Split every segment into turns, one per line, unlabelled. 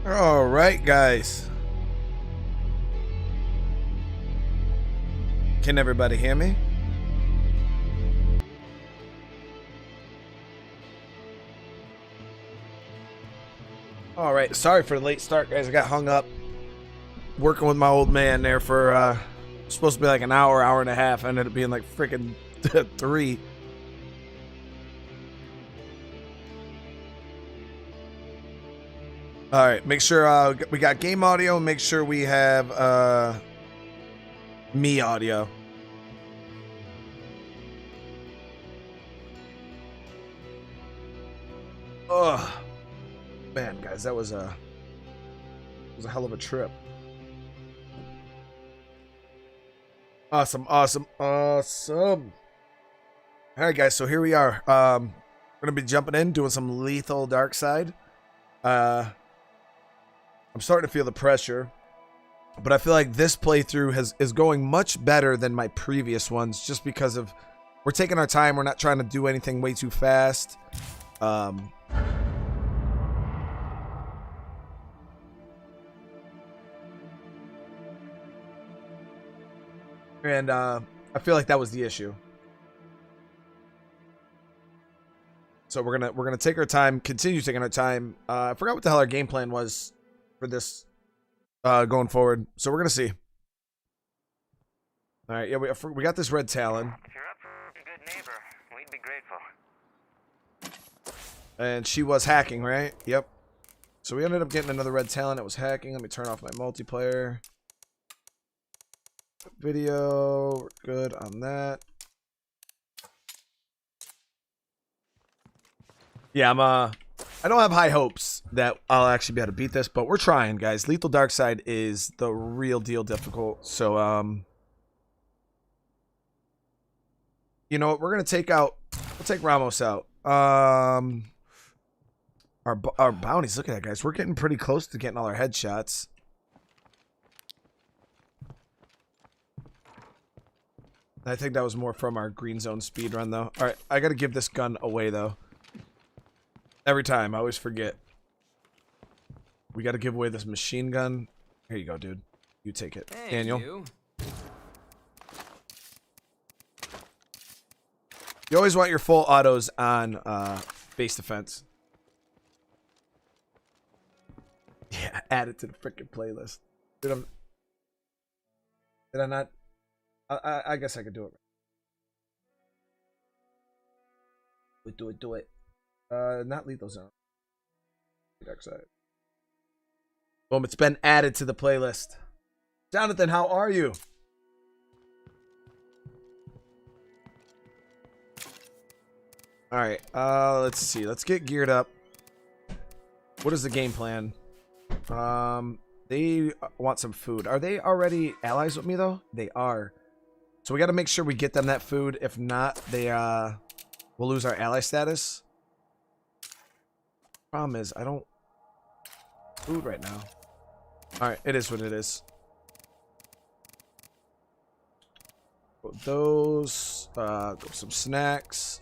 All right, guys. Can everybody hear me? All right. Sorry for the late start, guys. I got hung up working with my old man there for supposed to be like an hour and a half. Ended up being like freaking 3. All right. Make sure we got game audio. Make sure we have me audio. Ugh. Man, guys, that was a hell of a trip. Awesome. All right, guys, so here we are. We're gonna be jumping in, doing some lethal Darkside. I'm starting to feel the pressure, but I feel like this playthrough is going much better than my previous ones, just because of we're taking our time. We're not trying to do anything way too fast. And I feel like that was the issue. So we're gonna take our time, continue taking our time. I forgot what the hell our game plan was for this going forward. So we're gonna see. All right, yeah, we got this red talon.
If you're up for a good neighbor, we'd be grateful.
And she was hacking, right? Yep. So we ended up getting another red talon that was hacking. Let me turn off my multiplayer. Video, we're good on that. Yeah, I don't have high hopes that I'll actually be able to beat this, but we're trying, guys. Lethal Darkside is the real deal difficult. So, you know what? We're gonna we'll take Ramos out. Our bounties, look at that, guys. We're getting pretty close to getting all our headshots. I think that was more from our green zone speed run, though. All right, I got to give this gun away, though. Every time, I always forget. We got to give away this machine gun. Here you go, dude. You take it.
Thank
Daniel.
You.
You always want your full autos on base defense. Yeah, add it to the freaking playlist. Dude, did I not? I guess I could do it. Do it. Not lethal zone. Darkside. Boom, it's been added to the playlist. Jonathan, how are you? Alright, let's see. Let's get geared up. What is the game plan? They want some food. Are they already allies with me, though? They are. So we got to make sure we get them that food. If not, they we'll lose our ally status. Problem is, I don't food right now. All right, it is what it is. Those go some snacks.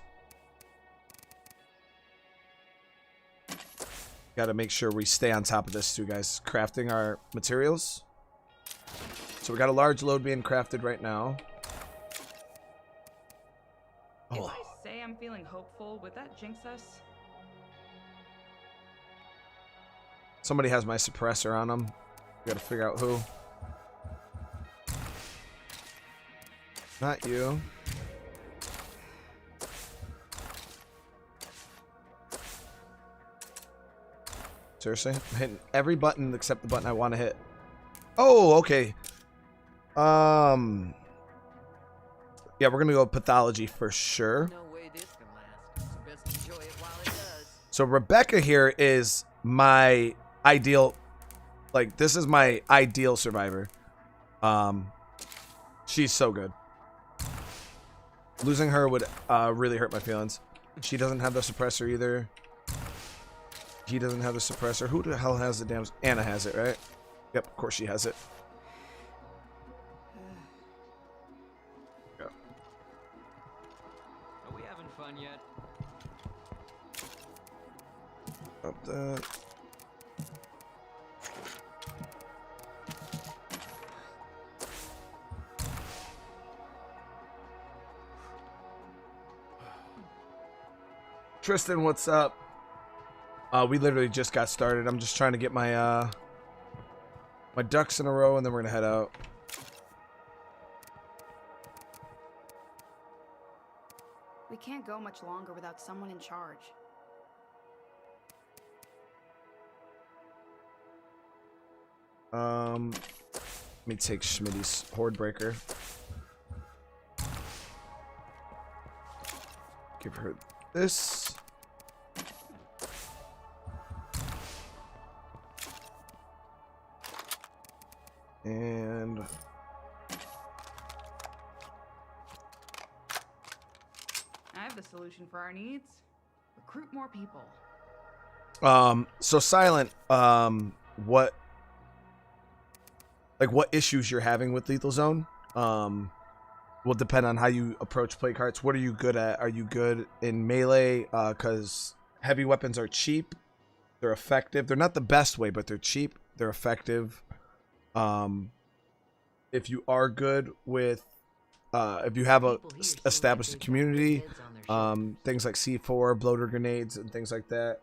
Got to make sure we stay on top of this too, guys. Crafting our materials. So we got a large load being crafted right now.
If I say I'm feeling hopeful, would that jinx us?
Somebody has my suppressor on them. We gotta figure out who. Not you. Seriously? I'm hitting every button except the button I want to hit. Oh, okay. Yeah, we're gonna go pathology for sure.
No way this can last. So best enjoy it while it does.
So Rebecca here is my ideal, like, this is my ideal survivor. She's so good. Losing her would really hurt my feelings. She doesn't have the suppressor either. He doesn't have the suppressor. Who the hell has the damn... Anna has it, right? Yep, of course she has it.
Are we having fun yet?
Up that. Tristan, what's up? We literally just got started. I'm just trying to get my my ducks in a row, and then we're gonna head out.
We can't go much longer without someone in charge.
Let me take Schmitty's Horde Breaker. Give her this. And
I have the solution for our needs. Recruit more people.
so Silent, what issues you're having with Lethal Zone will depend on how you approach play cards. What are you good at? Are you good in melee? Because heavy weapons are cheap, they're effective. They're not the best way, but they're cheap, they're effective. If you are good with if you have a established community, things like C4, bloater grenades, and things like that.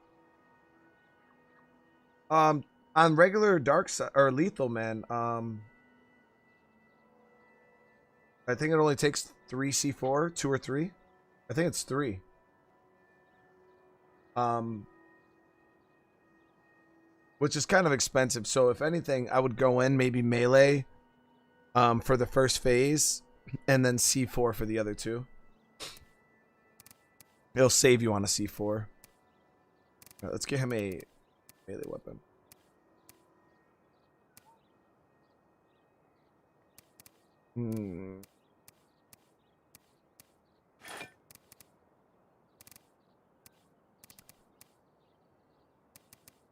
On regular Darkside or Lethal, man, I think it only takes 3 C4, 2 or 3. I think it's 3. Which is kind of expensive. So if anything, I would go in maybe melee for the first phase, and then C4 for the other 2. It'll save you on a C4. All right, let's get him a melee weapon. And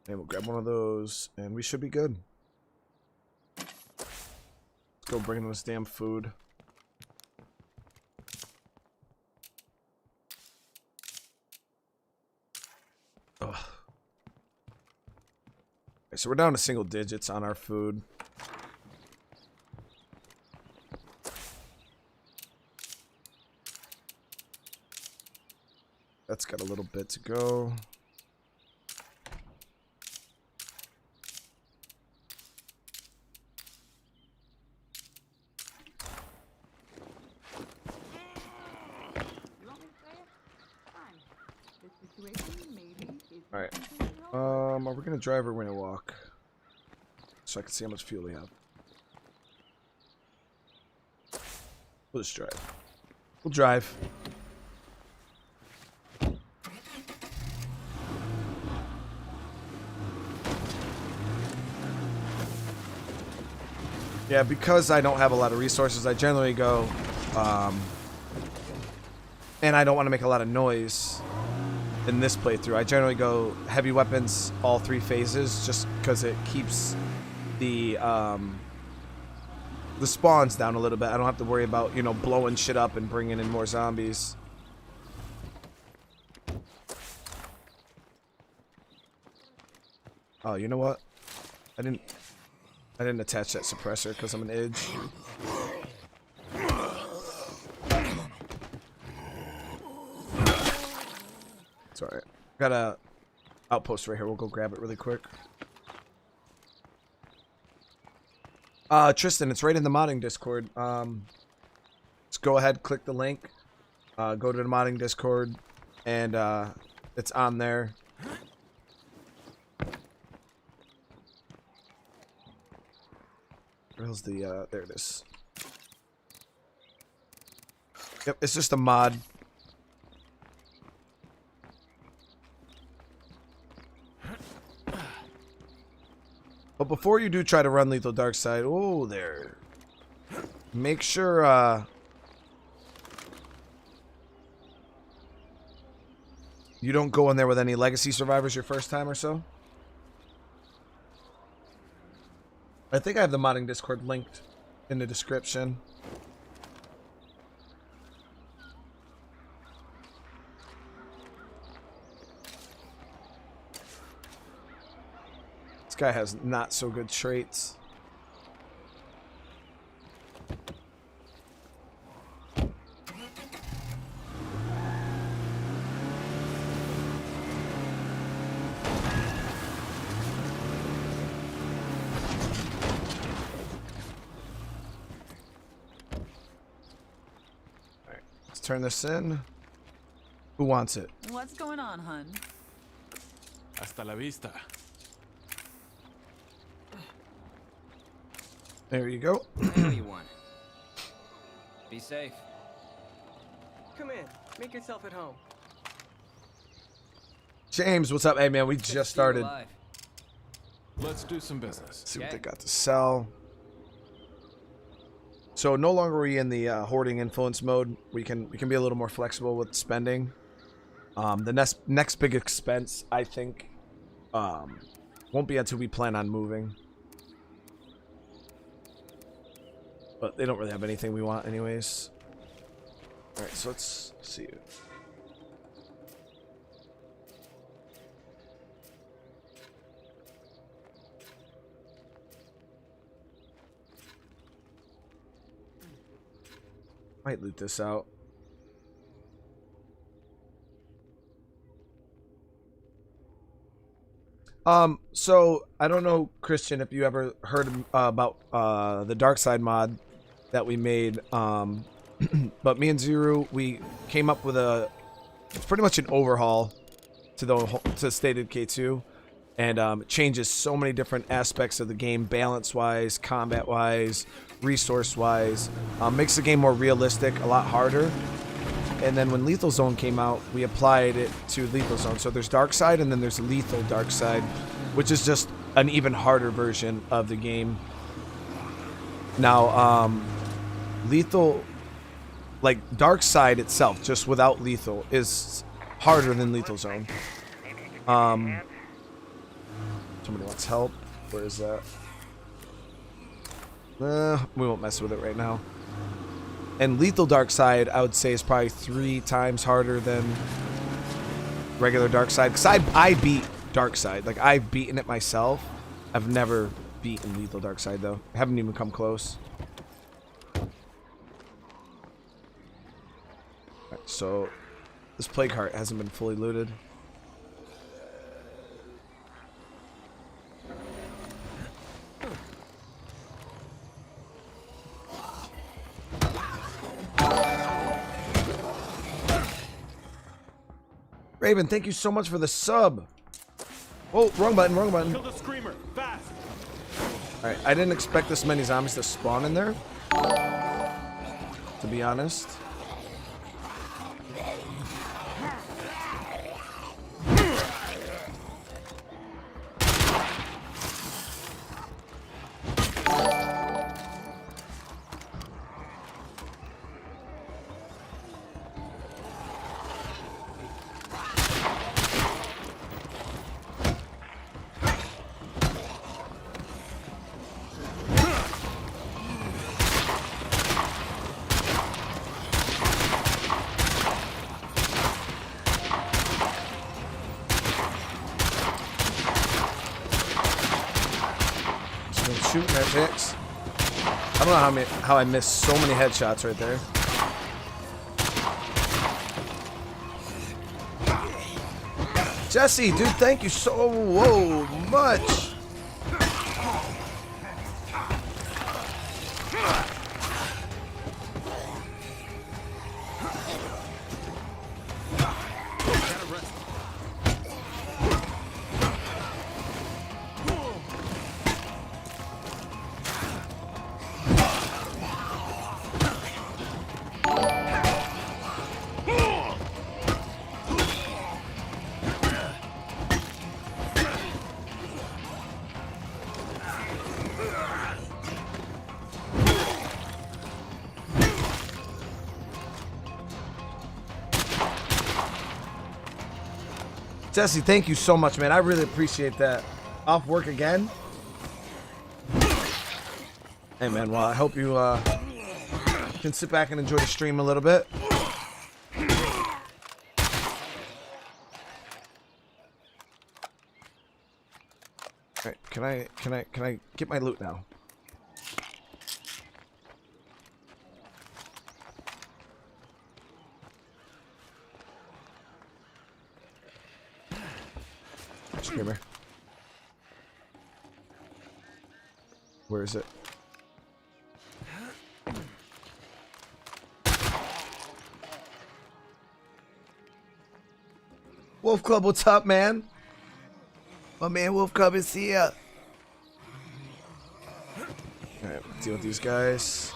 we'll grab one of those, and we should be good. Let's go bring them this damn food. Ugh. Okay, so we're down to single digits on our food. That's got a little bit to go. Alright. Are we gonna drive or we're gonna walk? So I can see how much fuel we have. We'll just drive. We'll drive. Yeah, because I don't have a lot of resources, I generally go, and I don't want to make a lot of noise in this playthrough. I generally go heavy weapons all 3 phases, just because it keeps the spawns down a little bit. I don't have to worry about, you know, blowing shit up and bringing in more zombies. Oh, you know what? I didn't attach that suppressor because I'm an edge. It's alright. Got a outpost right here. We'll go grab it really quick. Tristan, it's right in the modding Discord. Just go ahead, click the link, go to the modding Discord, and it's on there. Where's the there it is. Yep, it's just a mod. But before you do try to run Lethal Darkside, oh there. Make sure you don't go in there with any legacy survivors your first time or so. I think I have the modding Discord linked in the description. This guy has not so good traits. Let's turn this in. Who wants it?
What's going on, hun?
Hasta la vista.
There you go.
Whatever you want. Be safe.
Come in. Make yourself at home.
James, what's up? Hey, man, we
Good to
just
see you
started.
alive.
Let's do some business.
See what
Okay.
they got to sell. So no longer are we in the hoarding influence mode. We can be a little more flexible with spending. The next big expense, I think, won't be until we plan on moving. But they don't really have anything we want anyways. Alright, so let's see. Might loot this out. So I don't know, Christian, if you ever heard about the Darkside mod that we made. But me and Zero, we came up with it's pretty much an overhaul to State of Decay 2, and it changes so many different aspects of the game, balance-wise, combat-wise, resource-wise. Makes the game more realistic, a lot harder. And then when Lethal Zone came out, we applied it to Lethal Zone. So there's Darkside, and then there's Lethal Darkside, which is just an even harder version of the game. Now, Lethal, like Darkside itself, just without Lethal, is harder than Lethal Zone. Somebody wants help. Where is that? We won't mess with it right now. And Lethal Darkside, I would say, is probably 3 times harder than regular Darkside. Because I beat Darkside. Like, I've beaten it myself. I've never beaten Lethal Darkside, though. I haven't even come close. Right, so, this Plague Heart hasn't been fully looted. Raven, thank you so much for the sub. Oh, wrong button, wrong button.
Kill the screamer, fast.
Alright, I didn't expect this many zombies to spawn in there, to be honest. Shooting at hits. I don't know how I missed so many headshots right there. Jesse, dude, thank you so much. Jesse, thank you so much, man. I really appreciate that. Off work again? Hey, man, well, I hope you can sit back and enjoy the stream a little bit. Alright, can I get my loot now? Screamer. Where is it? Wolf Club, what's up, man? My man Wolf Club is here. Alright, deal with these guys.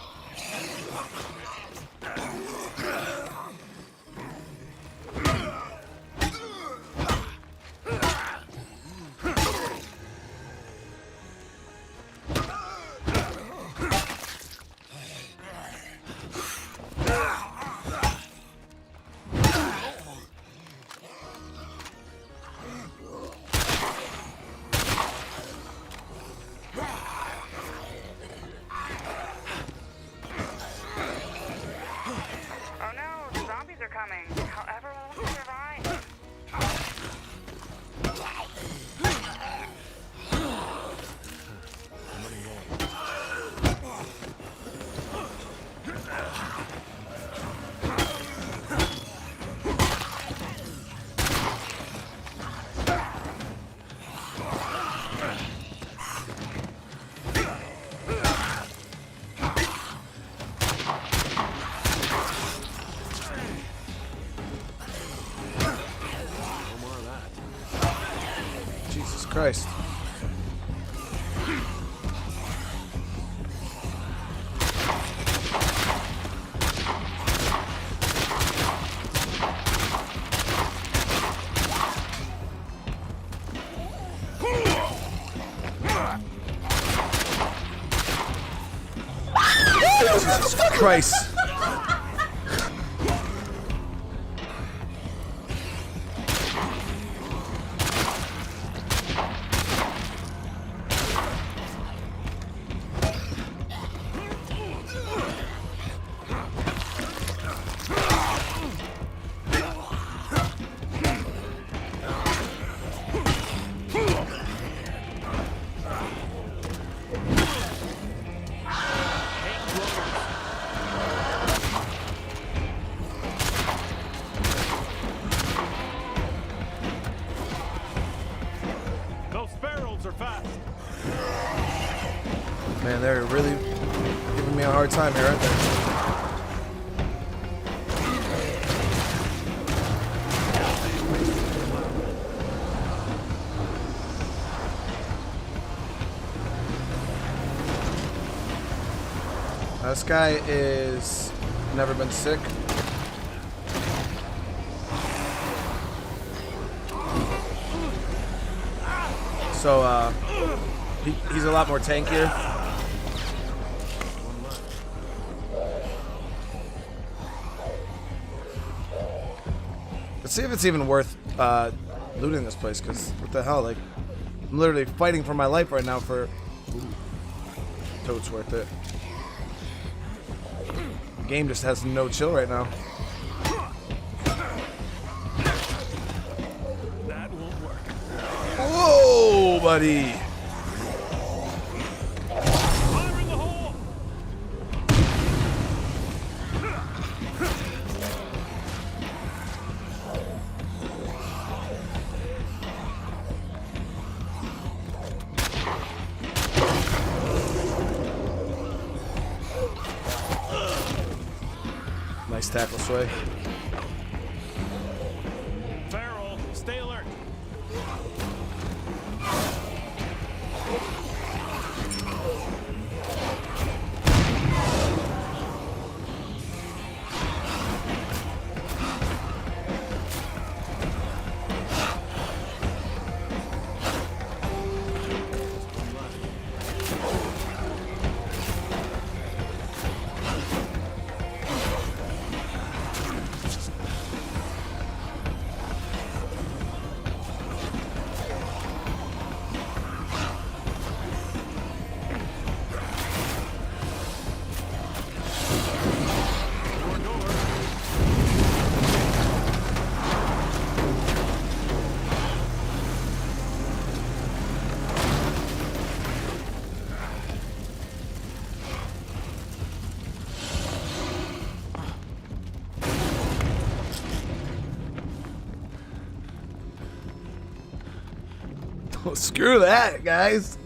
Oh no, the zombies are coming. However, we'll survive.
Jesus Christ. Jesus Christ.
Those barrels are fast.
Man, they're really giving me a hard time here, aren't they? This guy is never been sick. So, he's a lot more tankier. Let's see if it's even worth looting this place, because what the hell, like, I'm literally fighting for my life right now for... Ooh, totes worth it. The game just has no chill right now.
That won't work.
Whoa, buddy!
Fire in the hole!
Nice tackle, Sway.
Barrel, stay alert.
Oh, screw that, guys.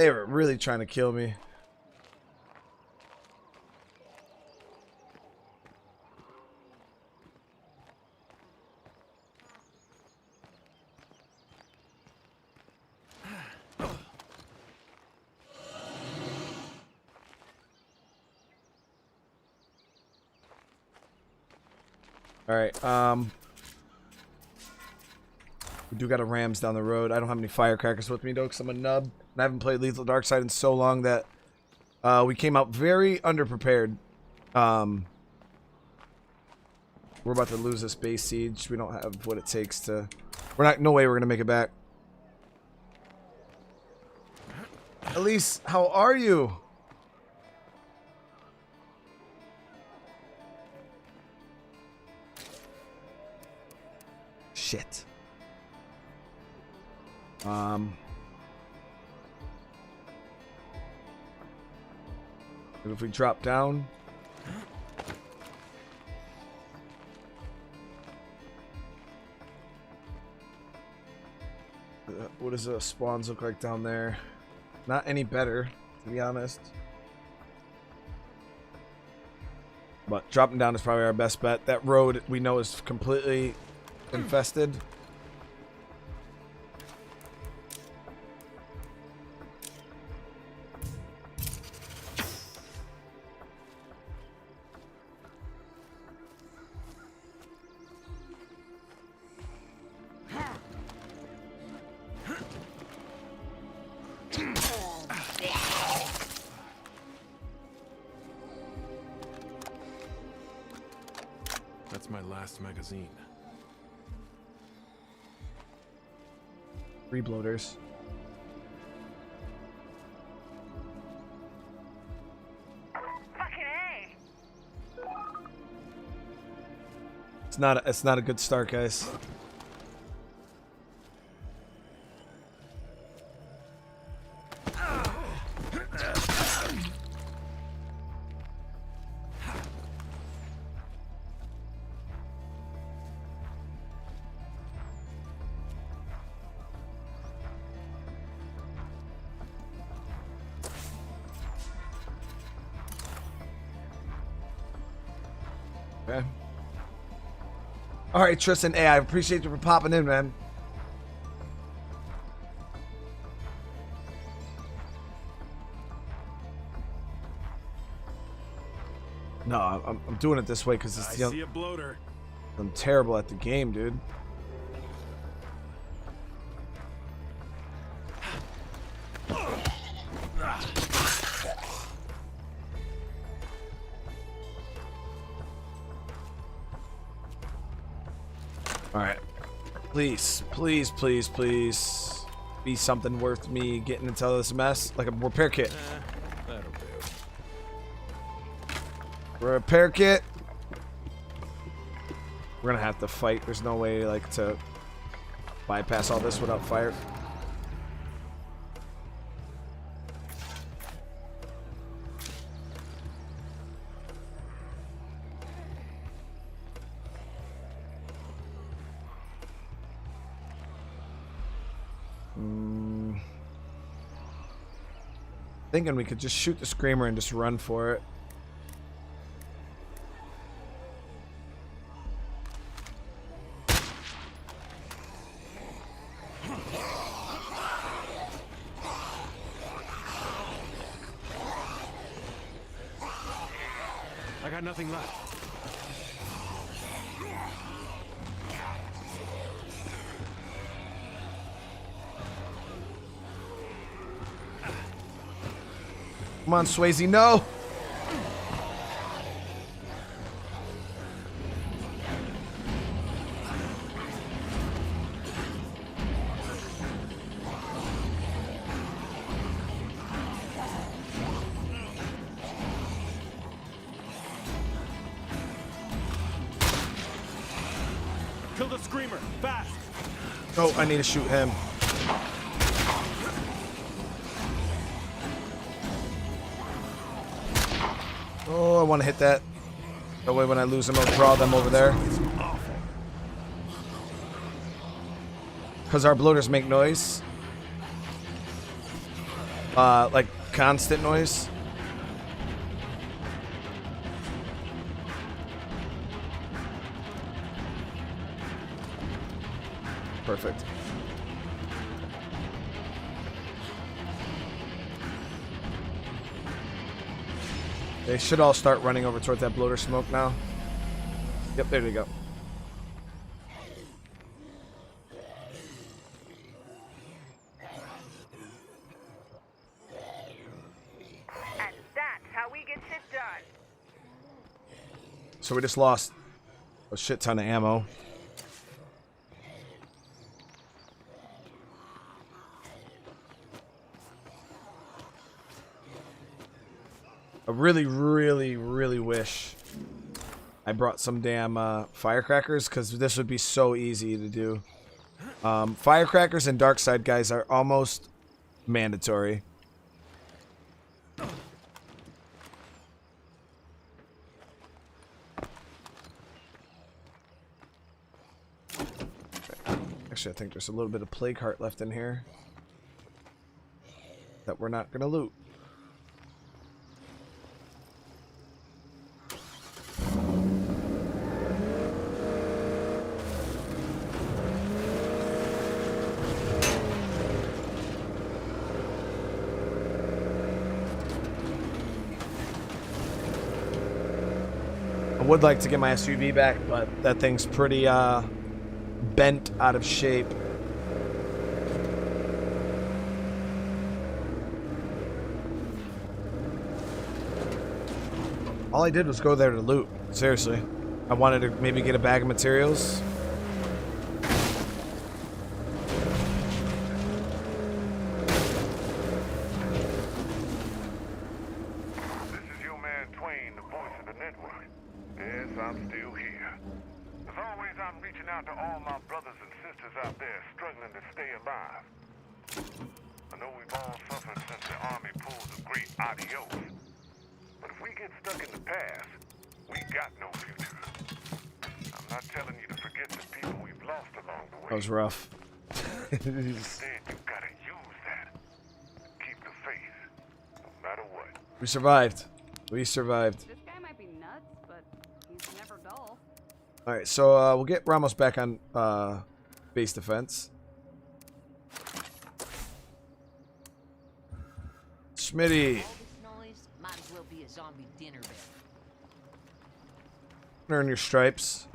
They were really trying to kill me. All right, we do got a Rams down the road. I don't have any firecrackers with me though, because I'm a nub. And I haven't played Lethal Darkside in so long that we came out very underprepared. We're about to lose this base siege. We don't have what it takes to. No way we're gonna make it back. Elise, how are you? Shit. If we drop down. What does the spawns look like down there? Not any better, to be honest. But dropping down is probably our best bet. That road we know is completely infested.
That's my last magazine.
3 bloaters.
Fucking A!
It's not a good start, guys. Okay. All right, Tristan. Hey, I appreciate you for popping in, man. No, I'm doing it this way because
I see a bloater.
I'm terrible at the game, dude. Alright. Please, please, please, please be something worth me getting into this mess. Like a repair kit.
That'll do.
Repair kit. We're gonna have to fight. There's no way like to bypass all this without fire. Thinking we could just shoot the screamer and just run for it.
I got nothing left.
Come on, Swayze, no!
Kill the screamer, fast!
Oh, I need to shoot him. Oh, I want to hit that. That way when I lose them, I'll draw them over there. Because our bloaters make noise. like constant noise. Perfect. They should all start running over towards that bloater smoke now. Yep, there they go.
And that's how we get shit done.
So we just lost a shit ton of ammo. I really, really, really wish I brought some damn firecrackers, because this would be so easy to do. Firecrackers and Darkside guys are almost mandatory. Actually, I think there's a little bit of plague heart left in here that we're not going to loot. I would like to get my SUV back, but that thing's pretty bent out of shape. All I did was go there to loot. Seriously. I wanted to maybe get a bag of materials.
This is your man Twain, the voice of the network. Yes, I'm still here. As always, I'm reaching out to all my brothers and sisters out there struggling to stay alive. I know we've all suffered since the army pulled the great adios. But if we get stuck in the past, we got no future. I'm not telling you to forget the people we've lost along the way.
That was rough.
Instead, you gotta use that. Keep the faith, no matter what.
We survived. We survived.
This guy might be nuts, but he's never dull.
Alright, so we'll get Ramos back on base defense. Smitty.
All this noise might as well be a zombie dinner bell.
Earn your stripes.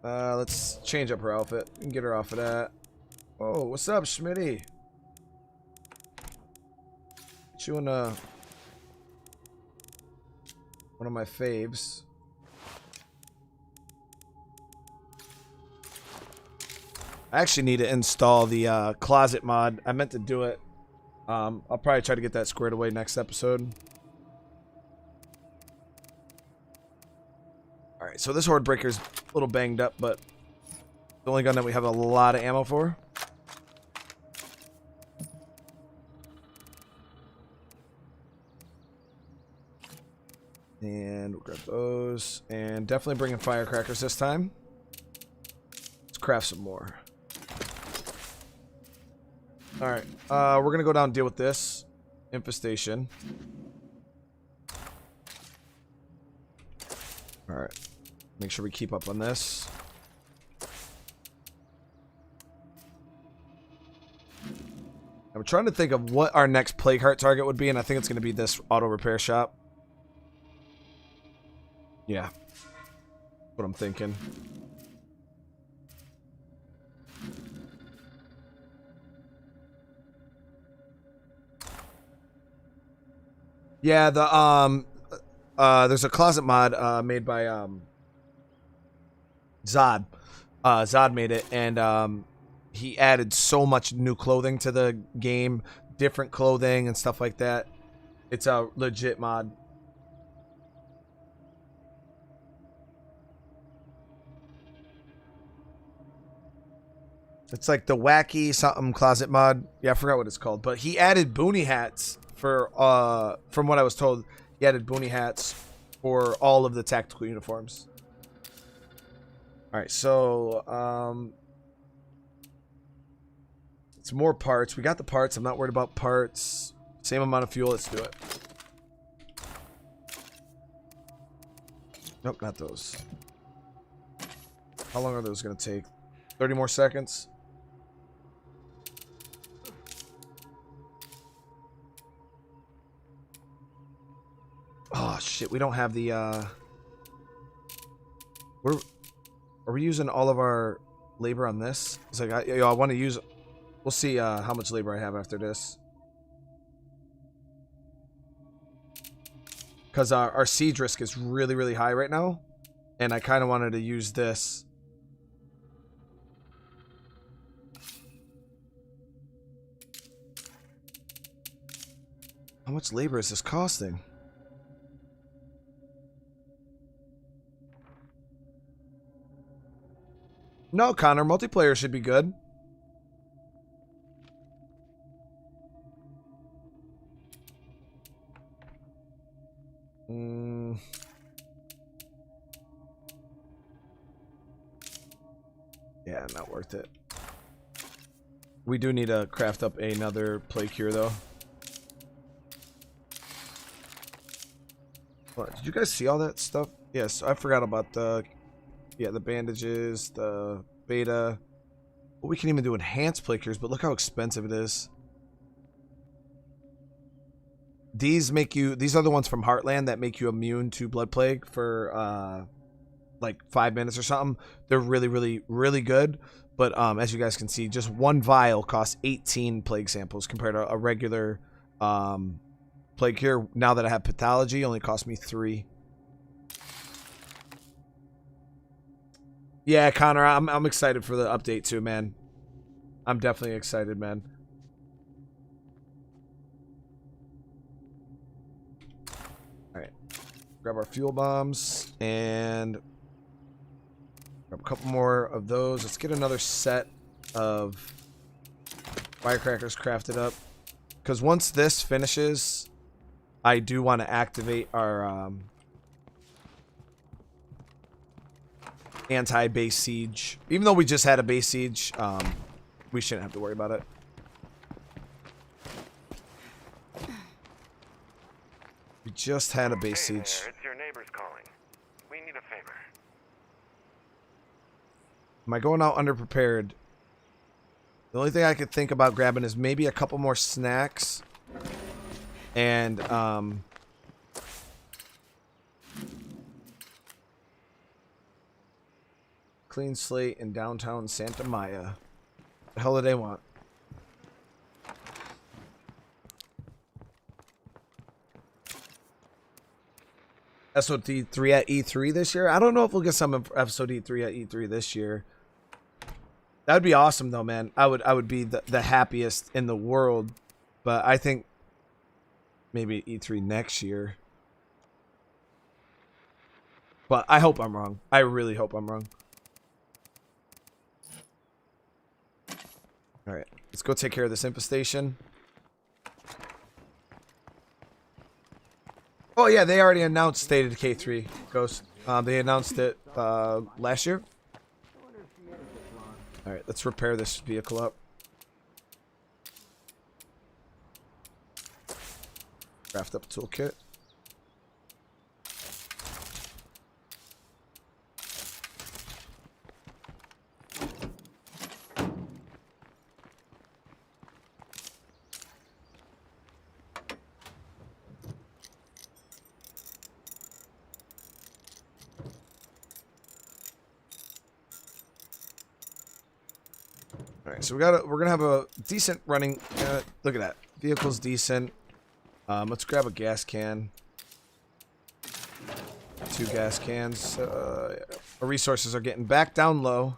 Let's change up her outfit and get her off of that. Oh, what's up, Smitty? Get you in one of my faves. I actually need to install the closet mod. I meant to do it. I'll probably try to get that squared away next episode. Alright, so this Horde Breaker's a little banged up, but the only gun that we have a lot of ammo for. And we'll grab those. And definitely bringing firecrackers this time. Let's craft some more. Alright, we're gonna go down and deal with this. Infestation. Alright. Make sure we keep up on this. I'm trying to think of what our next plague heart target would be, and I think it's going to be this auto repair shop. Yeah. What I'm thinking. Yeah, there's a closet mod made by Zod. Zod made it, and he added so much new clothing to the game, different clothing and stuff like that. It's a legit mod. It's like the wacky something closet mod. Yeah, I forgot what it's called, but he added boonie hats for from what I was told, he added boonie hats for all of the tactical uniforms. All right, so It's more parts. We got the parts. I'm not worried about parts. Same amount of fuel. Let's do it. Nope, not those. How long are those going to take? 30 more seconds? Oh, shit. We don't have the, Are we using all of our labor on this? It's like, I want to use... We'll see how much labor I have after this. Because our siege risk is really, really high right now. And I kind of wanted to use this. How much labor is this costing? No, Connor, multiplayer should be good. Yeah, not worth it. We do need to craft up another plague cure, though. What, did you guys see all that stuff? Yes, I forgot about the... Yeah, the bandages, the beta. Well, we can even do enhanced plague cures, but look how expensive it is. These make you... These are the ones from Heartland that make you immune to blood plague for, like 5 minutes or something. They're really, really, really good. But as you guys can see, just one vial costs 18 plague samples compared to a regular plague cure. Now that I have pathology, only cost me 3. Yeah, Connor, I'm excited for the update too, man. I'm definitely excited, man. All right, grab our fuel bombs and grab a couple more of those. Let's get another set of firecrackers crafted up, because once this finishes, I do want to activate our anti-base siege. Even though we just had a base siege, we shouldn't have to worry about it. We just had a base siege.
There, it's your neighbors calling. We need a favor.
Am I going out underprepared? The only thing I could think about grabbing is maybe a couple more snacks. And, clean slate in downtown Santa Maya. The hell do they want? SOD 3 at E3 this year? I don't know if we'll get some episode 3 at E3 this year. That would be awesome though, man. I would be the happiest in the world. But I think maybe E3 next year. But I hope I'm wrong. I really hope I'm wrong. Alright, let's go take care of this infestation. Oh yeah, they already announced State of Decay 3, Ghost. They announced it last year. Alright, let's repair this vehicle up. Craft up a toolkit. Alright, so we're gonna have a decent running. Look at that, vehicle's decent. Let's grab a gas can. 2 gas cans. Our resources are getting back down low.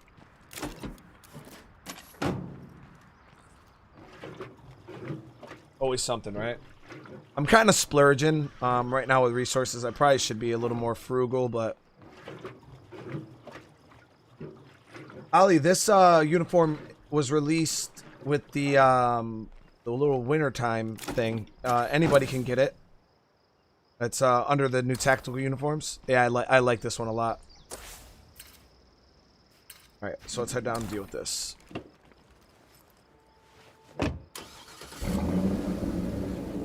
Always something, right? I'm kind of splurging right now with resources. I probably should be a little more frugal, but Ali, this uniform was released with the little wintertime thing. Anybody can get it. It's under the new tactical uniforms. Yeah, I like this one a lot. Alright, so let's head down and deal with this.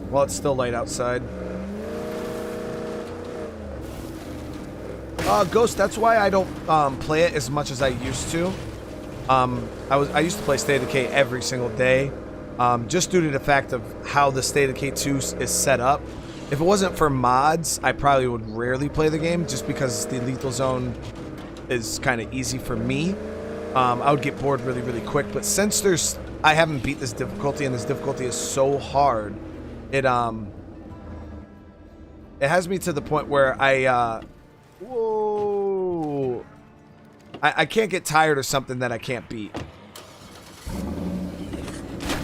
while it's still light outside. Ghost, that's why I don't play it as much as I used to. I used to play State of Decay every single day, just due to the fact of how the State of Decay 2 is set up. If it wasn't for mods, I probably would rarely play the game, just because the lethal zone is kind of easy for me. I would get bored really, really quick. But since I haven't beat this difficulty, and this difficulty is so hard, it has me to the point where whoa, I can't get tired of something that I can't beat.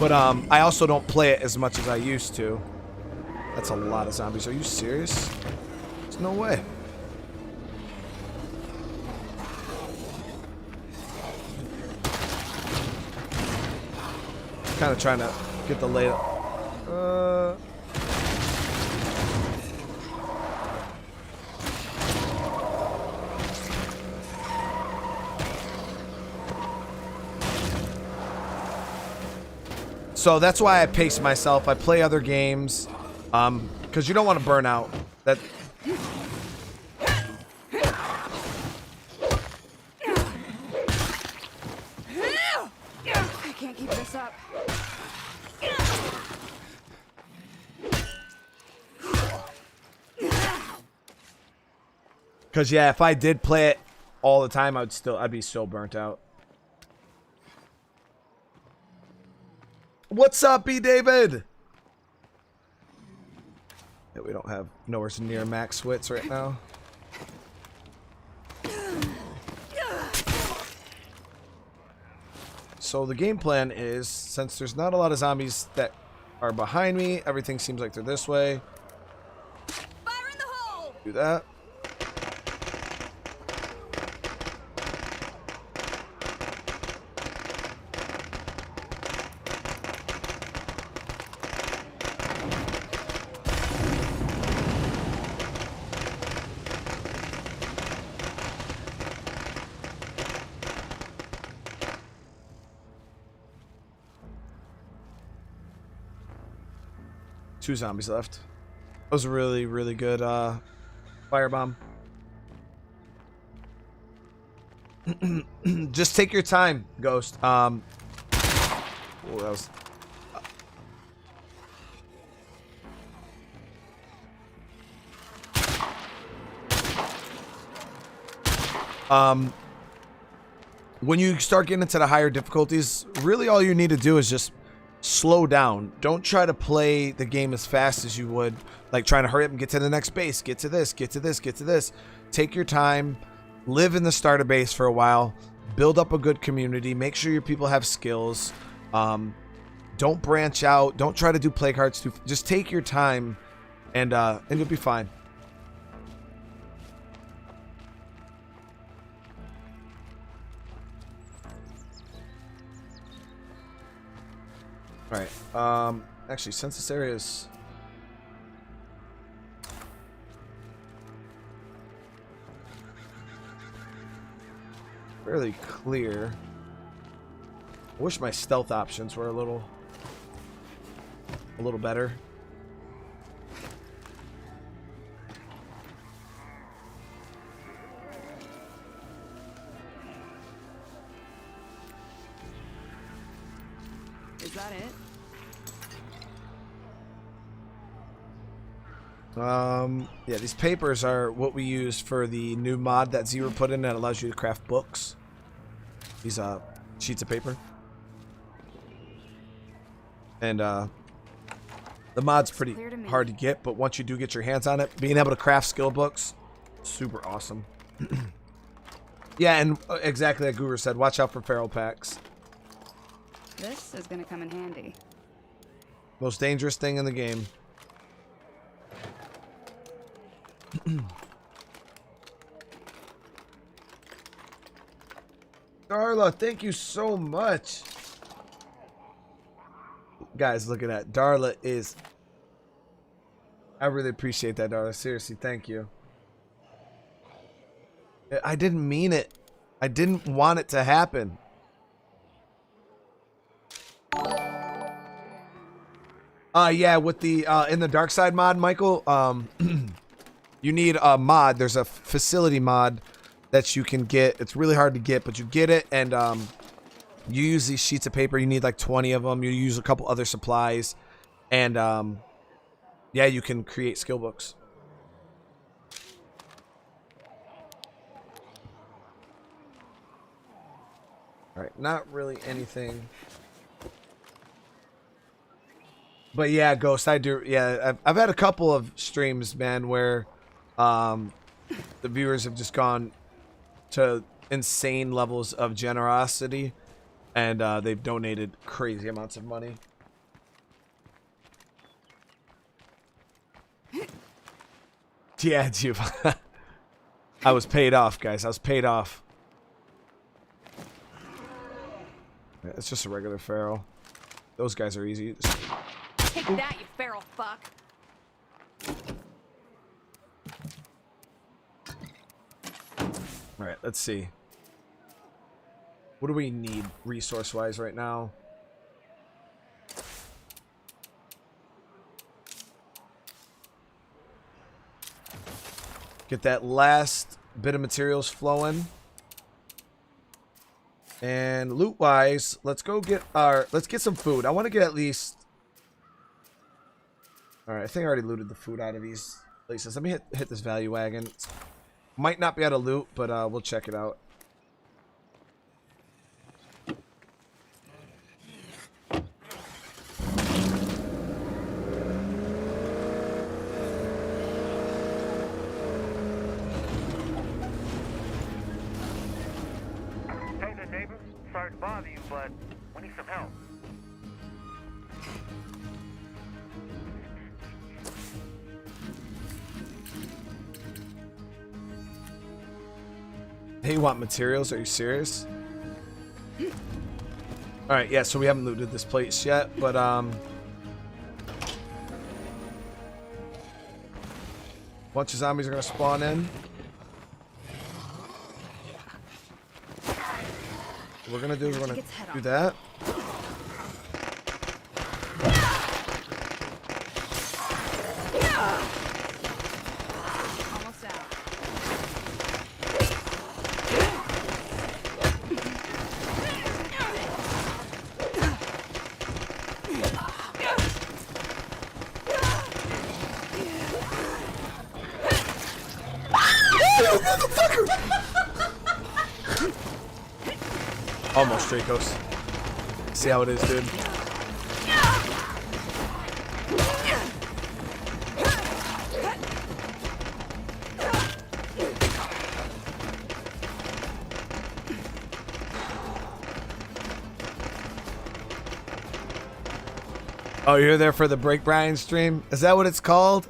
But I also don't play it as much as I used to. That's a lot of zombies. Are you serious? There's no way. Kind of trying to get the lay. So that's why I pace myself. I play other games, because you don't want to burn out. That.
I can't keep this up.
Because yeah, if I did play it all the time, I'd be so burnt out. What's up, B. David? Yeah, we don't have nowhere near max wits right now. So the game plan is, since there's not a lot of zombies that are behind me, everything seems like they're this way.
Fire in the hole!
Do that. Two zombies left. That was a really, really good firebomb. Just take your time, Ghost. Oh, that was... when you start getting into the higher difficulties, really all you need to do is just slow down. Don't try to play the game as fast as you would, like trying to hurry up and get to the next base, get to this, get to this, get to this. Take your time, live in the starter base for a while, build up a good community, make sure your people have skills. Don't branch out, don't try to do plague hearts too. Just take your time, and you'll be fine. All right. Actually, since this area is fairly clear, I wish my stealth options were a little better.
Is that it?
Yeah, these papers are what we use for the new mod that Zero put in that allows you to craft books. These sheets of paper. And the mod's pretty hard to get, but once you do get your hands on it, being able to craft skill books, super awesome. Yeah, and exactly like Guru said, watch out for feral packs.
This is gonna come in handy.
Most dangerous thing in the game. Darla, thank you so much. Guys, look at that. Darla is... I really appreciate that, Darla. Seriously, thank you. I didn't mean it. I didn't want it to happen. Yeah, with the in the Darkside mod, Michael, you need a mod. There's a facility mod that you can get. It's really hard to get, but you get it, and you use these sheets of paper. You need like 20 of them. You use a couple other supplies, and yeah, you can create skill books. All right, not really anything. But yeah, Ghost, I do. Yeah, I've had a couple of streams, man, where the viewers have just gone to insane levels of generosity, and they've donated crazy amounts of money. Yeah, dude. I was paid off, guys. I was paid off. Yeah, it's just a regular feral. Those guys are easy.
Take that, you feral fuck.
Alright, let's see. What do we need resource-wise right now? Get that last bit of materials flowing. And loot-wise, let's get some food. I want to get at least... Alright, I think I already looted the food out of these places. Let me hit this value wagon. Might not be able to loot, but we'll check it out.
Hey there, neighbor. Sorry to bother you, but we need some help.
Hey, you want materials? Are you serious? Alright, yeah, so we haven't looted this place yet, but bunch of zombies are gonna spawn in. What we're gonna do is we're gonna do that.
Almost out.
Almost, Dracos. See how it is, dude. Oh, you're there for the Break Brian stream? Is that what it's called?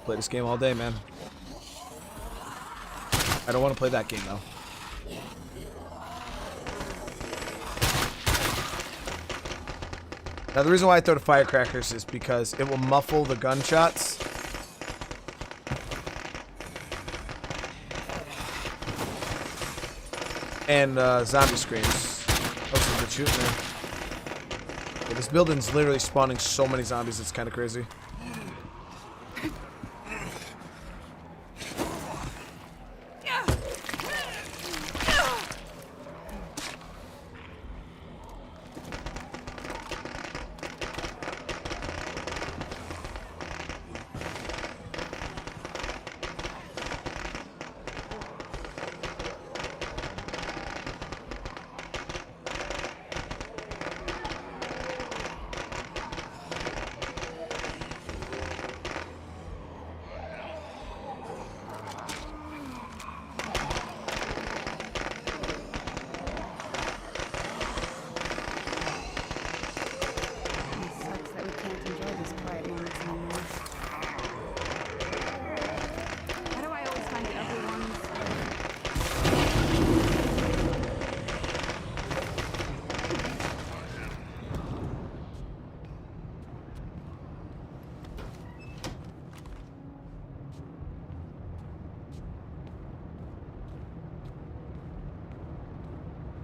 Play this game all day, man. I don't want to play that game, though. Now, the reason why I throw the firecrackers is because it will muffle the gunshots. And zombie screams. Oh, some good shooting there. Yeah, this building's literally spawning so many zombies, it's kind of crazy.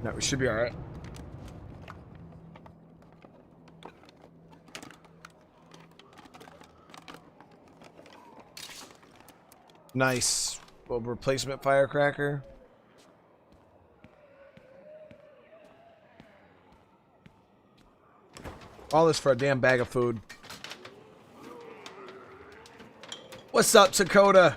No, we should be alright. Nice. Well, replacement firecracker. All this for a damn bag of food. What's up, Dakota?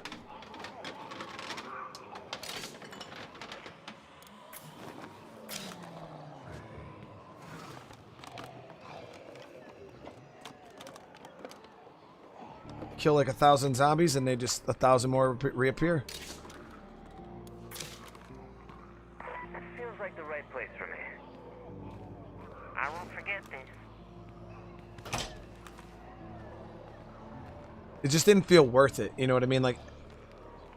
Kill like 1,000 zombies and they just 1,000 more reappear.
This feels like the right place for me. I won't forget this.
It just didn't feel worth it. You know what I mean? Like,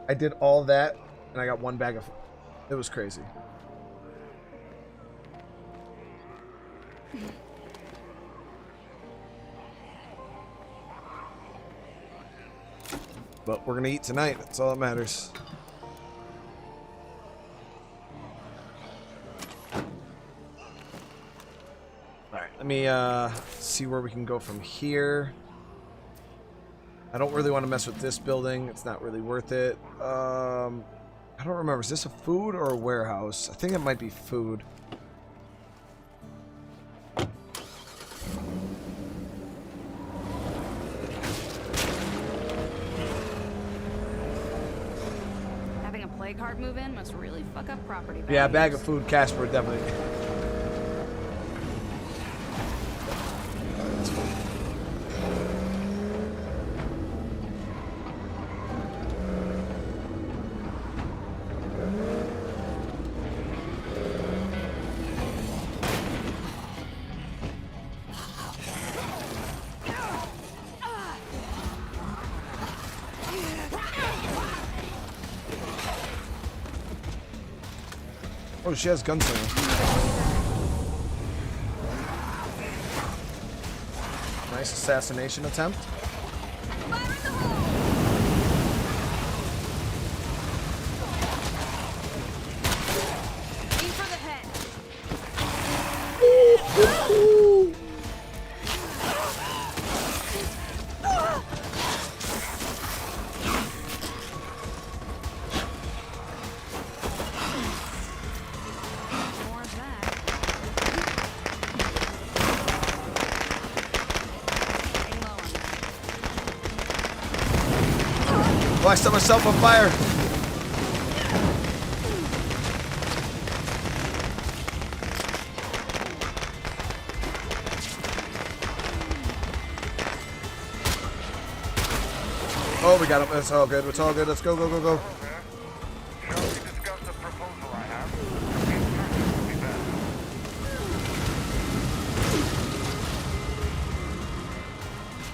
I did all that and I got one bag of... It was crazy. But we're gonna eat tonight. That's all that matters. Alright, let me see where we can go from here. I don't really want to mess with this building. It's not really worth it. I don't remember. Is this a food or a warehouse? I think it might be food.
Play card move in must really fuck up property values.
Yeah, bag of food, Casper, definitely. Oh, she has gunslinger. Nice assassination attempt.
Aim for the head.
Oh, I set myself on fire. Oh, we got him. It's all good. It's all good. Let's go, go, go, go.
Shall we discuss the proposal I have? The instructions will be back.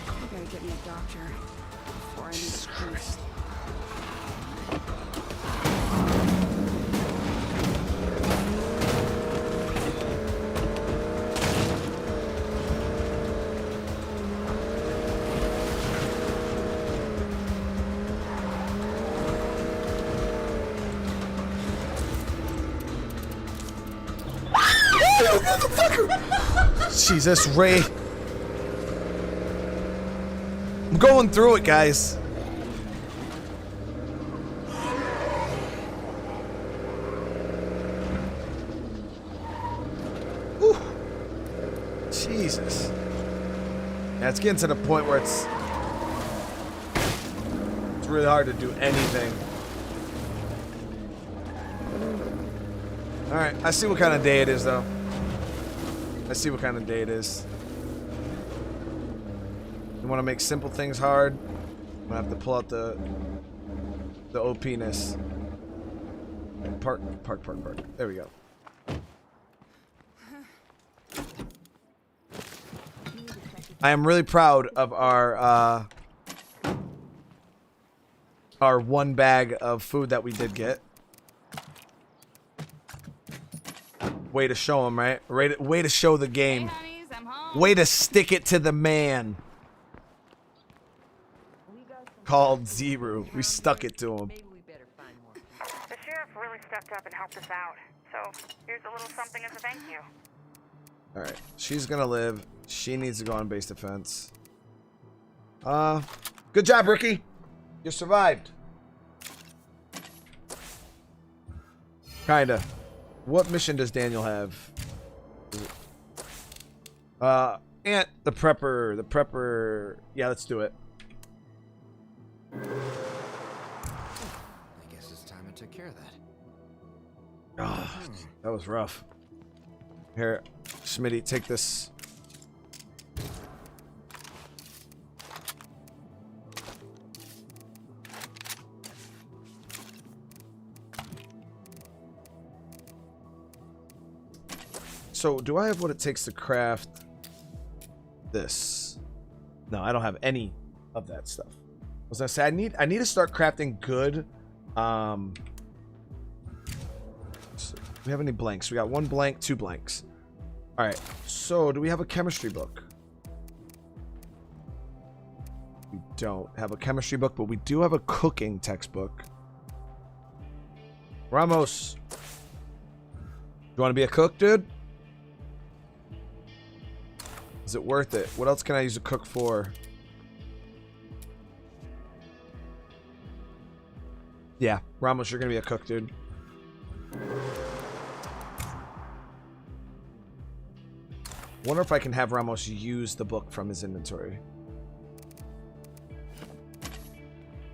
I gotta get me a doctor before I need a priest.
Jesus, Ray. I'm going through it, guys. Whew. Jesus. Yeah, it's getting to the point where it's really hard to do anything. Alright, I see what kind of day it is, though. I see what kind of day it is. You want to make simple things hard? I'm gonna have to pull out the OP-ness. Park. There we go. I am really proud of our one bag of food that we did get. Way to show him, right? Way to show the game.
Hey, honeys, I'm home.
Way to stick it to the man. Called Zero. We stuck it to him.
Maybe we better find more.
The sheriff really stepped up and helped us out. So here's a little something as a thank you.
Alright, she's gonna live. She needs to go on base defense. Good job, rookie. You survived. Kinda. What mission does Daniel have? Ant, the prepper. The prepper. Yeah, let's do it.
I guess it's time I took care of that.
Oh, that was rough. Here, Smitty, take this. So, do I have what it takes to craft this? No, I don't have any of that stuff. I was gonna say I need to start crafting good. So, do we have any blanks? We got 1 blank, 2 blanks. All right. So, do we have a chemistry book? We don't have a chemistry book, but we do have a cooking textbook. Ramos, you want to be a cook, dude? Is it worth it? What else can I use a cook for? Yeah, Ramos, you're gonna be a cook, dude. Wonder if I can have Ramos use the book from his inventory.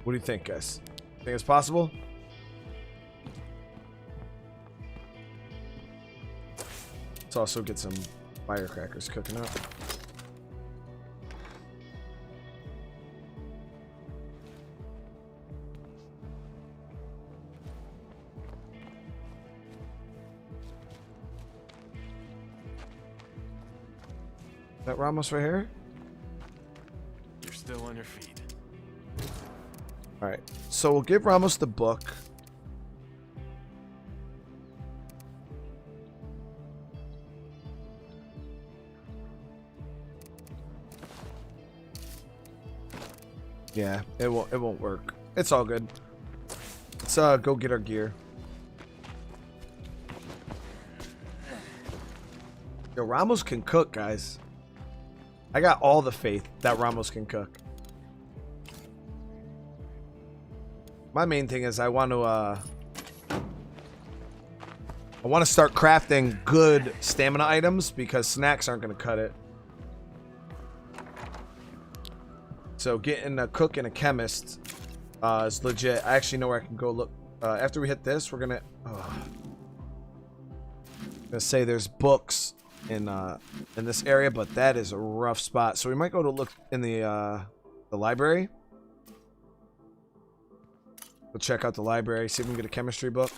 What do you think, guys? Think it's possible? Let's also get some firecrackers cooking up. That Ramos right here?
You're still on your feet.
Alright, so we'll give Ramos the book. Yeah, it won't work. It's all good. Let's go get our gear. Yo, Ramos can cook, guys. I got all the faith that Ramos can cook. My main thing is I want to start crafting good stamina items because snacks aren't going to cut it. So getting a cook and a chemist is legit. I actually know where I can go look. After we hit this, we're gonna say there's books in this area, but that is a rough spot. So we might go to look in the library. We'll check out the library, see if we can get a chemistry book.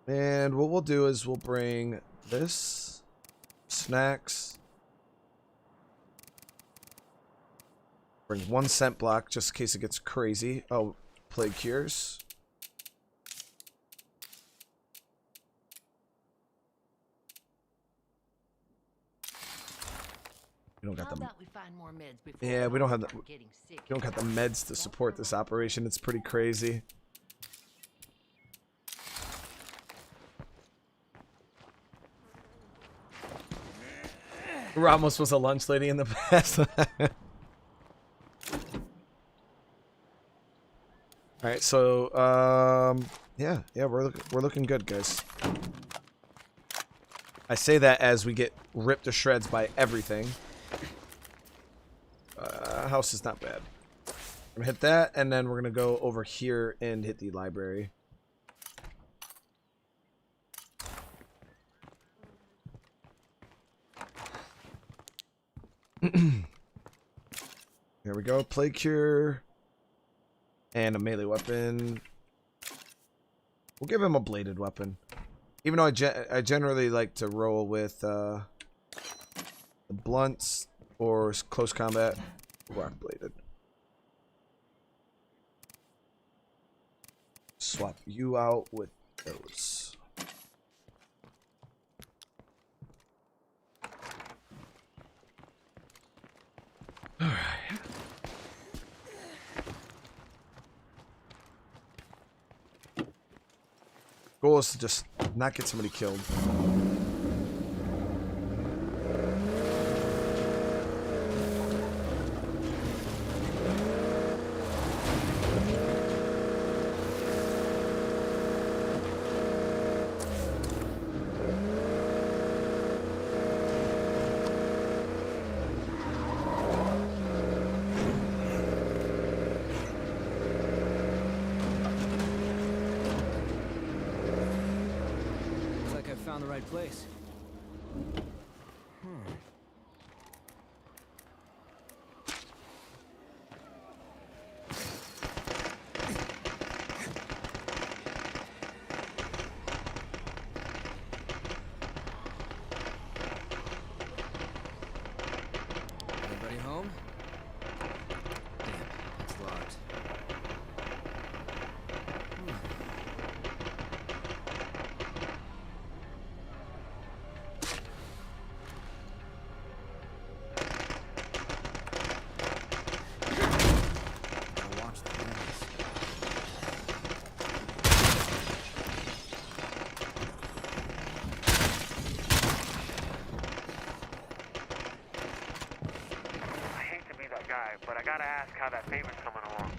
And what we'll do is we'll bring this, snacks, bring 1 scent block just in case it gets crazy. Oh, plague cures. We don't got the. Yeah, we don't have the. We don't got the meds to support this operation. It's pretty crazy. Ramos was a lunch lady in the past. All right, so yeah, we're looking good, guys. I say that as we get ripped to shreds by everything. House is not bad. I'm gonna hit that, and then we're gonna go over here and hit the library. There we go. Plague cure and a melee weapon. We'll give him a bladed weapon, even though I generally like to roll with the blunts or close combat. Rock bladed. Swap you out with those. All right. Goal is to just not get somebody killed.
Found the right place. Anybody home? Damn, it's locked.
But I gotta ask how that favor's coming along.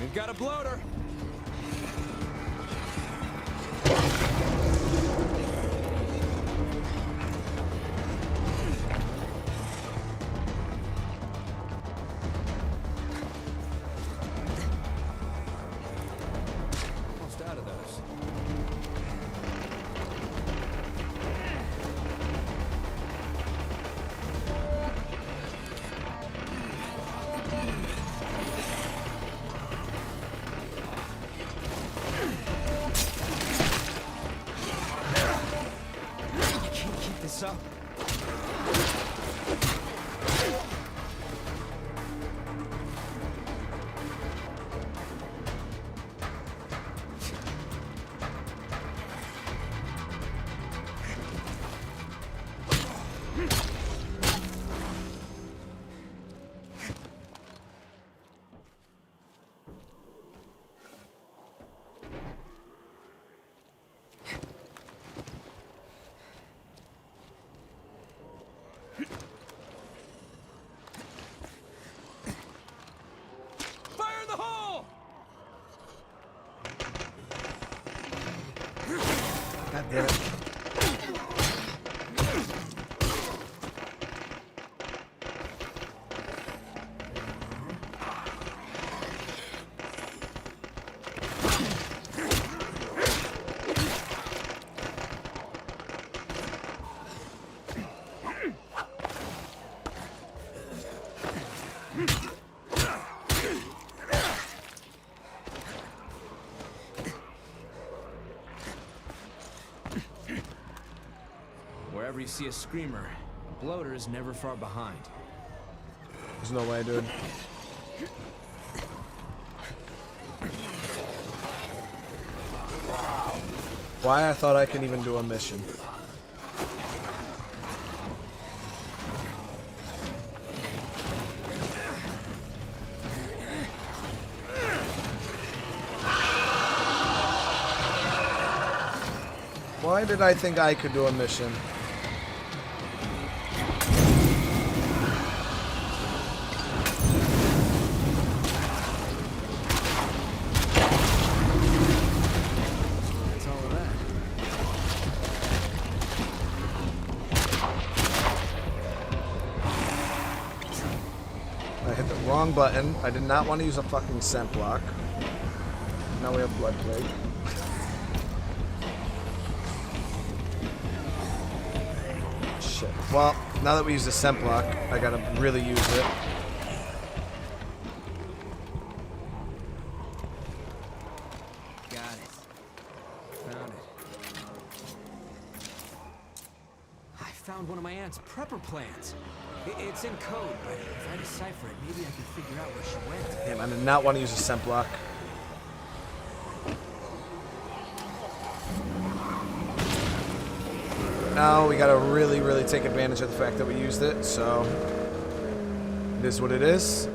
We've got a bloater. Almost out of those. Up.
God damn it.
Wherever you see a screamer, a bloater is never far behind.
There's no way, dude. Why I thought I could even do a mission. Why did I think I could do a mission? Wrong button. I did not want to use a fucking scent block. Now we have blood plague. Shit. Well, now that we use the scent block, I gotta really use it.
Menard's prepper plans. It's in code, but if I decipher it, maybe I can figure out where she went.
Damn, I did not want to use a scent block. Now we gotta really, really take advantage of the fact that we used it, so it is what it is.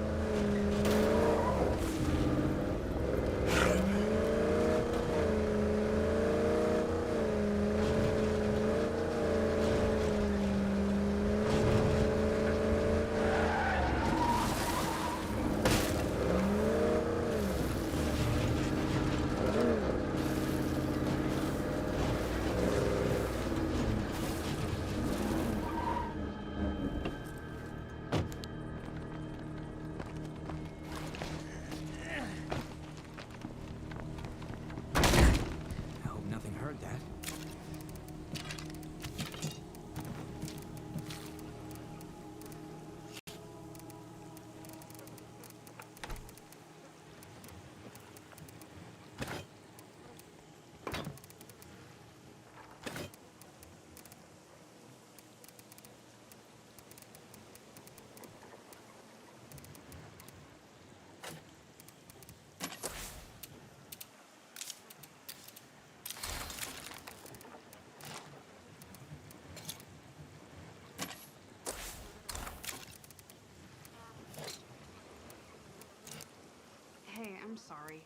Hey, I'm sorry.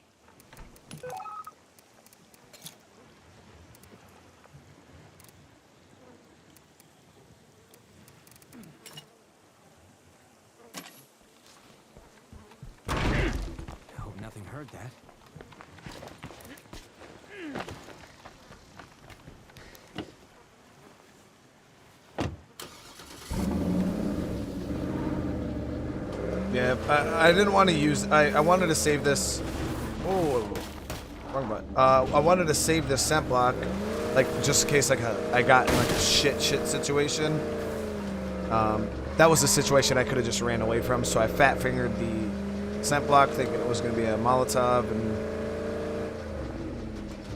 I hope nothing heard that.
Yeah, I didn't want to use. I wanted to save this. Oh, wrong button. I wanted to save this scent block, like just in case I got in like a shit situation. That was a situation I could have just ran away from. So I fat fingered the scent block, thinking it was going to be a Molotov, and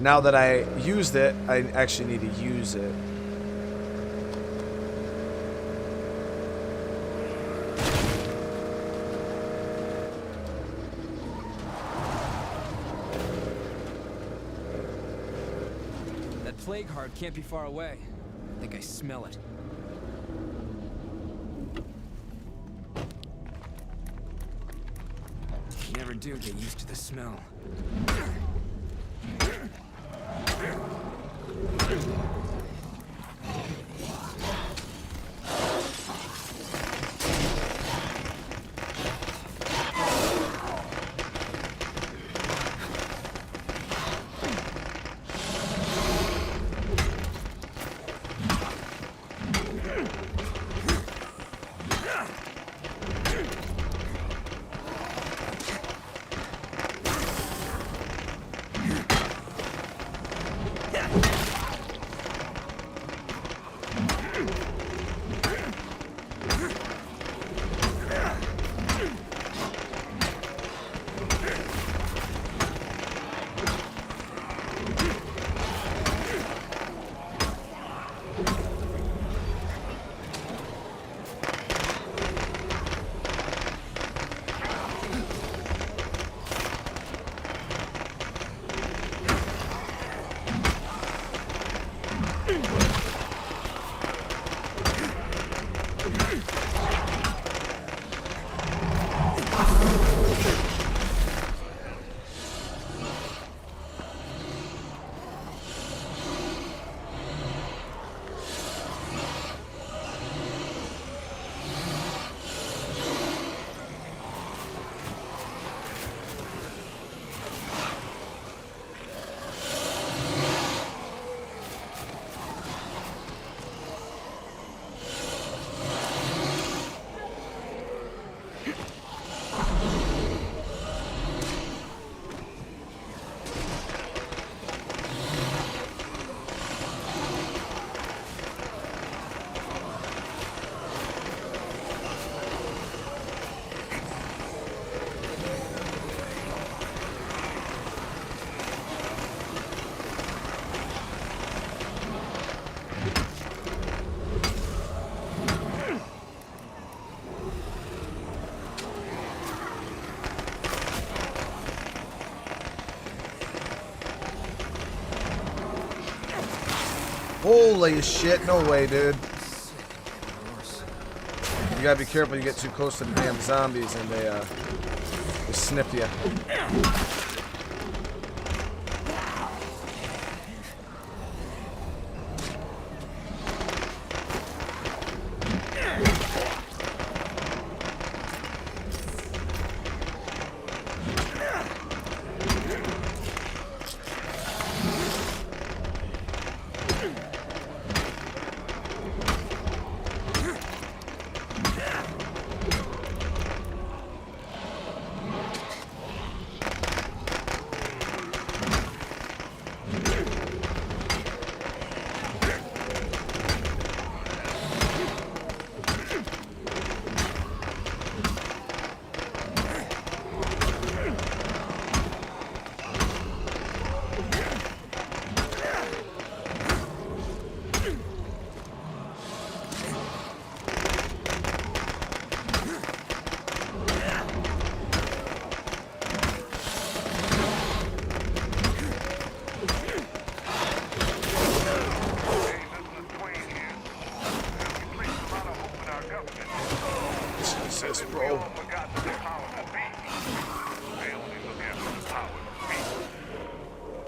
now that I used it, I actually need to use it.
Plague heart can't be far away. I think I smell it. You never do get used to the smell.
lay his shit. No way, dude. You gotta be careful. You get too close to the damn zombies and they snip you.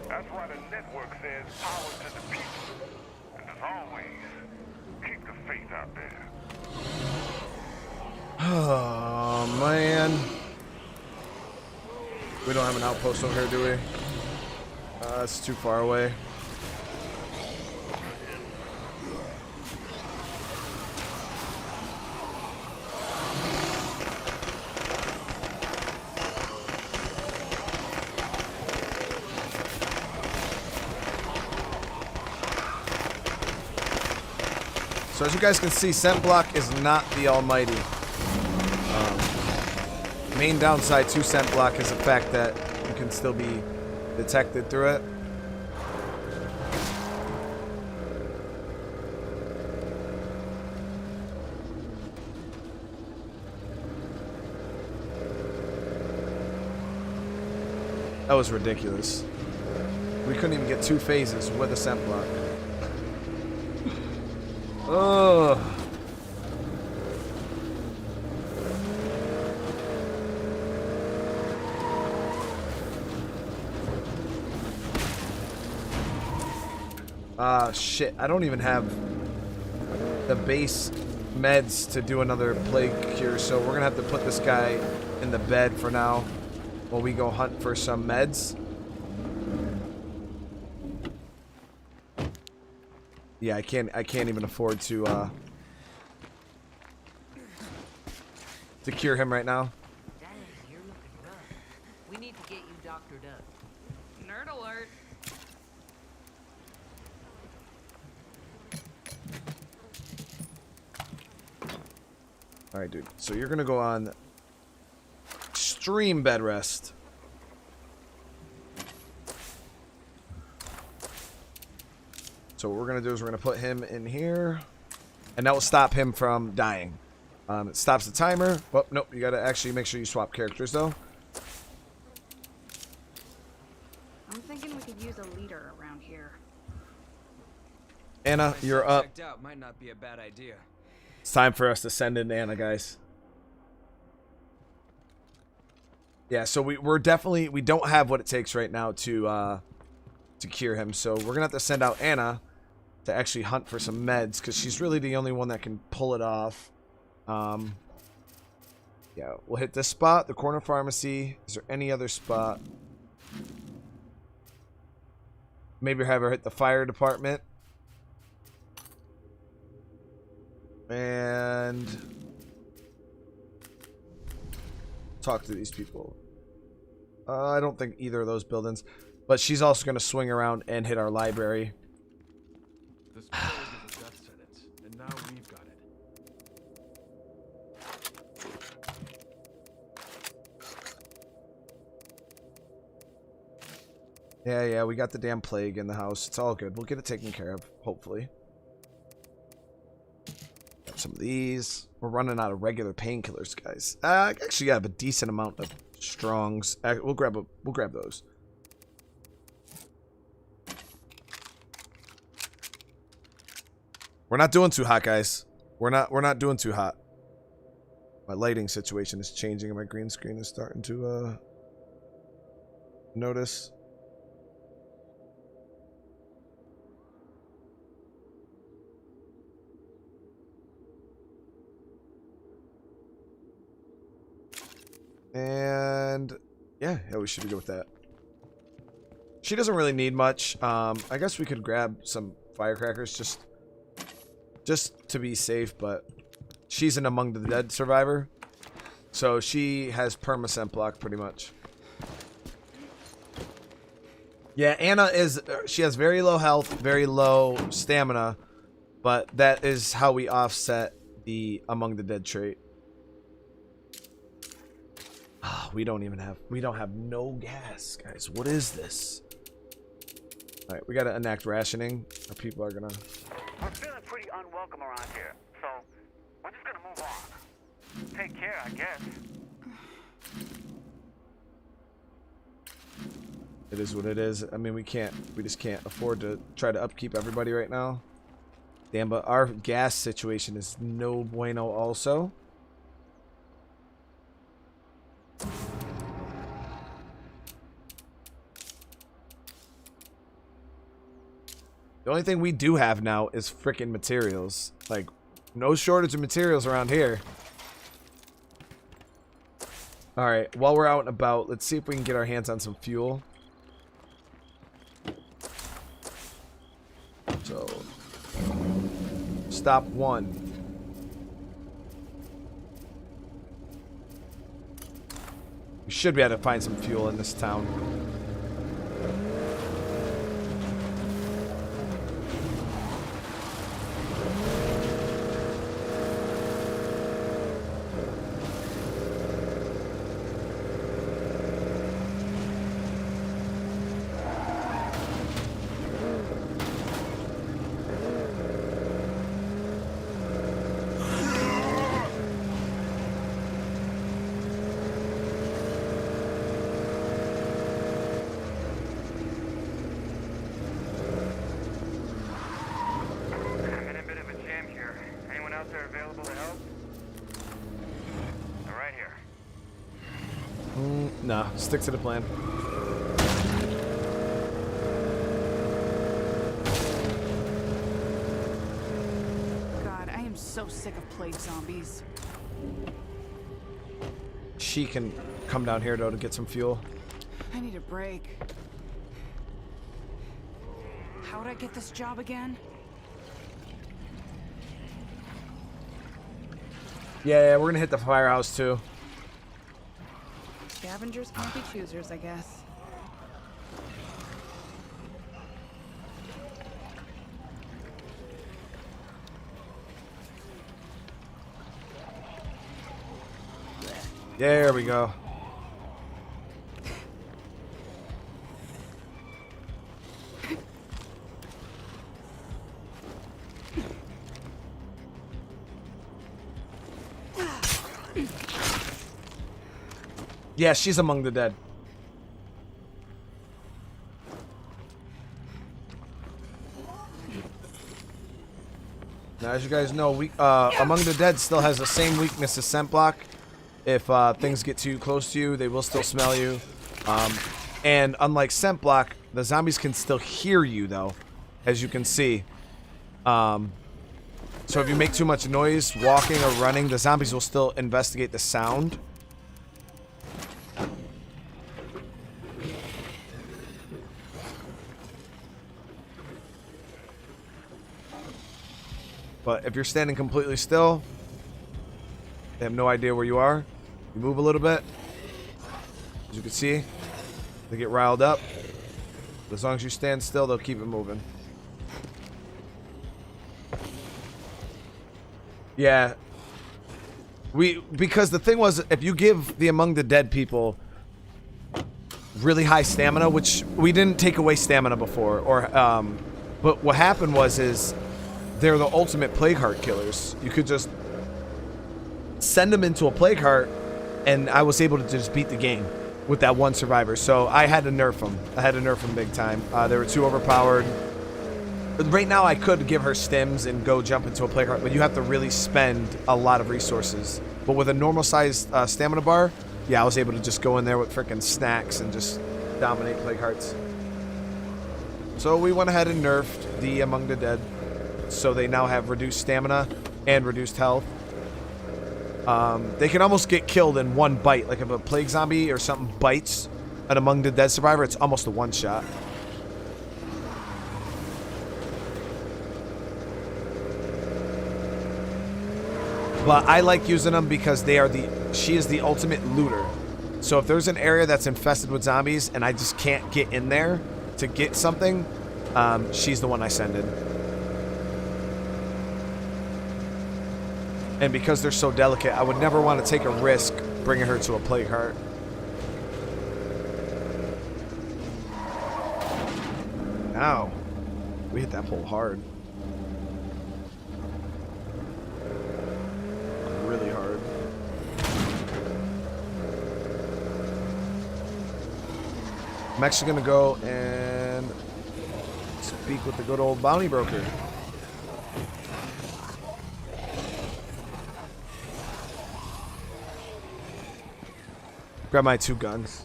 That's why the network says power to the people. And as always, keep the faith out there.
Oh, man. We don't have an outpost over here, do we? It's too far away. So as you guys can see, scent block is not the almighty. Main downside to scent block is the fact that you can still be detected through it. That was ridiculous. We couldn't even get 2 phases with a scent block. Ugh. Shit. I don't even have the base meds to do another plague cure, so we're gonna have to put this guy in the bed for now while we go hunt for some meds. Yeah, I can't even afford to cure him right now.
Dang, you're looking rough. We need to get you doctored up.
Nerd alert.
Alright, dude. So you're gonna go on extreme bed rest. So what we're gonna do is we're gonna put him in here, and that will stop him from dying. It stops the timer. Oh, nope. You gotta actually make sure you swap characters though.
I'm thinking we could use a leader around here.
Anna, you're up.
Checked out might not be a bad idea.
It's time for us to send in Anna, guys. Yeah, so we're definitely, we don't have what it takes right now to cure him. So we're gonna have to send out Anna to actually hunt for some meds, because she's really the only one that can pull it off. Yeah, we'll hit this spot, the corner pharmacy. Is there any other spot? Maybe have her hit the fire department. And talk to these people. I don't think either of those buildings. But she's also going to swing around and hit our library.
This plague is a death sentence, and now we've got it.
Yeah, we got the damn plague in the house. It's all good. We'll get it taken care of, hopefully. Got some of these. We're running out of regular painkillers, guys. Actually, I have a decent amount of strongs. We'll grab those. We're not doing too hot, guys. We're not doing too hot. My lighting situation is changing and my green screen is starting to notice. And yeah, we should be good with that. She doesn't really need much. I guess we could grab some firecrackers just to be safe, but she's an Among the Dead survivor, so she has perma-scent block pretty much. Yeah, Anna she has very low health, very low stamina, but that is how we offset the Among the Dead trait. We don't have no gas, guys. What is this? All right, we got to enact rationing. Our people are gonna.
We're feeling pretty unwelcome around here, so we're just gonna move on. Take care, I guess.
It is what it is. I mean, we just can't afford to try to upkeep everybody right now. Damn, but our gas situation is no bueno also. The only thing we do have now is freaking materials. Like, no shortage of materials around here. Alright, while we're out and about, let's see if we can get our hands on some fuel. So, stop 1. We should be able to find some fuel in this town. Nah, stick to the plan.
God, I am so sick of plague zombies.
She can come down here though to get some fuel.
I need a break. How would I get this job again?
Yeah, we're gonna hit the firehouse too.
Scavengers can't be choosers, I guess.
There we go. Yeah, she's among the dead. Now, as you guys know, Among the Dead still has the same weakness as scent block. If things get too close to you, they will still smell you. And unlike scent block, the zombies can still hear you, though, as you can see. So if you make too much noise walking or running, the zombies will still investigate the sound. But if you're standing completely still, they have no idea where you are. You move a little bit. As you can see, they get riled up. But as long as you stand still, they'll keep it moving. Yeah. Because the thing was, if you give the Among the Dead people really high stamina, which we didn't take away stamina before, but what happened was they're the ultimate plague heart killers. You could just send them into a plague heart, and I was able to just beat the game with that one survivor. So I had to nerf them. I had to nerf them big time. They were too overpowered. Right now, I could give her stims and go jump into a plague heart, but you have to really spend a lot of resources. But with a normal sized stamina bar, yeah, I was able to just go in there with freaking snacks and just dominate plague hearts. So we went ahead and nerfed the Among the Dead, so they now have reduced stamina and reduced health. They can almost get killed in one bite. Like if a plague zombie or something bites an Among the Dead survivor, it's almost a one-shot. But I like using them because she is the ultimate looter. So if there's an area that's infested with zombies and I just can't get in there to get something, she's the one I send in. And because they're so delicate, I would never want to take a risk bringing her to a plague heart. Ow. We hit that pole hard. Really hard. I'm actually going to go and speak with the good old bounty broker. Grab my 2 guns.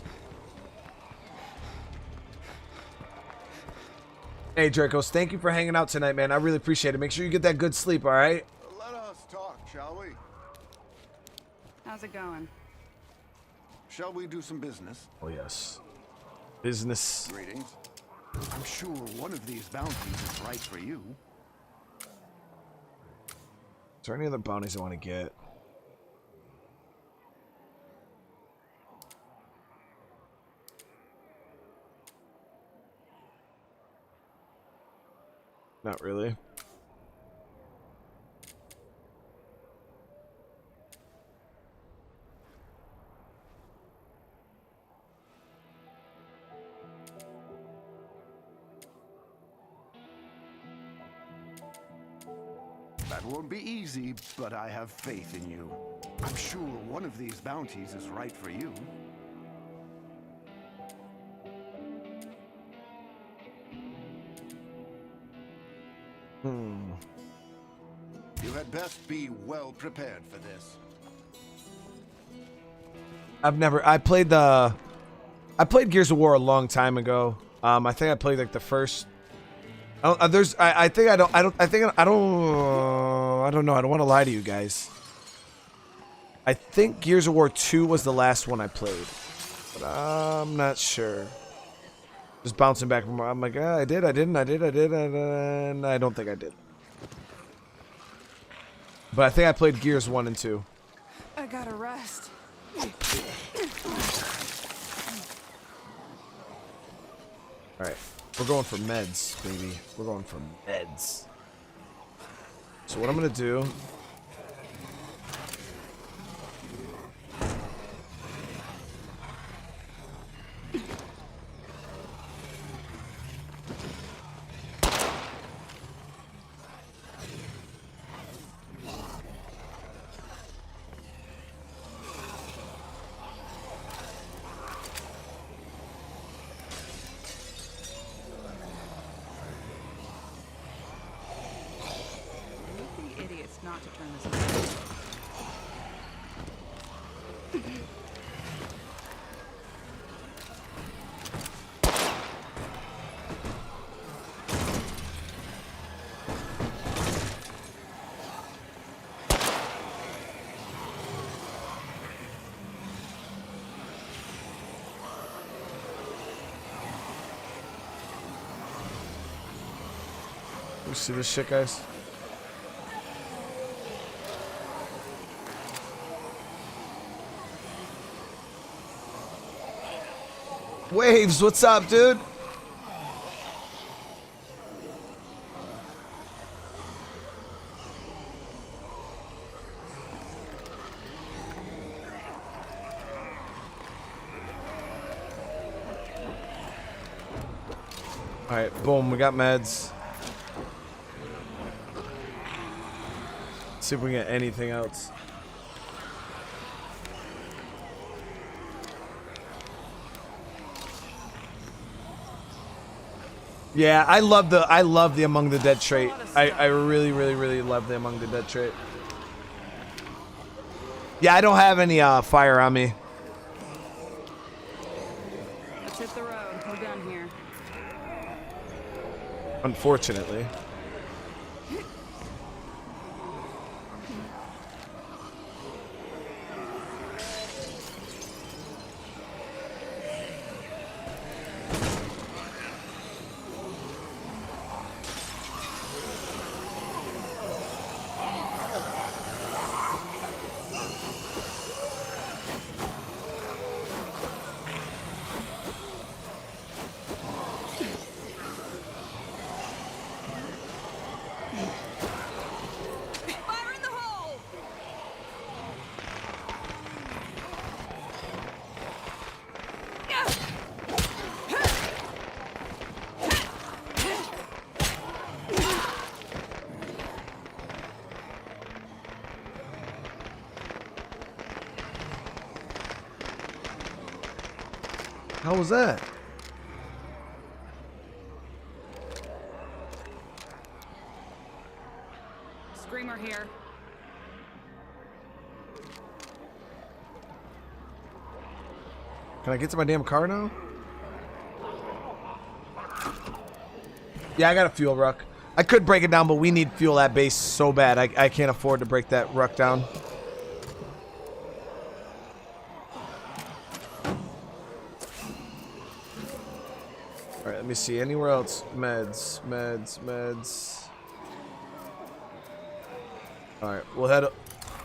Hey, Dracos, thank you for hanging out tonight, man. I really appreciate it. Make sure you get that good sleep, all right?
Let us talk, shall we?
How's it going?
Shall we do some business?
Oh, yes. Business.
Greetings. I'm sure one of these bounties is right for you.
Is there any other bounties I want to get? Not really.
That won't be easy, but I have faith in you. I'm sure one of these bounties is right for you. You had best be well prepared for this.
I played Gears of War a long time ago. I think I played like the first. I don't know. I don't want to lie to you guys. I think Gears of War 2 was the last one I played, but I'm not sure. Just bouncing back from. I'm like, I did, and I don't think I did. But I think I played Gears 1 and 2.
I gotta rest.
Alright. We're going for meds, baby. We're going for meds. So what I'm going to do...
Not to turn this around.
You see this shit, guys? Waves, what's up, dude? Alright, boom, we got meds. Let's see if we can get anything else. Yeah, I love the Among the Dead trait. I really, really, really love the Among the Dead trait. Yeah, I don't have any fire on me.
Let's hit the road. We're done here.
Unfortunately.
Fire in the hole!
How was that?
Screamer here.
Can I get to my damn car now? Yeah, I got a fuel ruck. I could break it down, but we need fuel at base so bad. I can't afford to break that ruck down. Alright, let me see. Anywhere else? Meds. Alright, we'll head up.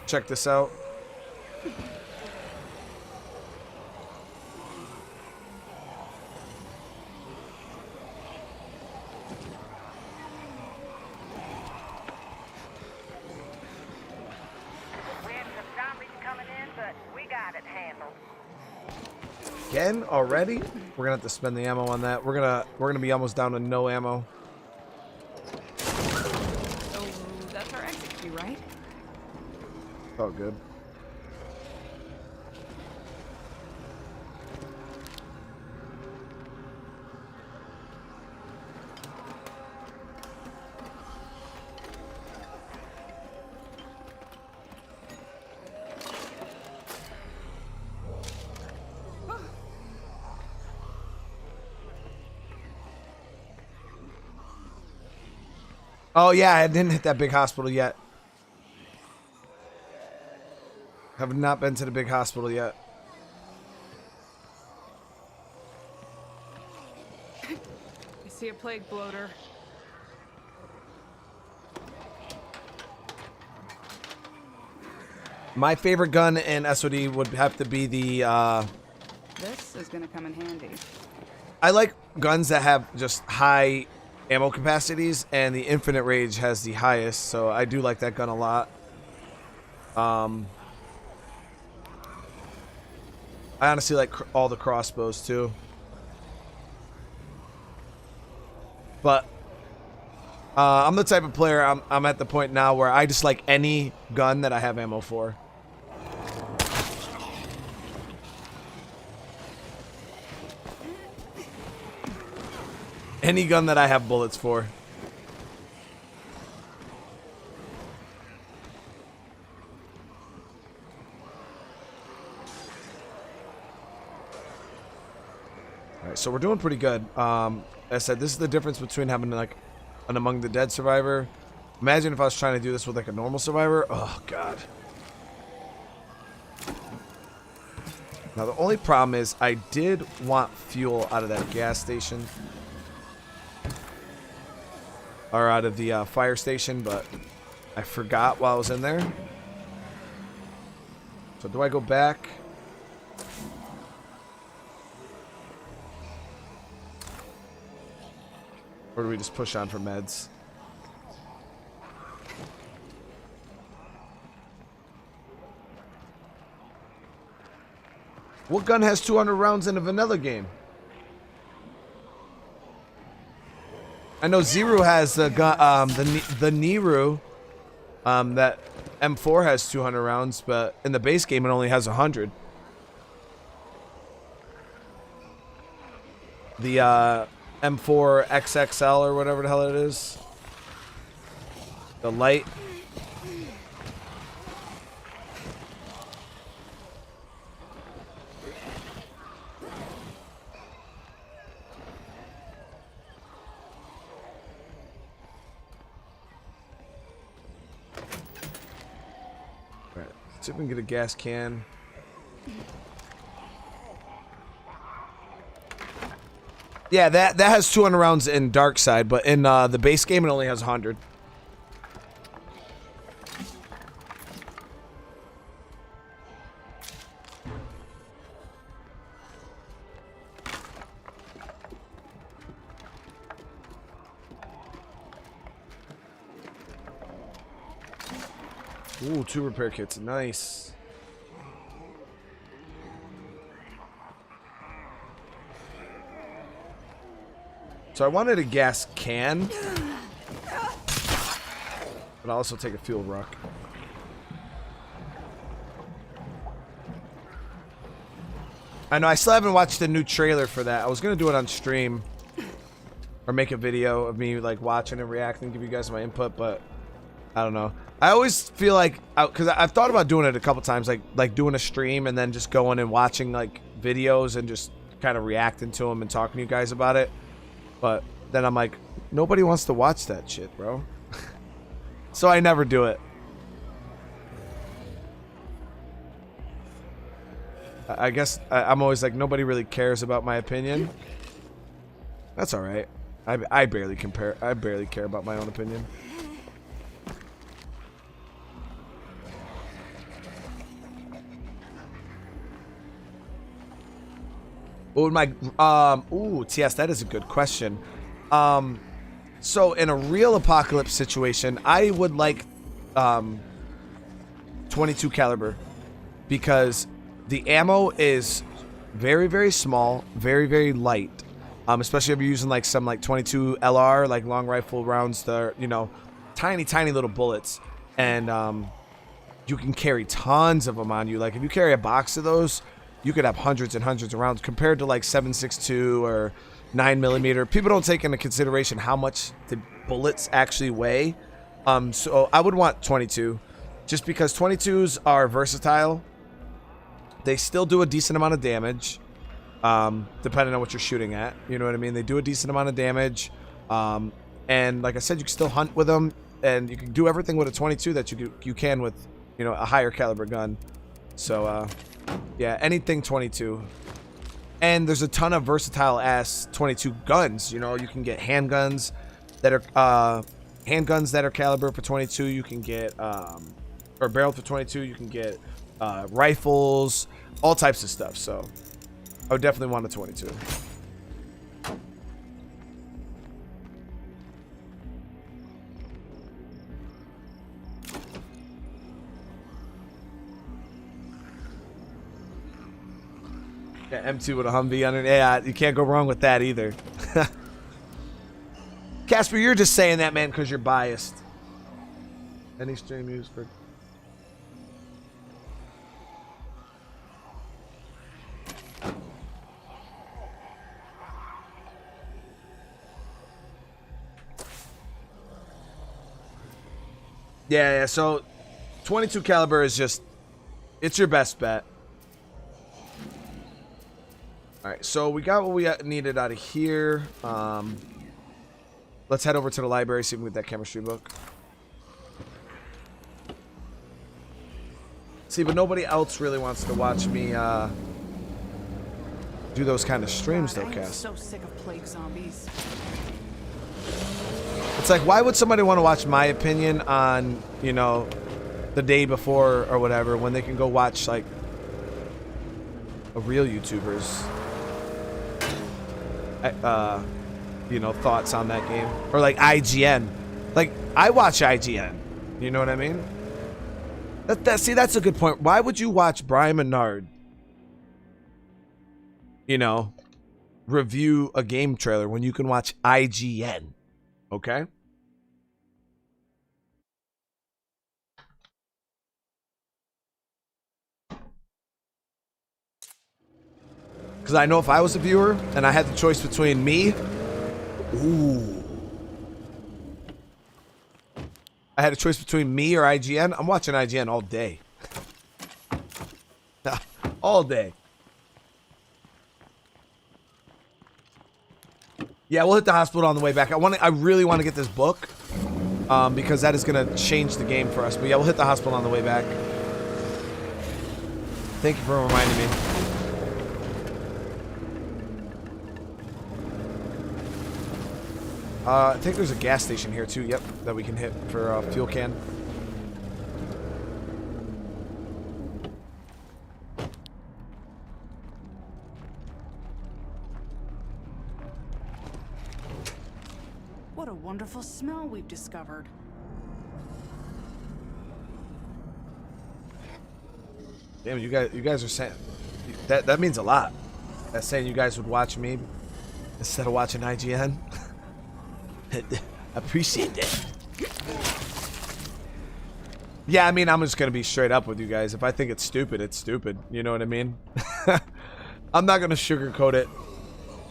Check this out.
We had some zombies coming in, but we got it handled.
Again? Already? We're gonna have to spend the ammo on that. We're gonna be almost down to no ammo.
Oh, that's our exit key, right?
Oh, good. Oh yeah, I didn't hit that big hospital yet. Have not been to the big hospital yet.
I see a plague bloater.
My favorite gun in SOD would have to be the
This is gonna come in handy.
I like guns that have just high ammo capacities, and the Infinite Rage has the highest, so I do like that gun a lot. I honestly like all the crossbows too. But I'm the type of player, I'm at the point now where I just like any gun that I have ammo for. Any gun that I have bullets for. Alright, so we're doing pretty good. As I said, this is the difference between having like an Among the Dead survivor. Imagine if I was trying to do this with like a normal survivor. Oh god. Now the only problem is I did want fuel out of that gas station. Or out of the fire station, but I forgot while I was in there. So do I go back? Or do we just push on for meds? What gun has 200 rounds in a vanilla game? I know Zero has the gun, the Niru, that M4 has 200 rounds, but in the base game it only has 100. The M4 XXL or whatever the hell it is. The light. Alright, see if we can get a gas can. Yeah, that has 200 rounds in Darkside, but in the base game it only has 100. Ooh, 2 repair kits. Nice. So I wanted a gas can, but I'll also take a fuel rock. I know I still haven't watched the new trailer for that. I was gonna do it on stream or make a video of me like watching and reacting, give you guys my input, but I don't know. I always feel like, because I've thought about doing it a couple times, like doing a stream and then just going and watching like videos and just kind of reacting to them and talking to you guys about it. But then I'm like, nobody wants to watch that shit, bro. So I never do it. I guess I'm always like, nobody really cares about my opinion. That's all right. I barely care about my own opinion. What would my ooh, TS, that is a good question. So in a real apocalypse situation, I would like 22 caliber because the ammo is very, very small, very, very light. Especially if you're using like some like 22 LR, like long rifle rounds that are, you know, tiny, tiny little bullets. And you can carry tons of them on you. Like if you carry a box of those, you could have hundreds and hundreds of rounds compared to like 7.62 or 9mm. People don't take into consideration how much the bullets actually weigh. So I would want 22 just because 22s are versatile. They still do a decent amount of damage, depending on what you're shooting at. You know what I mean? They do a decent amount of damage. And like I said, you can still hunt with them and you can do everything with a 22 that you can with, you know, a higher caliber gun. So, yeah, anything 22. And there's a ton of versatile ass 22 guns. You know, you can get handguns that are caliber for 22. You can get or barrel for 22. You can get rifles, all types of stuff. So I would definitely want a 22. Yeah, M2 with a Humvee on it. Yeah, you can't go wrong with that either. Casper, you're just saying that, man, because you're biased. Any stream used for... Yeah, so 22 caliber is just, it's your best bet. Alright, so we got what we needed out of here. Let's head over to the library, see if we can get that chemistry book. See, but nobody else really wants to watch me do those kind of streams, though, Cass.
I'm so sick of plague zombies.
It's like, why would somebody want to watch my opinion on, you know, the day before or whatever when they can go watch, like, a real YouTuber's, you know, thoughts on that game? Or, like, IGN. Like, I watch IGN. You know what I mean? See, that's a good point. Why would you watch Brian Menard, you know, review a game trailer when you can watch IGN? Okay? Because I know if I was a viewer and I had the choice between me Ooh. I had a choice between me or IGN. I'm watching IGN all day. All day. Yeah, we'll hit the hospital on the way back. I really want to get this book. Because that is going to change the game for us. But yeah, we'll hit the hospital on the way back. Thank you for reminding me. I think there's a gas station here too. Yep, that we can hit for a fuel can.
What a wonderful smell we've discovered.
Damn, you guys are saying that means a lot. That's saying you guys would watch me instead of watching IGN. Appreciate that. Yeah, I mean, I'm just gonna be straight up with you guys. If I think it's stupid, it's stupid. You know what I mean? I'm not gonna sugarcoat it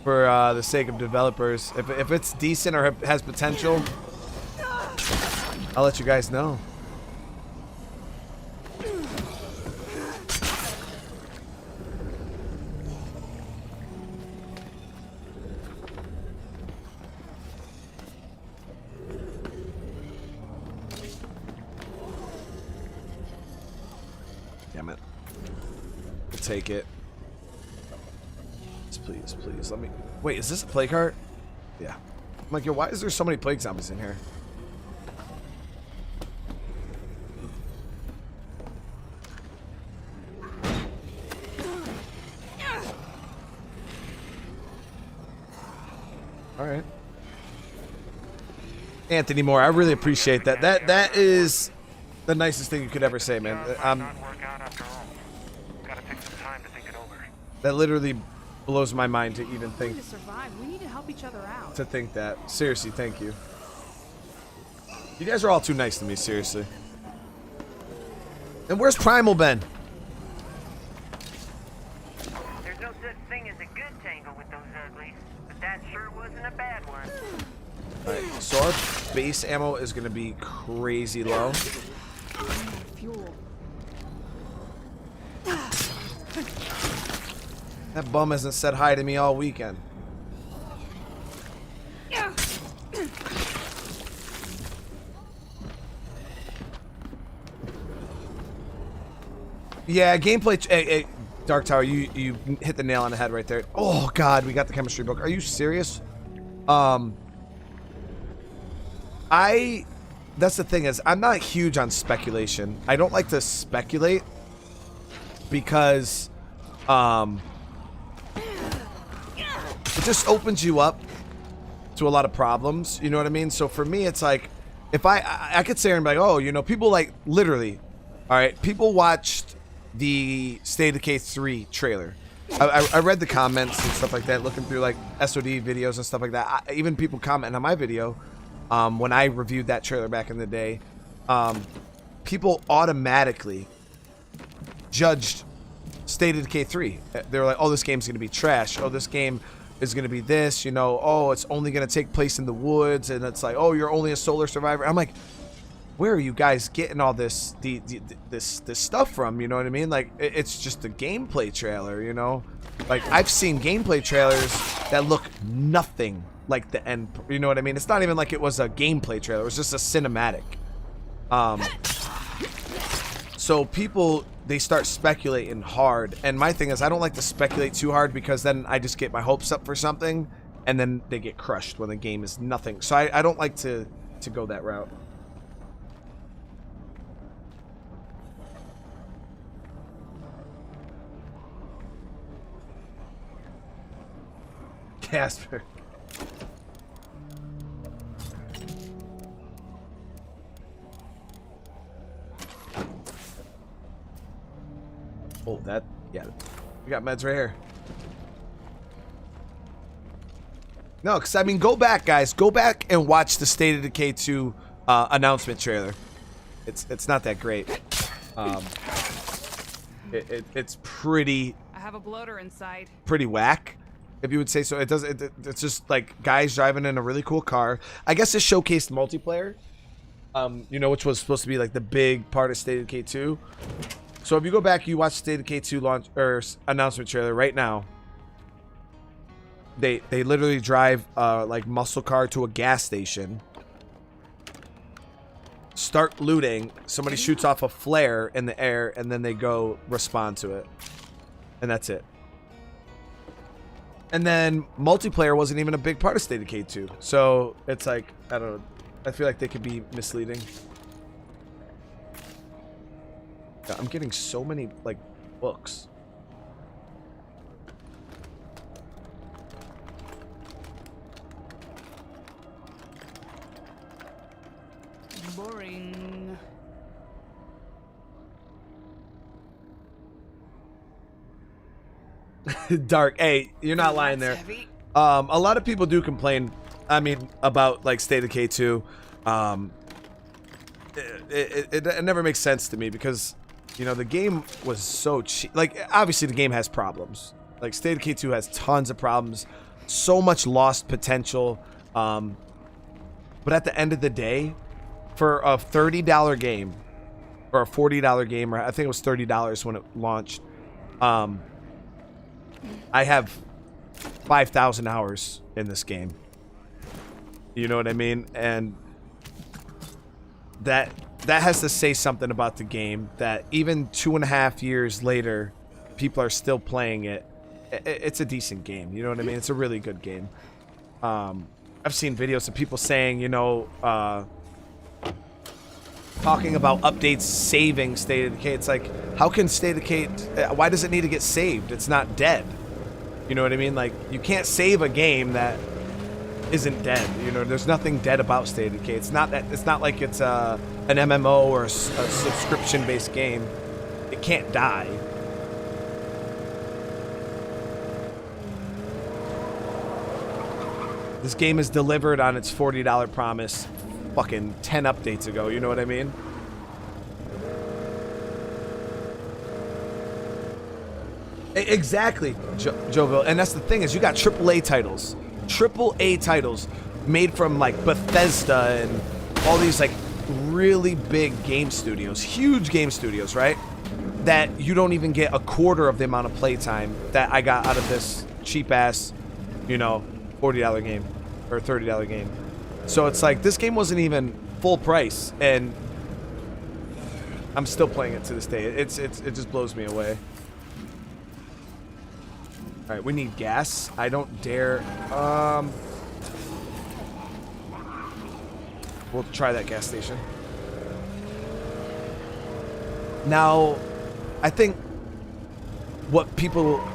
for the sake of developers. If it's decent or has potential, I'll let you guys know. Damn it. I'll take it. Please, please, let me... Wait, is this a plague cart? Yeah. I'm like, yo, why is there so many plague zombies in here? Alright. Anthony Moore, I really appreciate that. That is the nicest thing you could ever say, man. That literally blows my mind to even think.
To survive, we need to help each other out.
To think that. Seriously, thank you. You guys are all too nice to me, seriously. And where's Primal been?
There's no such thing as a good tangle with those uglies, but that sure wasn't a bad one.
Alright, so our base ammo is gonna be crazy low.
Fuel.
That bum hasn't said hi to me all weekend. Yeah, gameplay. Dark Tower, you hit the nail on the head right there. Oh God, we got the chemistry book. Are you serious? That's the thing is, I'm not huge on speculation. I don't like to speculate because it just opens you up to a lot of problems. You know what I mean? So for me, it's like, if I could say and be like, oh, you know, people like literally, all right, people watched the State of Decay 3 trailer. I read the comments and stuff like that, looking through like SOD videos and stuff like that. Even people commenting on my video when I reviewed that trailer back in the day. People automatically judged State of Decay 3. They were like, oh, this game's gonna be trash. Oh, this game is gonna be this, you know, oh, it's only gonna take place in the woods, and it's like, oh, you're only a solar survivor. I'm like, where are you guys getting all this this stuff from? You know what I mean? Like, it's just a gameplay trailer, you know? Like, I've seen gameplay trailers that look nothing like the end, you know what I mean? It's not even like it was a gameplay trailer, it was just a cinematic. So people, they start speculating hard, and my thing is, I don't like to speculate too hard because then I just get my hopes up for something, and then they get crushed when the game is nothing. So I don't like to go that route. Casper. Oh, that, yeah. We got meds right here. No, because, I mean, go back, guys. Go back and watch the State of Decay 2 announcement trailer. It's not that great. It's pretty...
I have a bloater inside.
Pretty whack. if you would say so. It's just like guys driving in a really cool car. I guess it showcased multiplayer, you know, which was supposed to be like the big part of State of Decay 2. So if you go back, you watch State of Decay 2 launch or announcement trailer right now. They literally drive like muscle car to a gas station, start looting, somebody shoots off a flare in the air, and then they go respond to it. And that's it. And then multiplayer wasn't even a big part of State of Decay 2. So it's like, I don't know. I feel like they could be misleading. God, I'm getting so many like books.
Boring.
Dark. Hey, you're not lying there. A lot of people do complain, I mean, about like State of Decay 2. It never makes sense to me because, you know, the game was so cheap. Like, obviously the game has problems. Like, State of Decay 2 has tons of problems, so much lost potential. But at the end of the day, for a $30 game or a $40 game, or I think it was $30 when it launched, I have 5,000 hours in this game. You know what I mean? And that has to say something about the game, that even 2.5 years later, people are still playing it. It's a decent game. You know what I mean? It's a really good game. I've seen videos of people saying, you know, talking about updates saving State of Decay. It's like, how can State of Decay, why does it need to get saved? It's not dead. You know what I mean? Like, you can't save a game that isn't dead. You know, there's nothing dead about State of Decay. It's not that. It's not like it's an MMO or a subscription-based game. It can't die. This game is delivered on its $40 promise fucking 10 updates ago. You know what I mean? Exactly, Joville. And that's the thing, is you got AAA titles. AAA titles made from like Bethesda and all these like really big game studios, huge game studios, right? That you don't even get a quarter of the amount of playtime that I got out of this cheap ass, you know, $40 game or $30 game. So it's like, this game wasn't even full price, and I'm still playing it to this day. It just blows me away. All right, we need gas. I don't dare. We'll try that gas station. Now, I think what people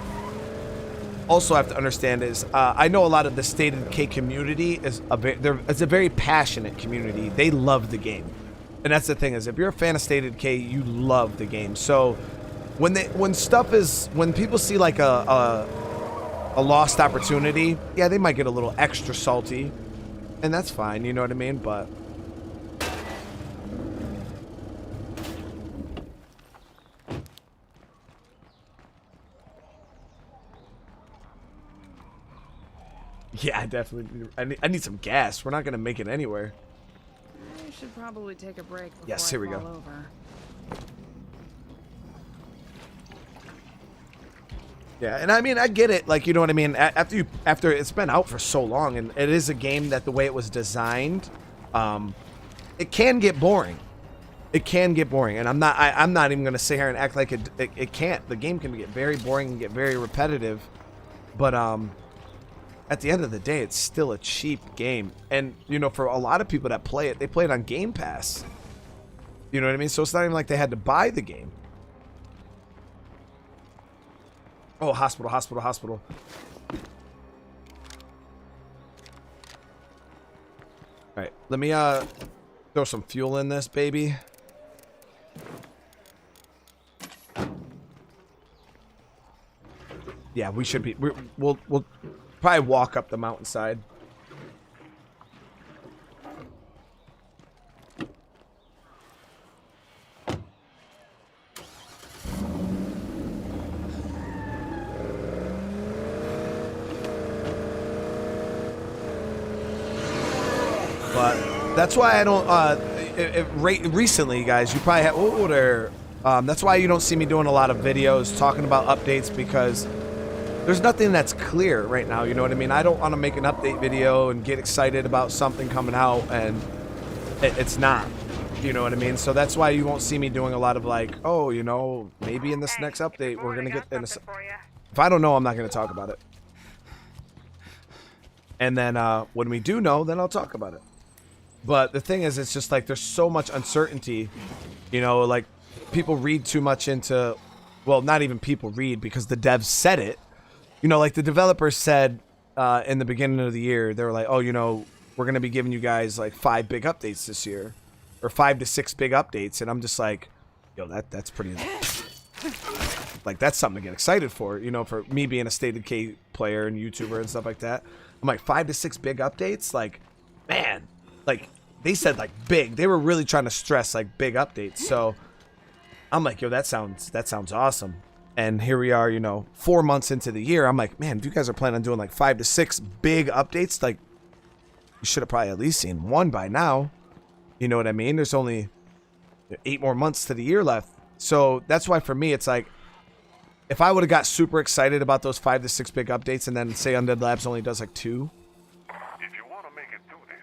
also have to understand is, I know a lot of the State of Decay community is it's a very passionate community. They love the game, and that's the thing, is if you're a fan of State of Decay, you love the game. So when people see like a lost opportunity, yeah, they might get a little extra salty, and that's fine. You know what I mean? But yeah, definitely. I need some gas. We're not gonna make it anywhere.
I should probably take a break before
Yes, here we
I fall
go.
over.
Yeah, and I mean, I get it. Like, you know what I mean? After it's been out for so long, and it is a game that the way it was designed, it can get boring. It can get boring, and I'm not even gonna sit here and act like it can't. The game can get very boring and get very repetitive, but at the end of the day, it's still a cheap game. And, you know, for a lot of people that play it, they play it on Game Pass. You know what I mean? So it's not even like they had to buy the game. Oh, hospital. All right, let me throw some fuel in this baby. Yeah, we should be. We'll probably walk up the mountainside. But that's why I don't. Recently, guys, you probably have. Oh, there. That's why you don't see me doing a lot of videos talking about updates, because there's nothing that's clear right now. You know what I mean? I don't want to make an update video and get excited about something coming out and it's not. You know what I mean? So that's why you won't see me doing a lot of like, oh, you know, maybe in this next update we're gonna get. If I don't know, I'm not gonna talk about it. And then when we do know, then I'll talk about it. But the thing is, it's just like there's so much uncertainty. You know, like people read too much into. Well, not even people read, because the devs said it. You know, like the developers said in the beginning of the year, they were like, oh, you know, we're going to be giving you guys like 5 big updates this year, or 5 to 6 big updates. And I'm just like, yo, that's pretty, like, that's something to get excited for, you know, for me being a State of Decay player and YouTuber and stuff like that. I'm like, 5 to 6 big updates? Like, man, like they said like big, they were really trying to stress like big updates. So I'm like, yo, that sounds awesome. And here we are, you know, 4 months into the year. I'm like, man, if you guys are planning on doing like 5 to 6 big updates, like you should have probably at least seen 1 by now. You know what I mean? There's only 8 more months to the year left. So that's why for me, it's like, if I would have got super excited about those 5 to 6 big updates and then say Undead Labs only does like 2.
If you want to make it through this,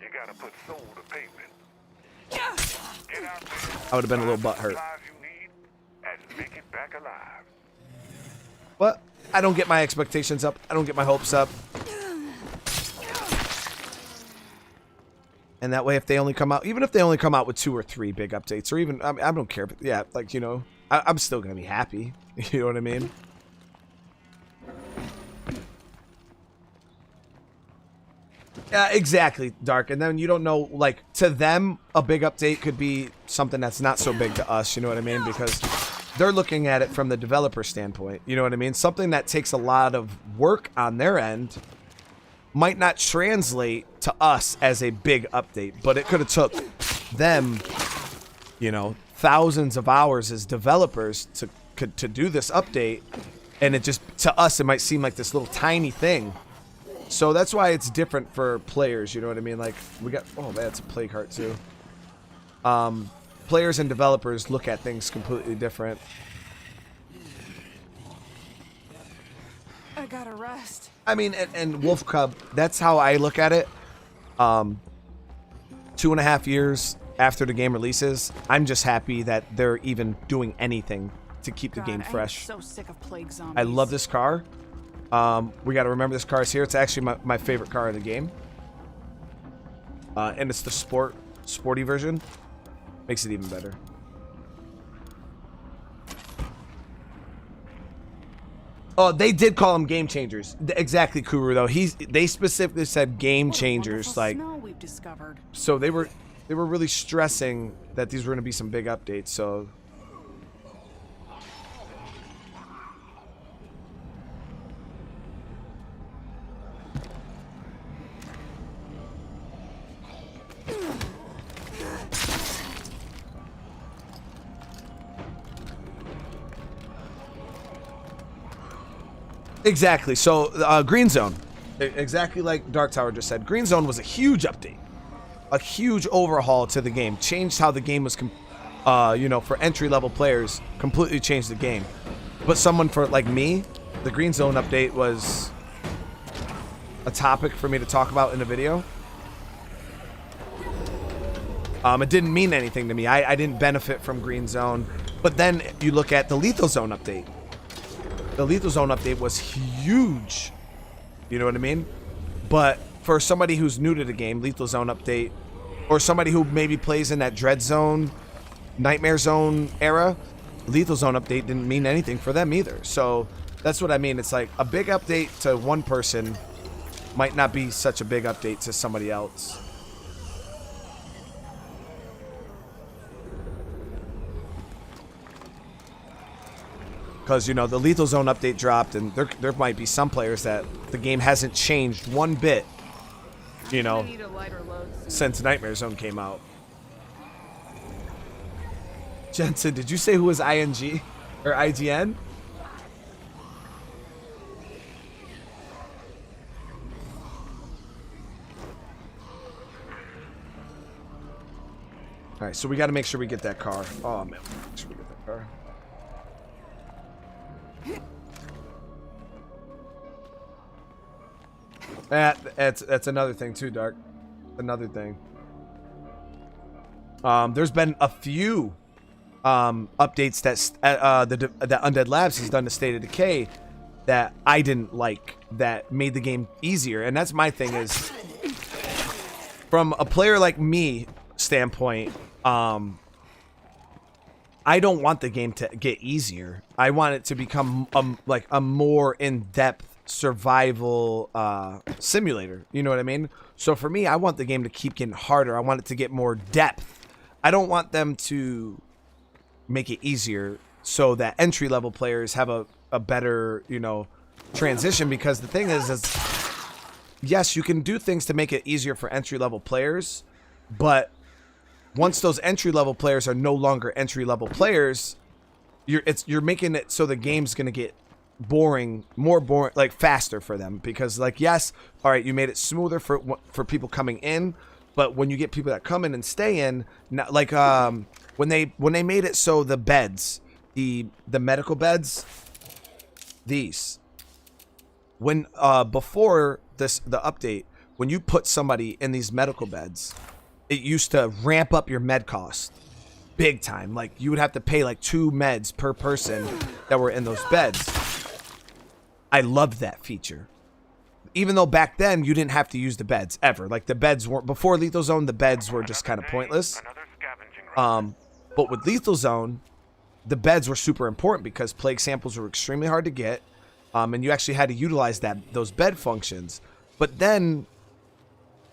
you got to put soul to pavement. Get out there.
I would have been a little butthurt.
You need and make it back alive.
But I don't get my expectations up. I don't get my hopes up. And that way, if they only come out, even if they only come out with 2 or 3 big updates, or even, I don't care. But yeah, like, you know, I'm still going to be happy. You know what I mean? Yeah, exactly, Dark. And then you don't know, like, to them, a big update could be something that's not so big to us. You know what I mean? Because they're looking at it from the developer standpoint. You know what I mean? Something that takes a lot of work on their end might not translate to us as a big update, but it could have took them, you know, thousands of hours as developers to do this update, and it just, to us, it might seem like this little tiny thing. So that's why it's different for players. You know what I mean? Like, we got, oh man, it's a play cart too. Players and developers look at things completely different.
I gotta rest.
I mean, and Wolf Cub, that's how I look at it. 2.5 years after the game releases, I'm just happy that they're even doing anything to keep the game fresh.
I'm so sick of plague zombies.
I love this car. We got to remember this car is here. It's actually my favorite car in the game. And it's the sporty version. Makes it even better. Oh, they did call them game changers. Exactly, Kuru, though. They specifically said game changers. Like,
we've discovered.
So they were really stressing that these were going to be some big updates. So exactly. So Green Zone, exactly like Dark Tower just said. Green Zone was a huge update, a huge overhaul to the game. Changed how the game was, you know, for entry-level players. Completely changed the game. But someone for like me, the Green Zone update was a topic for me to talk about in a video. It didn't mean anything to me. I didn't benefit from Green Zone. But then you look at the Lethal Zone update. The Lethal Zone update was huge. You know what I mean? But for somebody who's new to the game, Lethal Zone update, or somebody who maybe plays in that Dread Zone, Nightmare Zone era, Lethal Zone update didn't mean anything for them either. So that's what I mean. It's like a big update to one person might not be such a big update to somebody else. Because, you know, the Lethal Zone update dropped, and there might be some players that the game hasn't changed one bit, you know, since Nightmare Zone came out. Jensen, did you say who was ING? Or IGN? All right, so we got to make sure we get that car. Oh man, make sure we get that car. That's another thing too, Dark. Another thing. There's been a few updates that Undead Labs has done to State of Decay that I didn't like, that made the game easier. And that's my thing, is from a player like me standpoint, I don't want the game to get easier. I want it to become like a more in-depth survival simulator. You know what I mean? So for me, I want the game to keep getting harder. I want it to get more depth. I don't want them to make it easier so that entry-level players have a better, you know, transition. Because the thing is yes, you can do things to make it easier for entry-level players, but once those entry-level players are no longer entry-level players, you're making it so the game's gonna get more boring, like faster for them. Because like, yes, all right, you made it smoother for people coming in, but when you get people that come in and stay in, not like when they made it so the beds, the medical beds, these, when before the update, when you put somebody in these medical beds, it used to ramp up your med cost big time. Like you would have to pay like 2 meds per person that were in those beds. I loved that feature. Even though back then you didn't have to use the beds ever. Like the beds weren't, before Lethal Zone, the beds were just kind of pointless. But with Lethal Zone, the beds were super important because plague samples were extremely hard to get. And you actually had to utilize those bed functions. But then,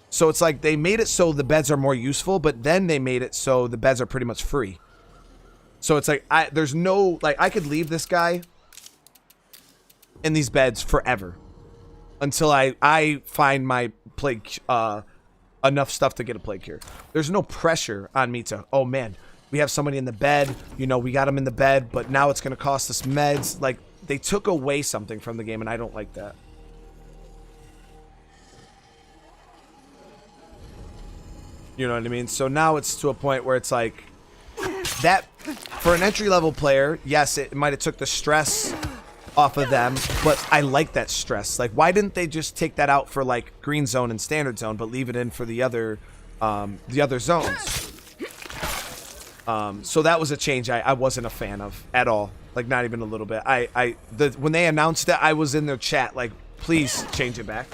so it's like they made it so the beds are more useful, but then they made it so the beds are pretty much free. So it's like, there's no, like, I could leave this guy in these beds forever until I find my plague, enough stuff to get a plague cure. There's no pressure on me to, oh man, we have somebody in the bed, you know, we got him in the bed, but now it's going to cost us meds. Like, they took away something from the game, and I don't like that. You know what I mean? So now it's to a point where it's like, that, for an entry-level player, yes, it might have took the stress off of them, but I like that stress. Like, why didn't they just take that out for like Green Zone and Standard Zone, but leave it in for the other zones? So that was a change I wasn't a fan of at all. Like, not even a little bit. When they announced it, I was in their chat like, please change it back.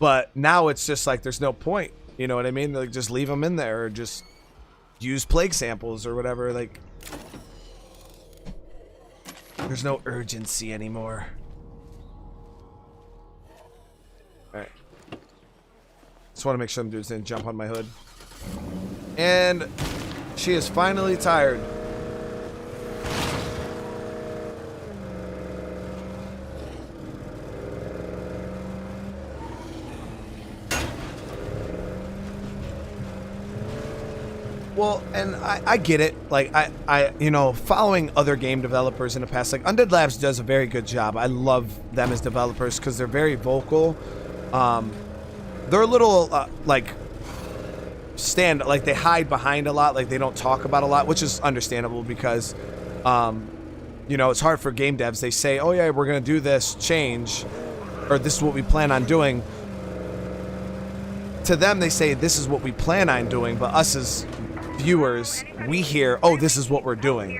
But now it's just like, there's no point. You know what I mean? Like, just leave them in there, or just use plague samples or whatever. Like, there's no urgency anymore. All right. Just want to make sure them dudes didn't jump on my hood. And she is finally tired. Well, and I get it. Like, I you know, following other game developers in the past, like Undead Labs does a very good job. I love them as developers because they're very vocal. They're a little like they hide behind a lot. Like, they don't talk about a lot, which is understandable because you know, it's hard for game devs. They say, oh yeah, we're gonna do this change, or this is what we plan on doing. To them, they say this is what we plan on doing, but us as viewers, we hear, oh, this is what we're doing.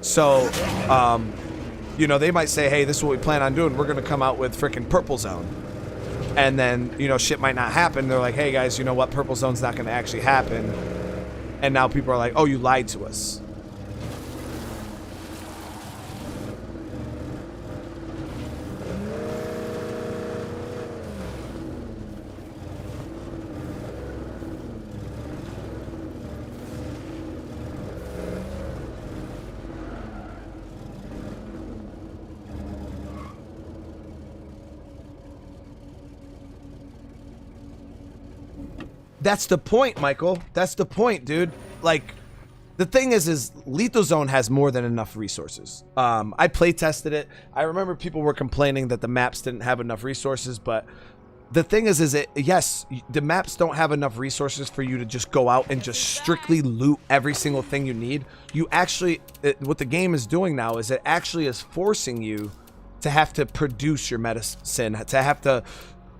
So, you know, they might say, hey, this is what we plan on doing. We're going to come out with freaking Purple Zone. And then, you know, shit might not happen. They're like, hey, guys, you know what? Purple Zone's not going to actually happen. And now people are like, oh, you lied to us. That's the point, Michael. That's the point, dude. Like, the thing is Lethal Zone has more than enough resources. I play tested it. I remember people were complaining that the maps didn't have enough resources, but the thing is yes, the maps don't have enough resources for you to just go out and just strictly loot every single thing you need. You actually, what the game is doing now is it actually is forcing you to have to produce your medicine, to have to,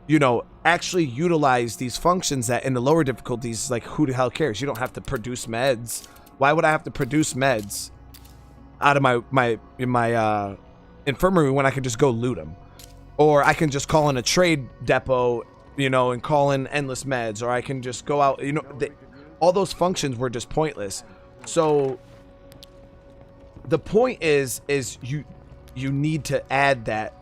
you know, actually utilize these functions that in the lower difficulties, like, who the hell cares? You don't have to produce meds. Why would I have to produce meds out of my infirmary when I can just go loot them? Or I can just call in a trade depot, you know, and call in endless meds. Or I can just go out, you know, all those functions were just pointless. So the point is you need to add that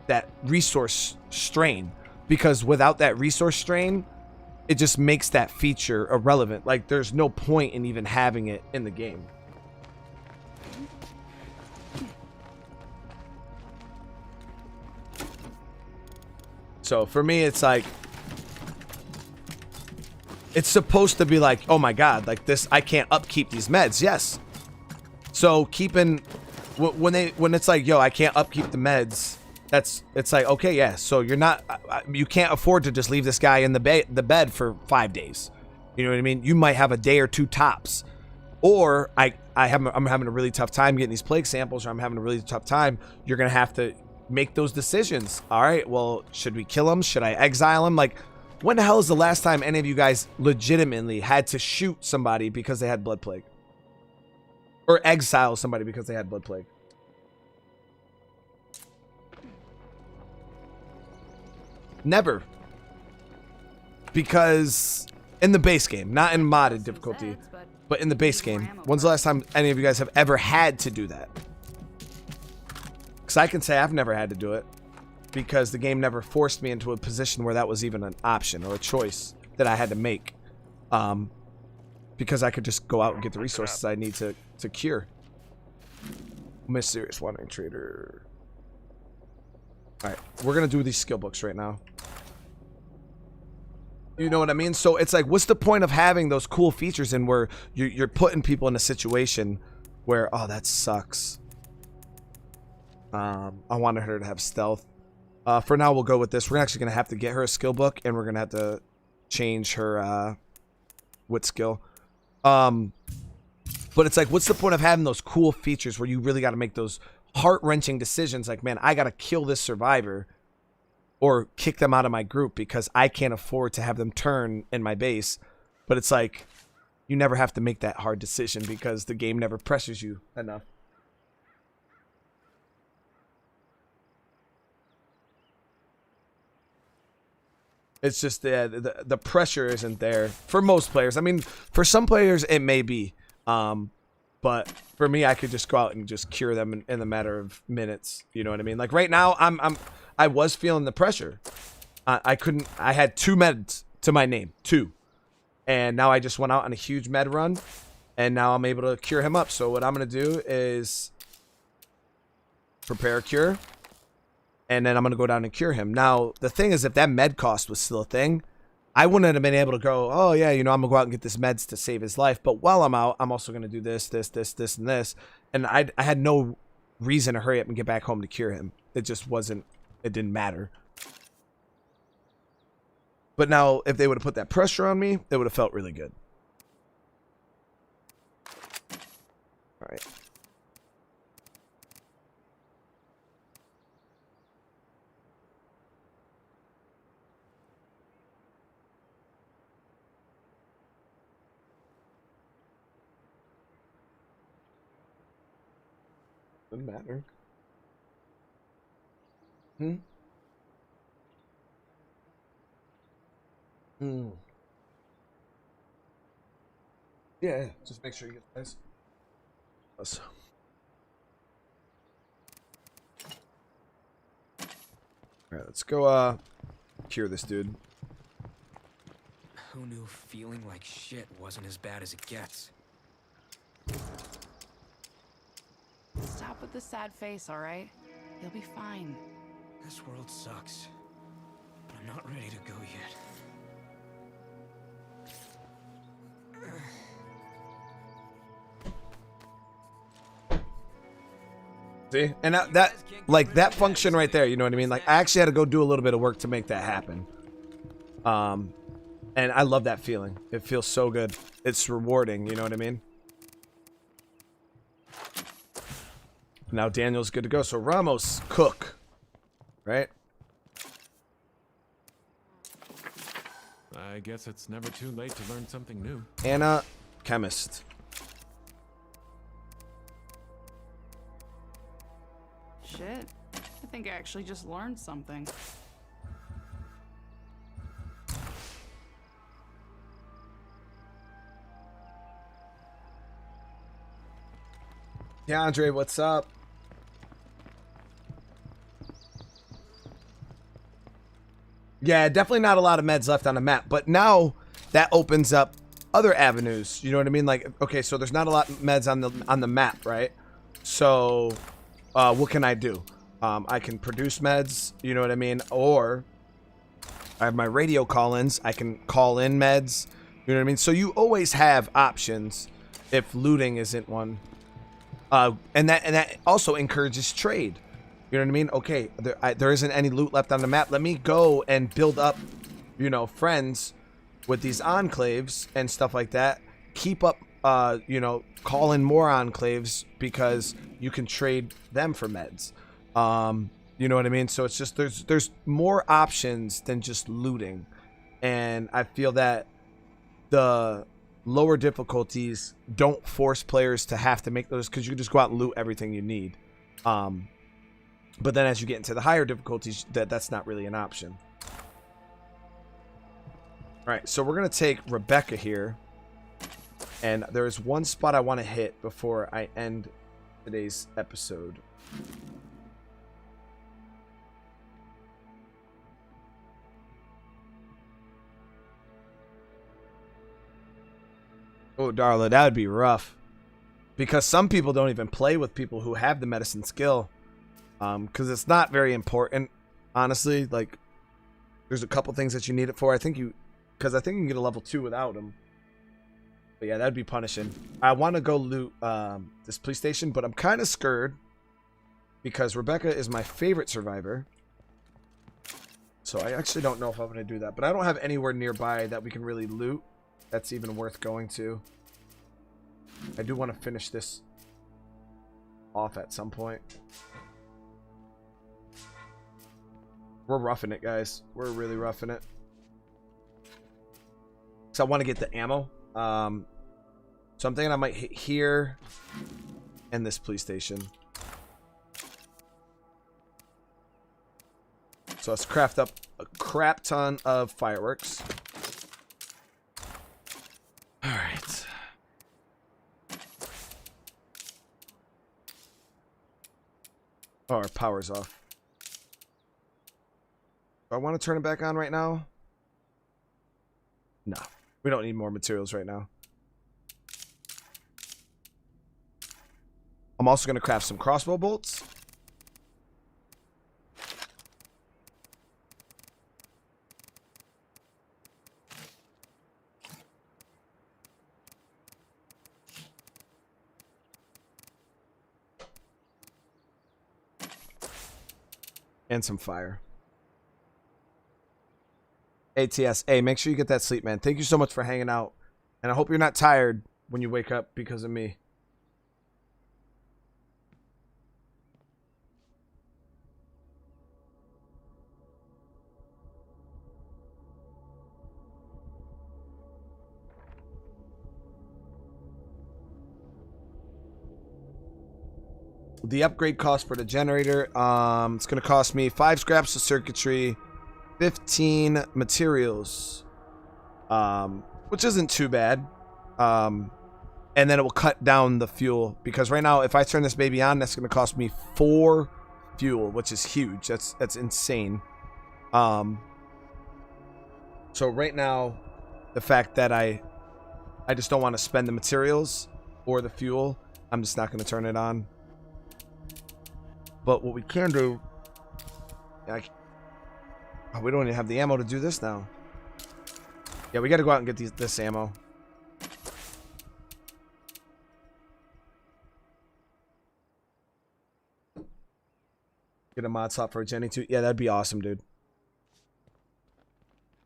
that resource strain, because without that resource strain, it just makes that feature irrelevant. Like, there's no point in even having it in the game. So for me, it's like, it's supposed to be like, oh my god, like this, I can't upkeep these meds. Yes. So keeping, when it's like, yo, I can't upkeep the meds, it's like, okay, yeah, so you're not, you can't afford to just leave this guy in the bed for 5 days. You know what I mean? You might have a day or two tops. Or I'm having a really tough time getting these plague samples, or I'm having a really tough time. You're gonna have to make those decisions. All right, well, should we kill him? Should I exile him? Like, when the hell is the last time any of you guys legitimately had to shoot somebody because they had blood plague? Or exile somebody because they had blood plague? Never. Because in the base game, not in modded difficulty, but in the base game, when's the last time any of you guys have ever had to do that? Because I can say I've never had to do it, because the game never forced me into a position where that was even an option or a choice that I had to make. Because I could just go out and get the resources I need to cure. Mysterious wandering trader. Alright, we're gonna do these skill books right now. You know what I mean? So it's like, what's the point of having those cool features in where you're putting people in a situation where, oh, that sucks. I wanted her to have stealth. For now, we'll go with this. We're actually going to have to get her a skill book, and we're going to have to change her wit skill. But it's like, what's the point of having those cool features where you really got to make those heart-wrenching decisions? Like, man, I got to kill this survivor or kick them out of my group because I can't afford to have them turn in my base. But it's like, you never have to make that hard decision because the game never pressures you enough. It's just the pressure isn't there for most players. I mean, for some players it may be, but for me, I could just go out and just cure them in a matter of minutes. You know what I mean? Like right now, I was feeling the pressure. I had 2 meds to my name, 2, and now I just went out on a huge med run, and now I'm able to cure him up. So what I'm gonna do is prepare a cure. And then I'm going to go down and cure him. Now, the thing is, if that med cost was still a thing, I wouldn't have been able to go, oh, yeah, you know, I'm going to go out and get this meds to save his life. But while I'm out, I'm also going to do this, and this. And I had no reason to hurry up and get back home to cure him. It just wasn't, it didn't matter. But now, if they would have put that pressure on me, it would have felt really good. All right. Doesn't matter. Yeah, just make sure you get this. Alright, let's go cure this dude.
Who knew feeling like shit wasn't as bad as it gets?
Stop with the sad face, all right? You'll be fine.
This world sucks. But I'm not ready to go yet.
See? And that like that function right there, you know what I mean? Like I actually had to go do a little bit of work to make that happen. And I love that feeling. It feels so good. It's rewarding, you know what I mean? Now Daniel's good to go. So Ramos, cook. Right?
I guess it's never too late to learn something new.
Anna, chemist.
Shit. I think I actually just learned something.
Yeah, Andre, what's up? Yeah, definitely not a lot of meds left on the map, but now that opens up other avenues. You know what I mean? Like, okay, so there's not a lot of meds on the map, right? So, what can I do? I can produce meds, you know what I mean? Or I have my radio call-ins. I can call in meds, you know what I mean? So you always have options if looting isn't one. And that also encourages trade. You know what I mean? Okay, there isn't any loot left on the map. Let me go and build up, you know, friends with these enclaves and stuff like that. Keep up, you know, call in more enclaves because you can trade them for meds. You know what I mean? So it's just there's more options than just looting, and I feel that the lower difficulties don't force players to have to make those because you can just go out and loot everything you need. But then as you get into the higher difficulties, that's not really an option. All right, so we're gonna take Rebecca here, and there's one spot I want to hit before I end today's episode. Oh, Darla, that would be rough. Because some people don't even play with people who have the medicine skill. Because it's not very important, honestly. Like, there's a couple things that you need it for. Because I think you can get a level 2 without them. But yeah, that'd be punishing. I want to go loot this police station, but I'm kind of scared. Because Rebecca is my favorite survivor. So I actually don't know if I'm going to do that. But I don't have anywhere nearby that we can really loot that's even worth going to. I do want to finish this off at some point. We're roughing it, guys. We're really roughing it. So I want to get the ammo. So I'm thinking I might hit here and this police station. So let's craft up a crap ton of fireworks. All right. Oh, our power's off. Do I want to turn it back on right now? No. We don't need more materials right now. I'm also going to craft some crossbow bolts. And some fire. ATS. Hey, make sure you get that sleep, man. Thank you so much for hanging out. And I hope you're not tired when you wake up because of me. The upgrade cost for the generator, it's going to cost me 5 scraps of circuitry, 15 materials, which isn't too bad. And then it will cut down the fuel, because right now, if I turn this baby on, that's going to cost me 4 fuel, which is huge. That's insane. So right now, the fact that I just don't want to spend the materials or the fuel, I'm just not going to turn it on. But what we can do, we don't even have the ammo to do this now. Yeah, we got to go out and get this ammo. Get a mod slot for a Jenny too. Yeah, that'd be awesome, dude.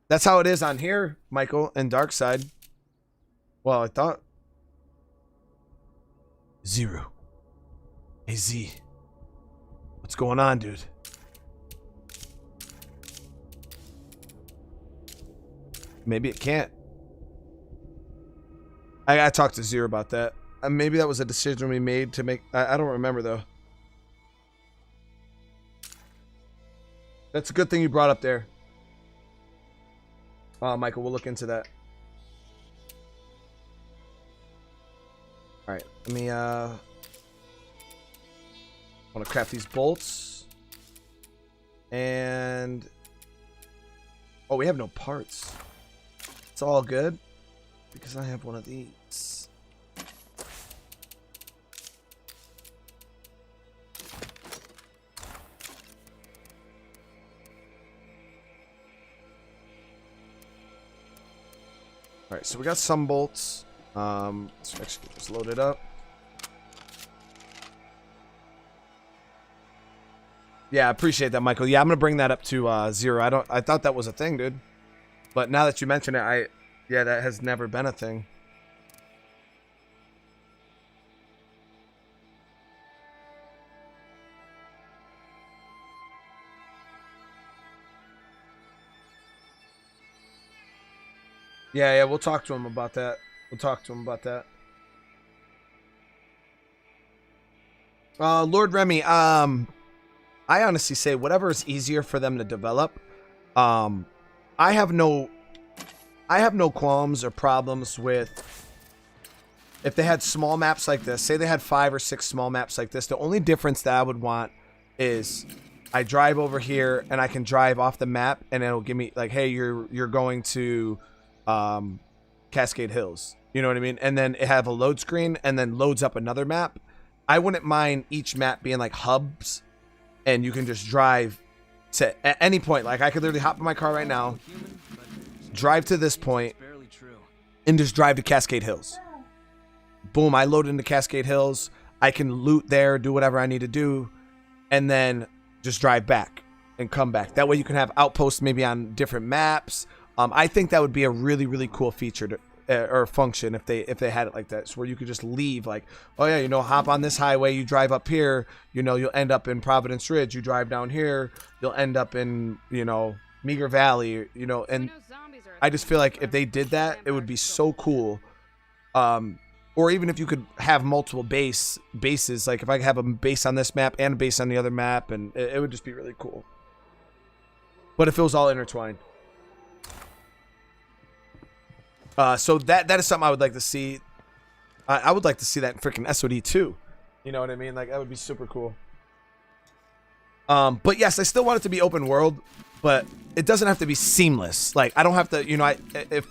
That's how it is on here, Michael, and Darkside. Well, I thought. Zero. Hey, Z. What's going on, dude? Maybe it can't. I gotta talk to Zero about that. Maybe that was a decision we made to make. I don't remember, though. That's a good thing you brought up there. Michael, we'll look into that. Alright, let me, want to craft these bolts. And... oh, we have no parts. It's all good. Because I have one of these. Alright, so we got some bolts. Let's actually just load it up. Yeah, I appreciate that, Michael. Yeah, I'm gonna bring that up to Zero. I thought that was a thing, dude. But now that you mention it, yeah, that has never been a thing. Yeah, we'll talk to him about that. Lord Remy, I honestly say whatever is easier for them to develop. I have no qualms or problems with if they had small maps like this. Say they had 5 or 6 small maps like this. The only difference that I would want is I drive over here and I can drive off the map and it'll give me like, hey, you're going to Cascade Hills. You know what I mean? And then it have a load screen and then loads up another map. I wouldn't mind each map being like hubs and you can just drive to at any point. Like I could literally hop in my car right now, drive to this point and just drive to Cascade Hills. Boom, I load into Cascade Hills. I can loot there, do whatever I need to do, and then just drive back and come back. That way you can have outposts maybe on different maps. I think that would be a really, really cool feature to, or function if they had it like that. So where you could just leave like, oh yeah, you know, hop on this highway, you drive up here, you know, you'll end up in Providence Ridge. You drive down here, you'll end up in, you know, Meager Valley, you know, and I just feel like if they did that, it would be so cool. Or even if you could have multiple bases, like if I could have a base on this map and a base on the other map, and it would just be really cool. But if it was all intertwined. So that is something I would like to see. I would like to see that in freaking SOD too. You know what I mean? Like that would be super cool. But yes, I still want it to be open world, but it doesn't have to be seamless. Like I don't have to, you know,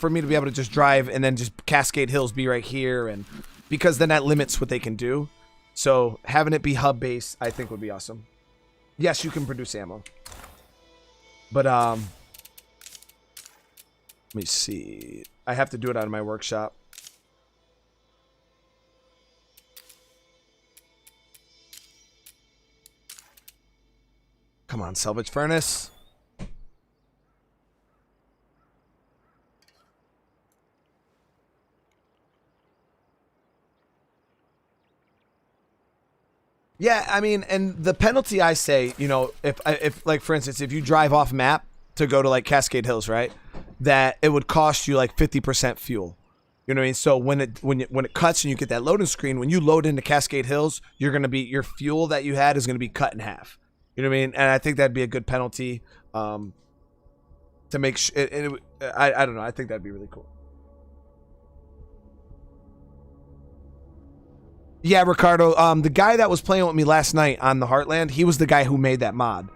for me to be able to just drive and then just Cascade Hills be right here, and because then that limits what they can do. So having it be hub based, I think would be awesome. Yes, you can produce ammo. But let me see. I have to do it out of my workshop. Come on, salvage furnace. Yeah, I mean, and the penalty I say, you know, if like for instance, if you drive off map to go to like Cascade Hills, right? That it would cost you like 50% fuel. You know what I mean? So when it cuts and you get that loading screen, when you load into Cascade Hills, your fuel that you had is going to be cut in half. You know what I mean? And I think that'd be a good penalty to make I don't know. I think that'd be really cool. Yeah, Ricardo, the guy that was playing with me last night on the Heartland, he was the guy who made that mod.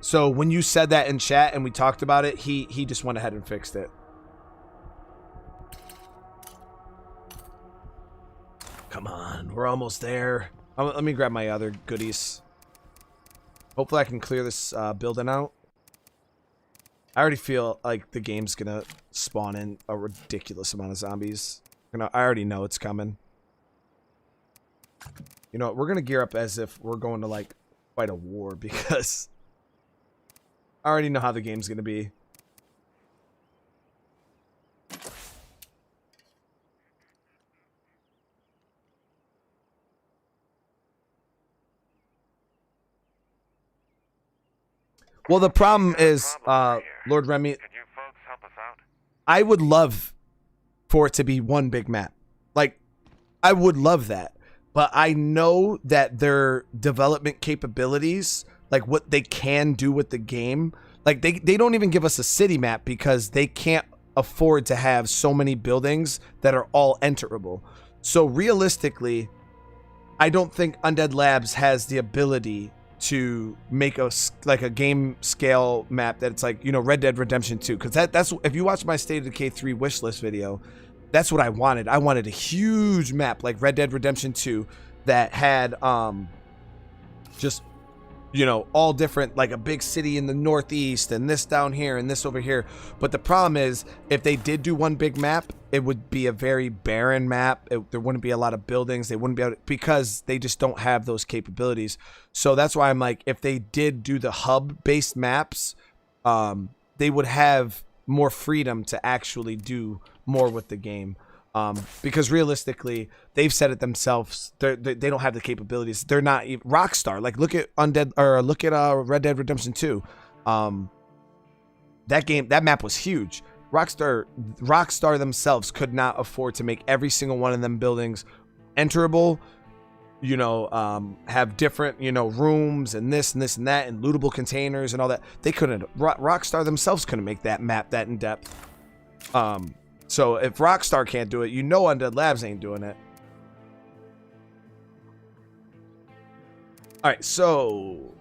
So when you said that in chat and we talked about it, he just went ahead and fixed it. Come on, we're almost there. Let me grab my other goodies. Hopefully I can clear this building out. I already feel like the game's gonna spawn in a ridiculous amount of zombies. I already know it's coming. You know, we're gonna gear up as if we're going to like fight a war because I already know how the game's gonna be. Well, the problem is, Lord Remy,
Could you folks help us out?
I would love for it to be one big map. Like, I would love that. But I know that their development capabilities, like what they can do with the game, like they don't even give us a city map because they can't afford to have so many buildings that are all enterable. So realistically, I don't think Undead Labs has the ability to make a game scale map that it's like, you know, Red Dead Redemption 2, because that's if you watch my State of Decay 3 wish list video, that's what I wanted. I wanted a huge map like Red Dead Redemption 2 that had just, you know, all different, like a big city in the northeast and this down here and this over here. But the problem is, if they did do one big map, it would be a very barren map. There wouldn't be a lot of buildings. They wouldn't be able to, because they just don't have those capabilities. So that's why I'm like, if they did do the hub-based maps, they would have more freedom to actually do more with the game. Because realistically, they've said it themselves. They don't have the capabilities. They're not even Rockstar. Like, look at Red Dead Redemption 2. That map was huge. Rockstar themselves could not afford to make every single one of them buildings enterable. You know, have different, you know, rooms and this and this and that and lootable containers and all that. They couldn't. Rockstar themselves couldn't make that map that in depth. So if Rockstar can't do it, you know Undead Labs ain't doing it. All right, so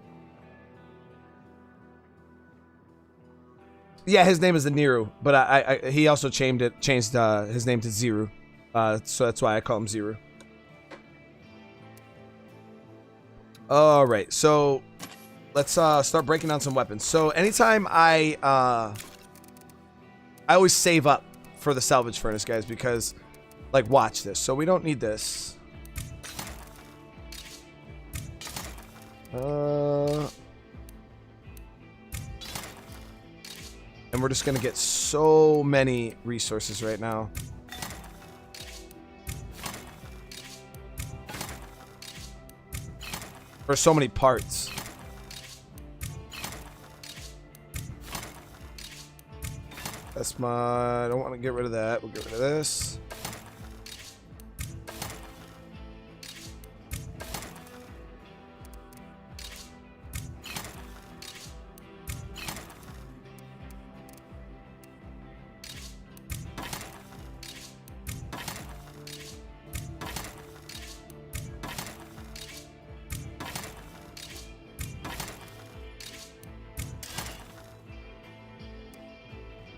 yeah, his name is Aniru, but he also changed his name to Ziru, so that's why I call him Ziru. All right, so let's start breaking down some weapons. So anytime I always save up for the salvage furnace, guys, because, like, watch this. So we don't need this. And we're just gonna get so many resources right now. For so many parts. That's my... I don't want to get rid of that. We'll get rid of this.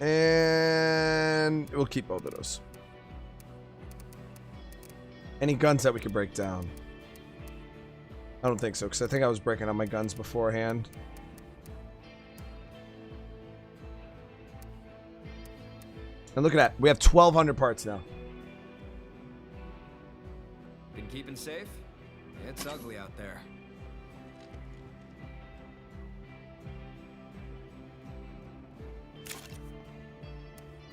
And we'll keep both of those. Any guns that we could break down? I don't think so, because I think I was breaking on my guns beforehand. And look at that. We have 1,200 parts now.
Been keeping safe? It's ugly out there.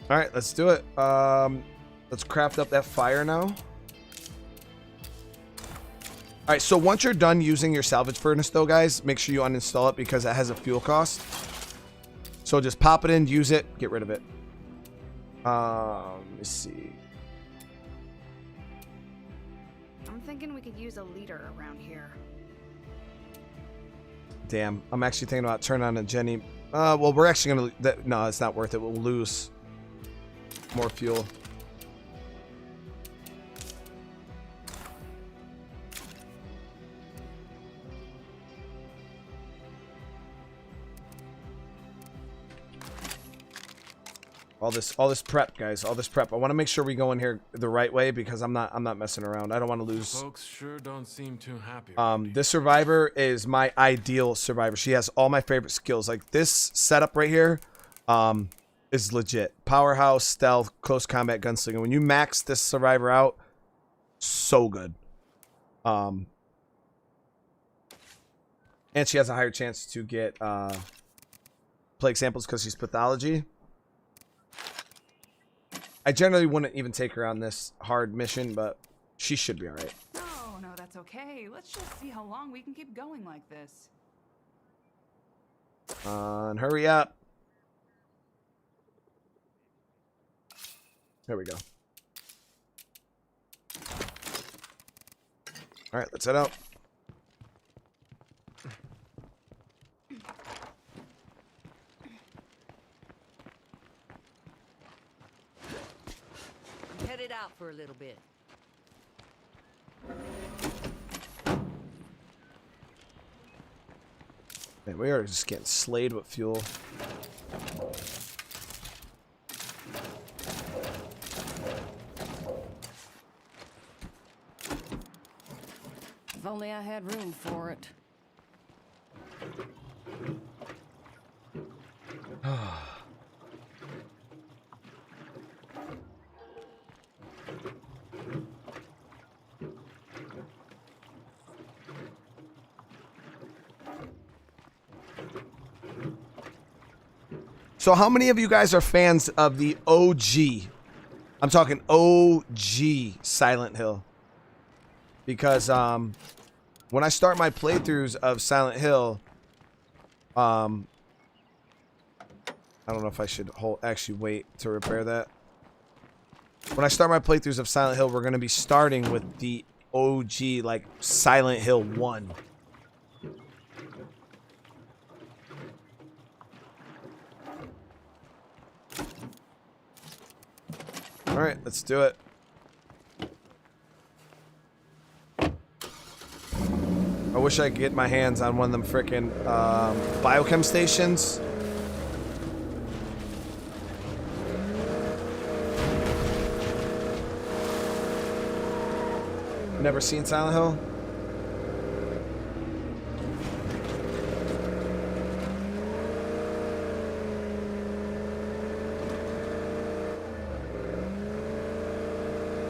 All right, let's do it. Let's craft up that fire now. All right, so once you're done using your salvage furnace, though, guys, make sure you uninstall it because it has a fuel cost. So just pop it in, use it, get rid of it. Let's see.
I'm thinking we could use a leader around here.
Damn, I'm actually thinking about turning on a Jenny. Well, we're actually gonna. No, it's not worth it. We'll lose more fuel. All this prep, guys. All this prep. I want to make sure we go in here the right way because I'm not messing around. I don't want to lose.
Folks sure don't seem too happy.
This survivor is my ideal survivor. She has all my favorite skills. Like this setup right here, is legit. Powerhouse, stealth, close combat, gunslinger. When you max this survivor out, so good. And she has a higher chance to get plague samples because she's pathology. I generally wouldn't even take her on this hard mission, but she should be alright.
No, no, that's okay. Let's just see how long we can keep going like this.
And hurry up. There we go. Alright, let's head out.
I'm headed out for a little bit.
Man, we are just getting slayed with fuel.
If only I had room for it.
So how many of you guys are fans of the OG? I'm talking OG Silent Hill. Because when I start my playthroughs of Silent Hill, I don't know if I should actually wait to repair that. When I start my playthroughs of Silent Hill, we're going to be starting with the OG, like Silent Hill 1. Alright, let's do it. I wish I could get my hands on one of them frickin' biochem stations. Never seen Silent Hill?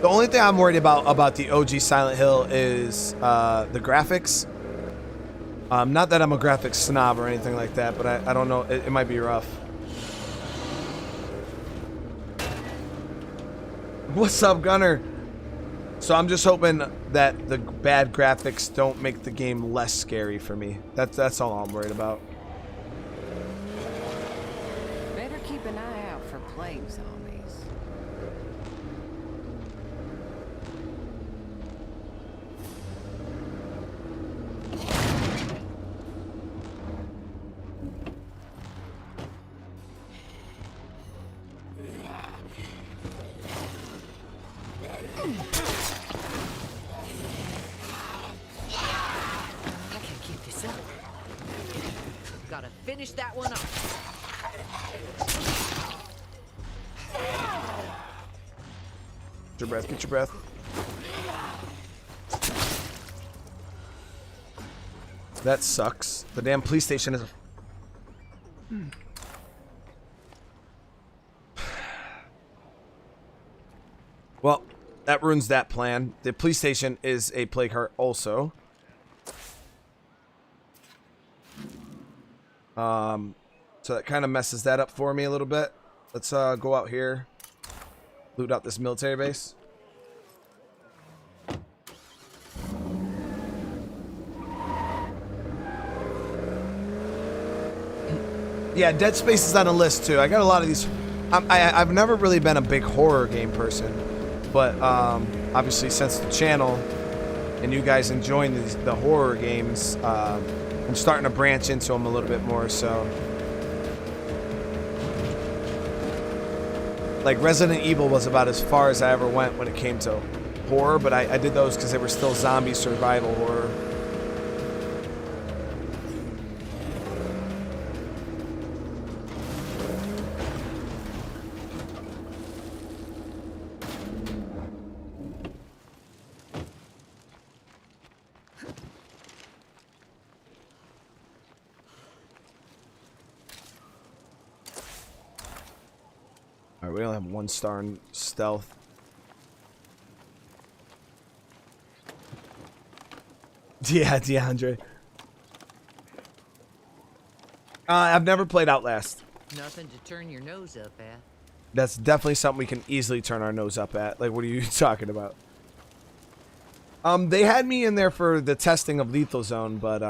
The only thing I'm worried about the OG Silent Hill is the graphics. Not that I'm a graphics snob or anything like that, but I don't know. It might be rough. What's up, Gunner? So I'm just hoping that the bad graphics don't make the game less scary for me. That's all I'm worried about.
Better keep an eye out for plague zombies. Finish that one up.
Get your breath, get your breath. That sucks. The damn police station is... Well, that ruins that plan. The police station is a plague heart also. So that kind of messes that up for me a little bit. Let's go out here, loot out this military base. Yeah, Dead Space is on a list too. I got a lot of these. I've never really been a big horror game person, but obviously since the channel and you guys enjoying the horror games, I'm starting to branch into them a little bit more. So, like Resident Evil was about as far as I ever went when it came to horror, but I did those because they were still zombie survival horror. Alright, we only have 1 star in stealth. Yeah, DeAndre. I've never played Outlast.
Nothing to turn your nose up at.
That's definitely something we can easily turn our nose up at. Like, what are you talking about? They had me in there for the testing of Lethal Zone, but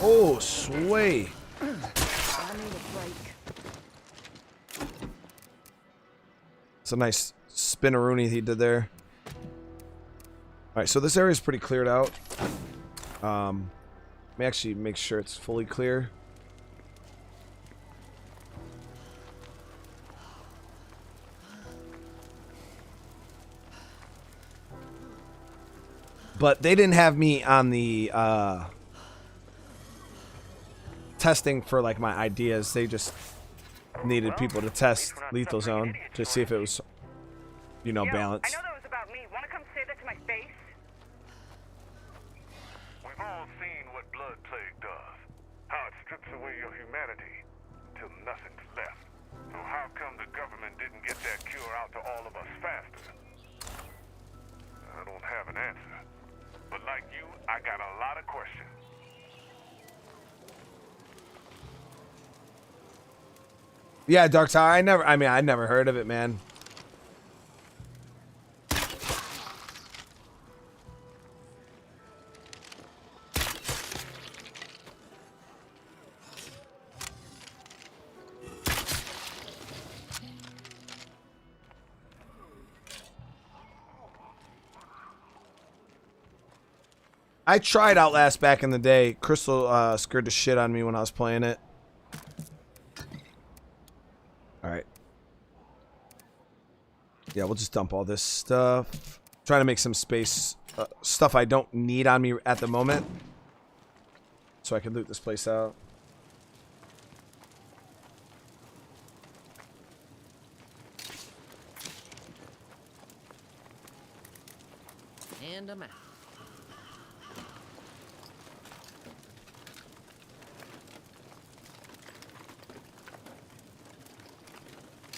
oh, sway.
I need a break.
It's a nice spinneroonie he did there. Alright, so this area is pretty cleared out. Let me actually make sure it's fully clear. But they didn't have me on the testing for like my ideas. They just needed people to test Lethal Zone to see if it was, you know, balanced.
I know that was about me. Want to come say that to my face?
We've all seen what blood plague does. How it strips away your humanity till nothing's left. So how come the government didn't get that cure out to all of us faster? I don't have an answer. But like you, I got a lot of questions.
Yeah, Darkside. I never heard of it, man. I tried Outlast back in the day. Crystal scared the shit out of me when I was playing it. Alright. Yeah, we'll just dump all this stuff. Trying to make some space. Stuff I don't need on me at the moment. So I can loot this place out.
And I'm out.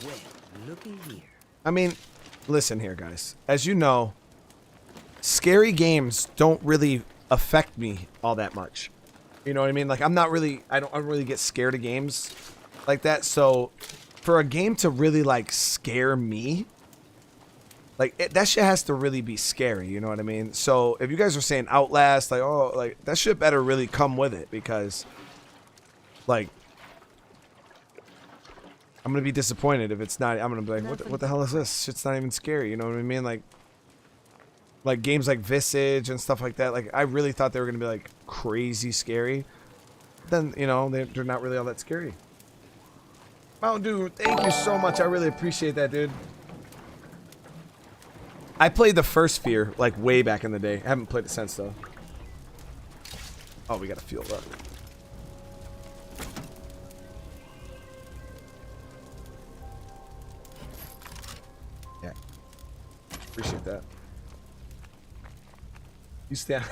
Well, looky here.
I mean, listen here, guys. As you know, scary games don't really affect me all that much. You know what I mean? Like, I don't really get scared of games like that. So, for a game to really, like, scare me, like, that shit has to really be scary. You know what I mean? So, if you guys are saying Outlast, like, oh, like, that shit better really come with it because, like, I'm gonna be disappointed if it's not. I'm gonna be like, what the hell is this? Shit's not even scary. You know what I mean? Like games like Visage and stuff like that. Like, I really thought they were gonna be like crazy scary. Then, you know, they're not really all that scary. Mountain Dew, thank you so much. I really appreciate that, dude. I played the first Fear like way back in the day. I haven't played it since though. Oh, we gotta fuel up. Appreciate that. You stand.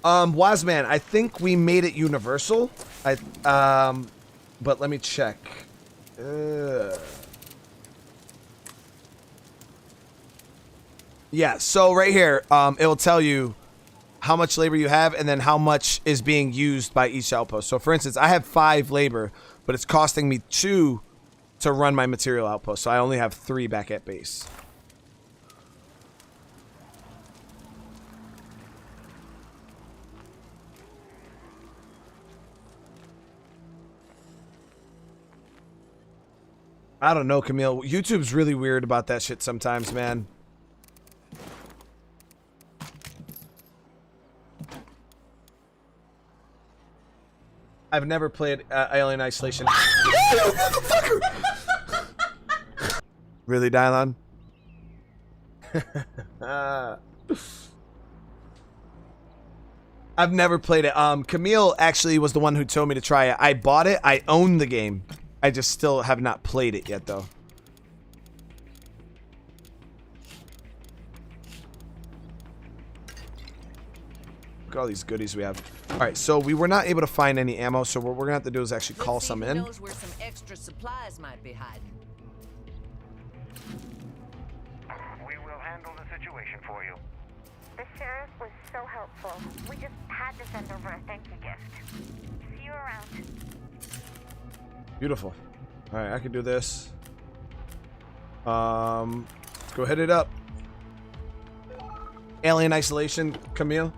Wazman, I think we made it universal. But let me check. Yeah, so right here, it'll tell you how much labor you have and then how much is being used by each outpost. So for instance, I have 5 labor, but it's costing me 2 to run my material outpost. So I only have 3 back at base. I don't know, Camille. YouTube's really weird about that shit sometimes, man. I've never played Alien Isolation. Really, Dylon? I've never played it. Camille actually was the one who told me to try it. I bought it. I own the game. I just still have not played it yet, though. Look at all these goodies we have. All right, so we were not able to find any ammo, so what we're gonna have to do is actually call some in.
Knows where some extra supplies might be hiding.
We will handle the situation for you.
The sheriff was so helpful. We just had to send over a thank you gift. See you around.
Beautiful. All right, I can do this. Let's go hit it up. Alien Isolation, Camille.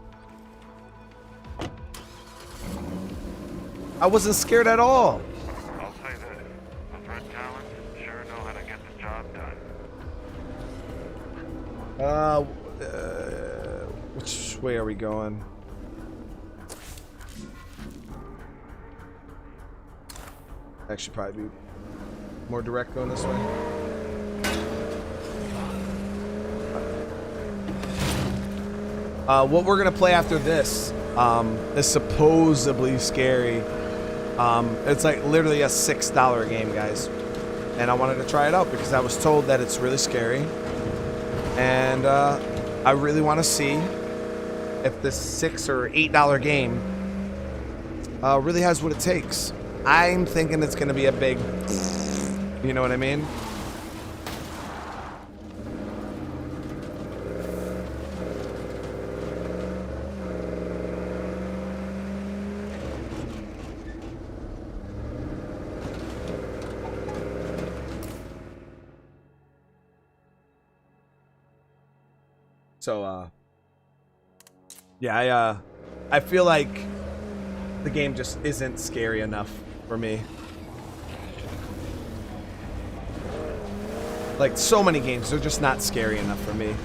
I wasn't scared at all.
I'll say this. The threat talents sure know how to get the job done.
Which way are we going? Actually, probably be more direct going this way. What we're gonna play after this is supposedly scary. It's like literally a $6 game, guys, and I wanted to try it out because I was told that it's really scary, and I really want to see if this $6 or $8 game really has what it takes. I'm thinking it's gonna be a big, you know what I mean? So, yeah, I feel like the game just isn't scary enough for me. Like, so many games, they're just not scary enough for me.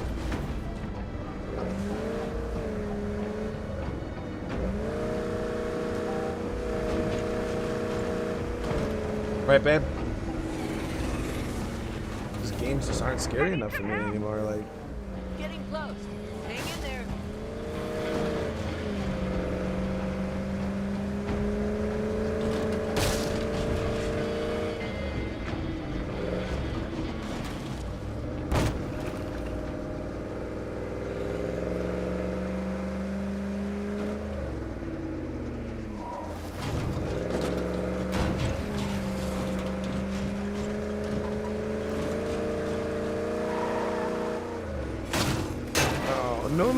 Right, babe? These games just aren't scary enough for me anymore, like...
Getting close. Hang in there.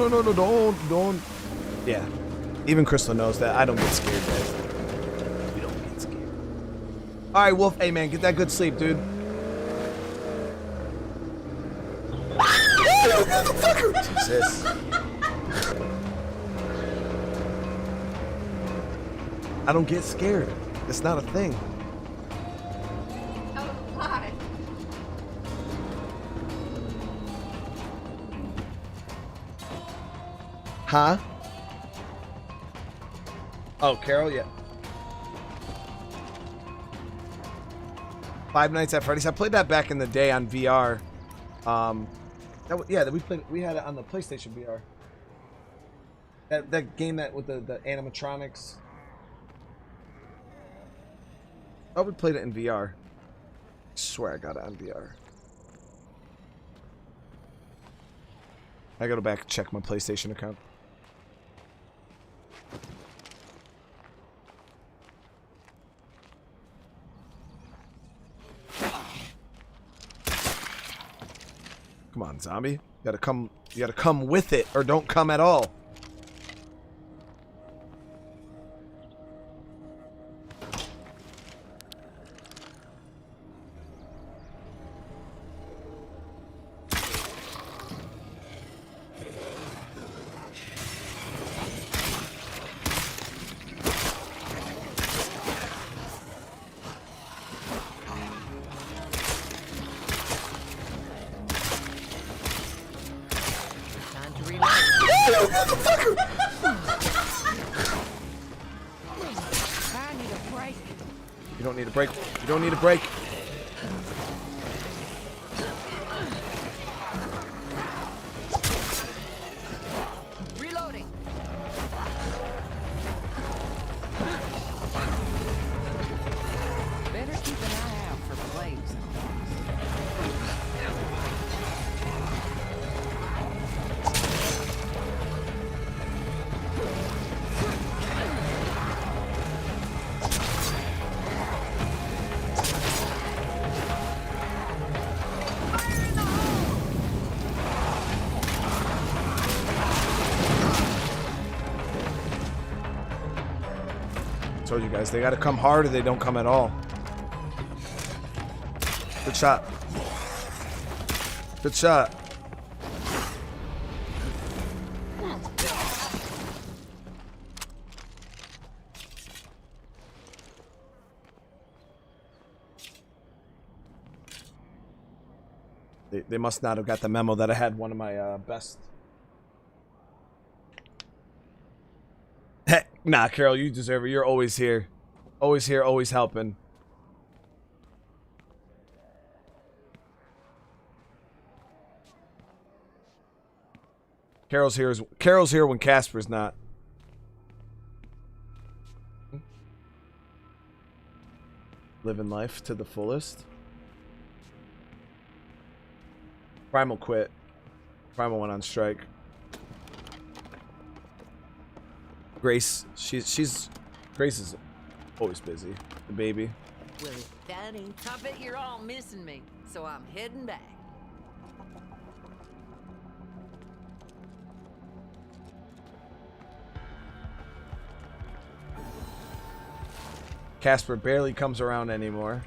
No, don't. Yeah. Even Crystal knows that. I don't get scared, guys. We don't get scared. Alright, Wolf. Hey, man, get that good sleep, dude. Jesus. I don't get scared. It's not a thing.
Oh, why?
Huh? Oh, Carol, yeah. Five Nights at Freddy's. I played that back in the day on VR. We had it on the PlayStation VR. That game that with the animatronics. Oh, we played it in VR. I swear I got it on VR. I gotta go back and check my PlayStation account. Come on, zombie. You gotta come with it, or don't come at all. You don't need a break. You don't need a break.
Reloading. Better keep an eye out for flames.
told you guys, they gotta come hard or they don't come at all. Good shot. Good shot. They must not have got the memo that I had one of my best. Heck, nah, Carol, you deserve it. You're always here. Always here, always helping. Carol's here when Casper's not. Living life to the fullest. Primal quit. Primal went on strike. Grace, Grace is always busy. The baby.
Well, if that ain't Tuppet, you're all missing me. So I'm heading back.
Casper barely comes around anymore.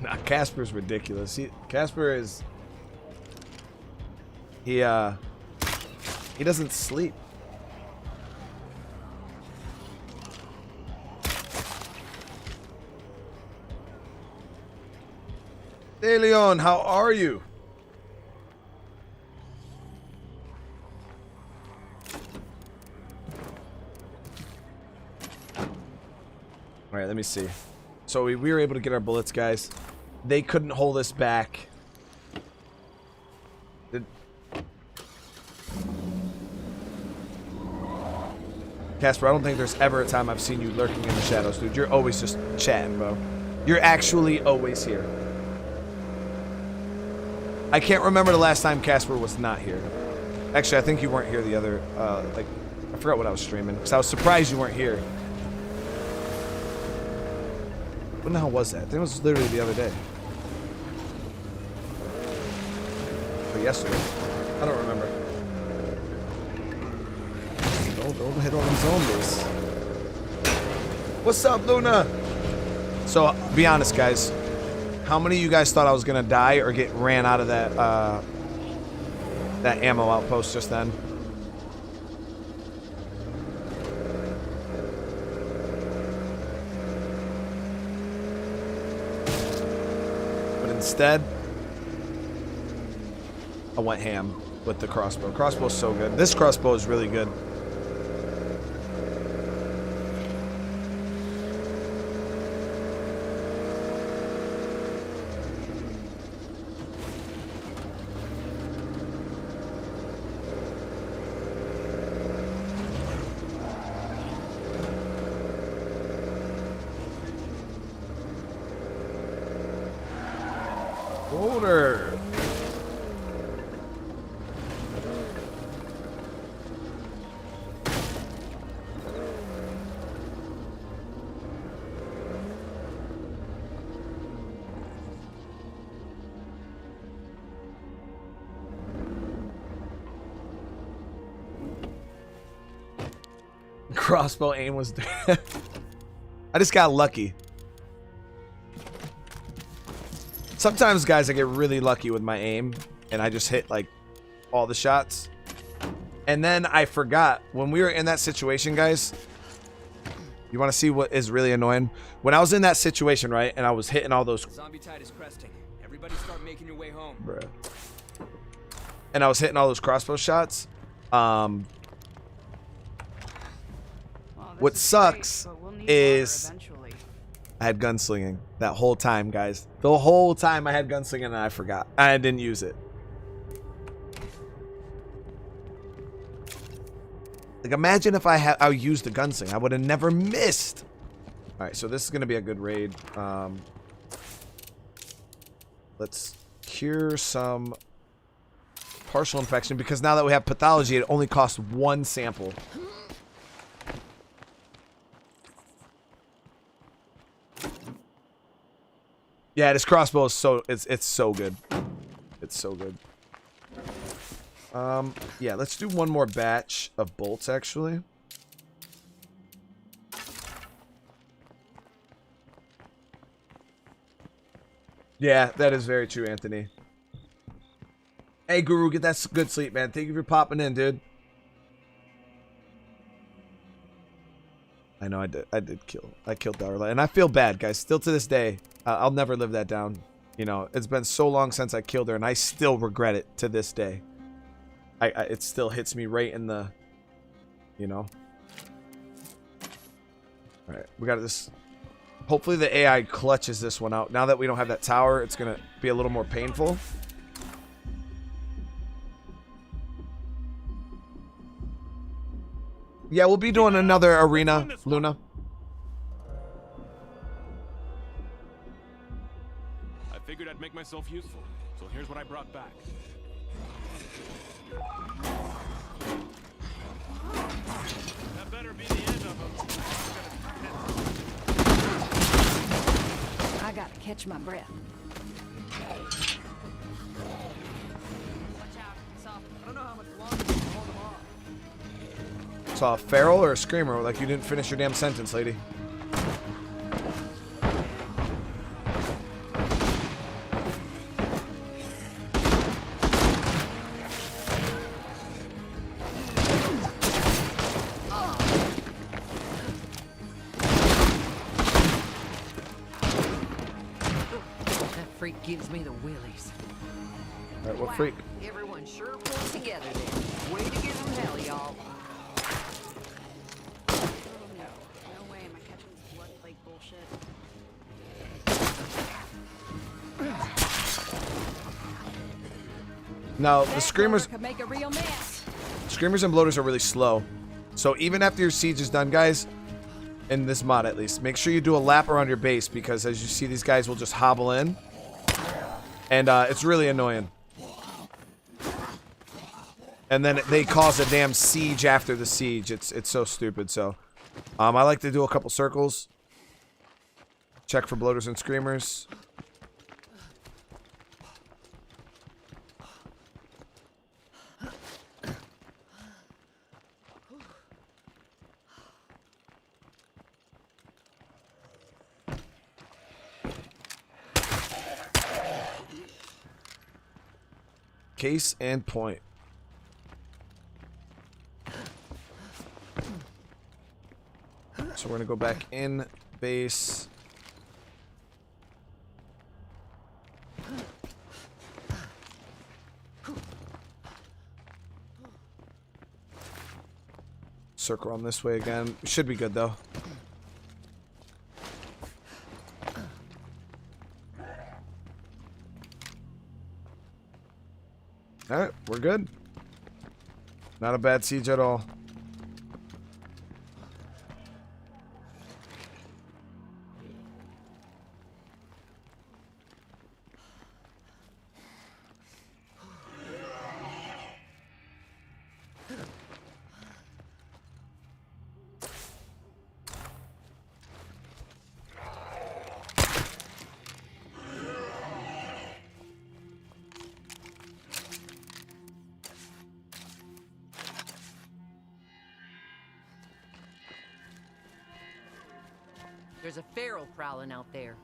Nah, Casper's ridiculous. Casper is... He doesn't sleep. Hey, Leon, how are you? All right, let me see. So we were able to get our bullets, guys. They couldn't hold us back. Casper, I don't think there's ever a time I've seen you lurking in the shadows, dude. You're always just chatting, bro. You're actually always here. I can't remember the last time Casper was not here. Actually, I think you weren't here the other, like, I forgot what I was streaming. Because I was surprised you weren't here. When the hell was that? I think it was literally the other day. Or yesterday. I don't remember. Don't hit on them zombies. What's up, Luna? So, be honest, guys. How many of you guys thought I was gonna die or get ran out of that that ammo outpost just then? But instead, I went ham with the crossbow. Crossbow's so good. This crossbow is really good. Order. Crossbow aim was I just got lucky. Sometimes, guys, I get really lucky with my aim, and I just hit, like, all the shots. And then I forgot. When we were in that situation, guys, you want to see what is really annoying? When I was in that situation, right, and I was hitting all those...
Zombie tide is cresting. Everybody start making your way home.
Bruh. And I was hitting all those crossbow shots. What sucks is... I had gunslinging that whole time, guys. The whole time I had gunslinging and I forgot. I didn't use it. Like, imagine if I used the gunsling. I would have never missed. All right, so this is going to be a good raid. Let's cure some partial infection because now that we have pathology, it only costs 1 sample. Yeah, this crossbow is so it's so good. It's It's so good. Yeah, let's do one more batch of bolts, actually. Yeah, that is very true, Anthony. Hey, Guru, get that good sleep, man. Thank you for popping in, dude. I know I killed Darla, and I feel bad, guys. Still to this day, I'll never live that down. You know, it's been so long since I killed her, and I still regret it to this day. It still hits me right in the, you know. All right, we got this. Hopefully the AI clutches this one out. Now that we don't have that tower, it's gonna be a little more painful. Yeah, we'll be doing another arena, Luna.
I figured I'd make myself useful, so here's what I brought back. That better be the end of them.
I gotta catch my breath.
Watch out. I don't know how much longer we can hold them off.
Saw a feral or a screamer? Like you didn't finish your damn sentence, lady.
That freak gives me the willies.
Alright, what
Wow,
freak?
everyone sure pulled together there. Way to give them hell, y'all.
No way am I catching this blood plague bullshit.
Now the screamers,
Could make a real mess.
screamers and bloaters are really slow. So even after your siege is done, guys, in this mod at least, make sure you do a lap around your base because as you see, these guys will just hobble in, and it's really annoying. And then they cause a damn siege after the siege. It's so stupid. So I like to do a couple circles. Check for bloaters and screamers. Case and point. So we're gonna go back in base. Circle on this way again. Should be good though. Alright, we're good. Not a bad siege at all.
There's a feral prowling out there.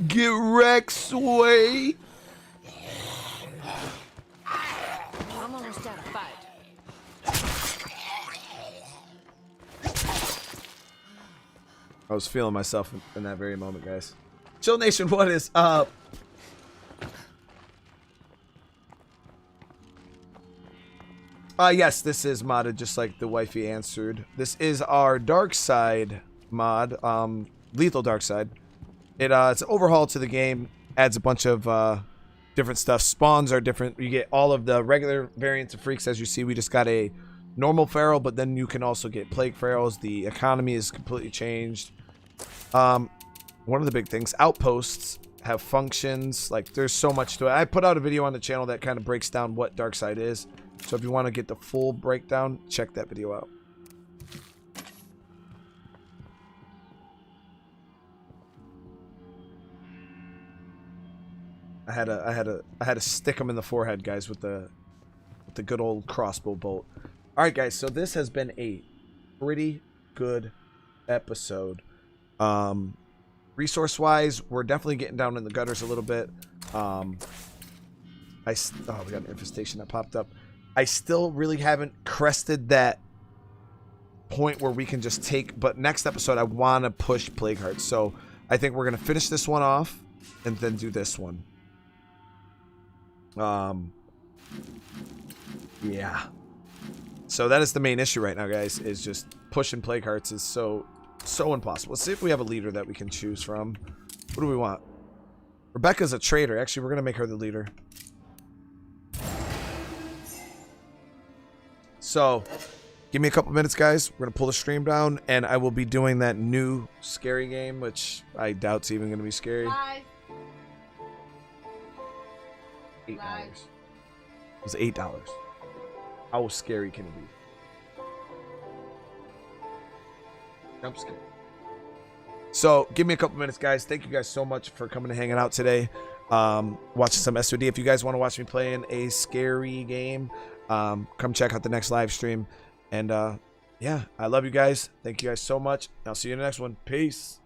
Get wrecked, Sway.
I'm almost out of fight.
I was feeling myself in that very moment, guys. Chill Nation, what is up? Yes, this is modded just like the wifey answered. This is our Darkside mod, Lethal Darkside. It's an overhaul to the game, adds a bunch of different stuff. Spawns are different. You get all of the regular variants of freaks. As you see, we just got a normal feral, but then you can also get plague ferals. The economy is completely changed. One of the big things, outposts have functions. Like, there's so much to it. I put out a video on the channel that kind of breaks down what Darkside is. So if you want to get the full breakdown, check that video out. I had to stick him in the forehead, guys, with the good old crossbow bolt. All right, guys. So this has been a pretty good episode. Resource-wise, we're definitely getting down in the gutters a little bit. We got an infestation that popped up. I still really haven't crested that point where we can just take. But next episode, I want to push Plague Hearts. So I think we're gonna finish this one off and then do this one. Yeah. So that is the main issue right now, guys. Is just pushing Plague Hearts is so impossible. Let's see if we have a leader that we can choose from. What do we want? Rebecca's a traitor. Actually, we're gonna make her the leader. So, give me a couple minutes, guys. We're gonna pull the stream down, and I will be doing that new scary game, which I doubt's even gonna be scary.
Bye.
$8. It was $8. How scary can it be? Jump scare. So, give me a couple minutes, guys. Thank you guys so much for coming and hanging out today. Watching some SOD. If you guys want to watch me playing a scary game, come check out the next live stream. And yeah, I love you guys. Thank you guys so much. I'll see you in the next one. Peace.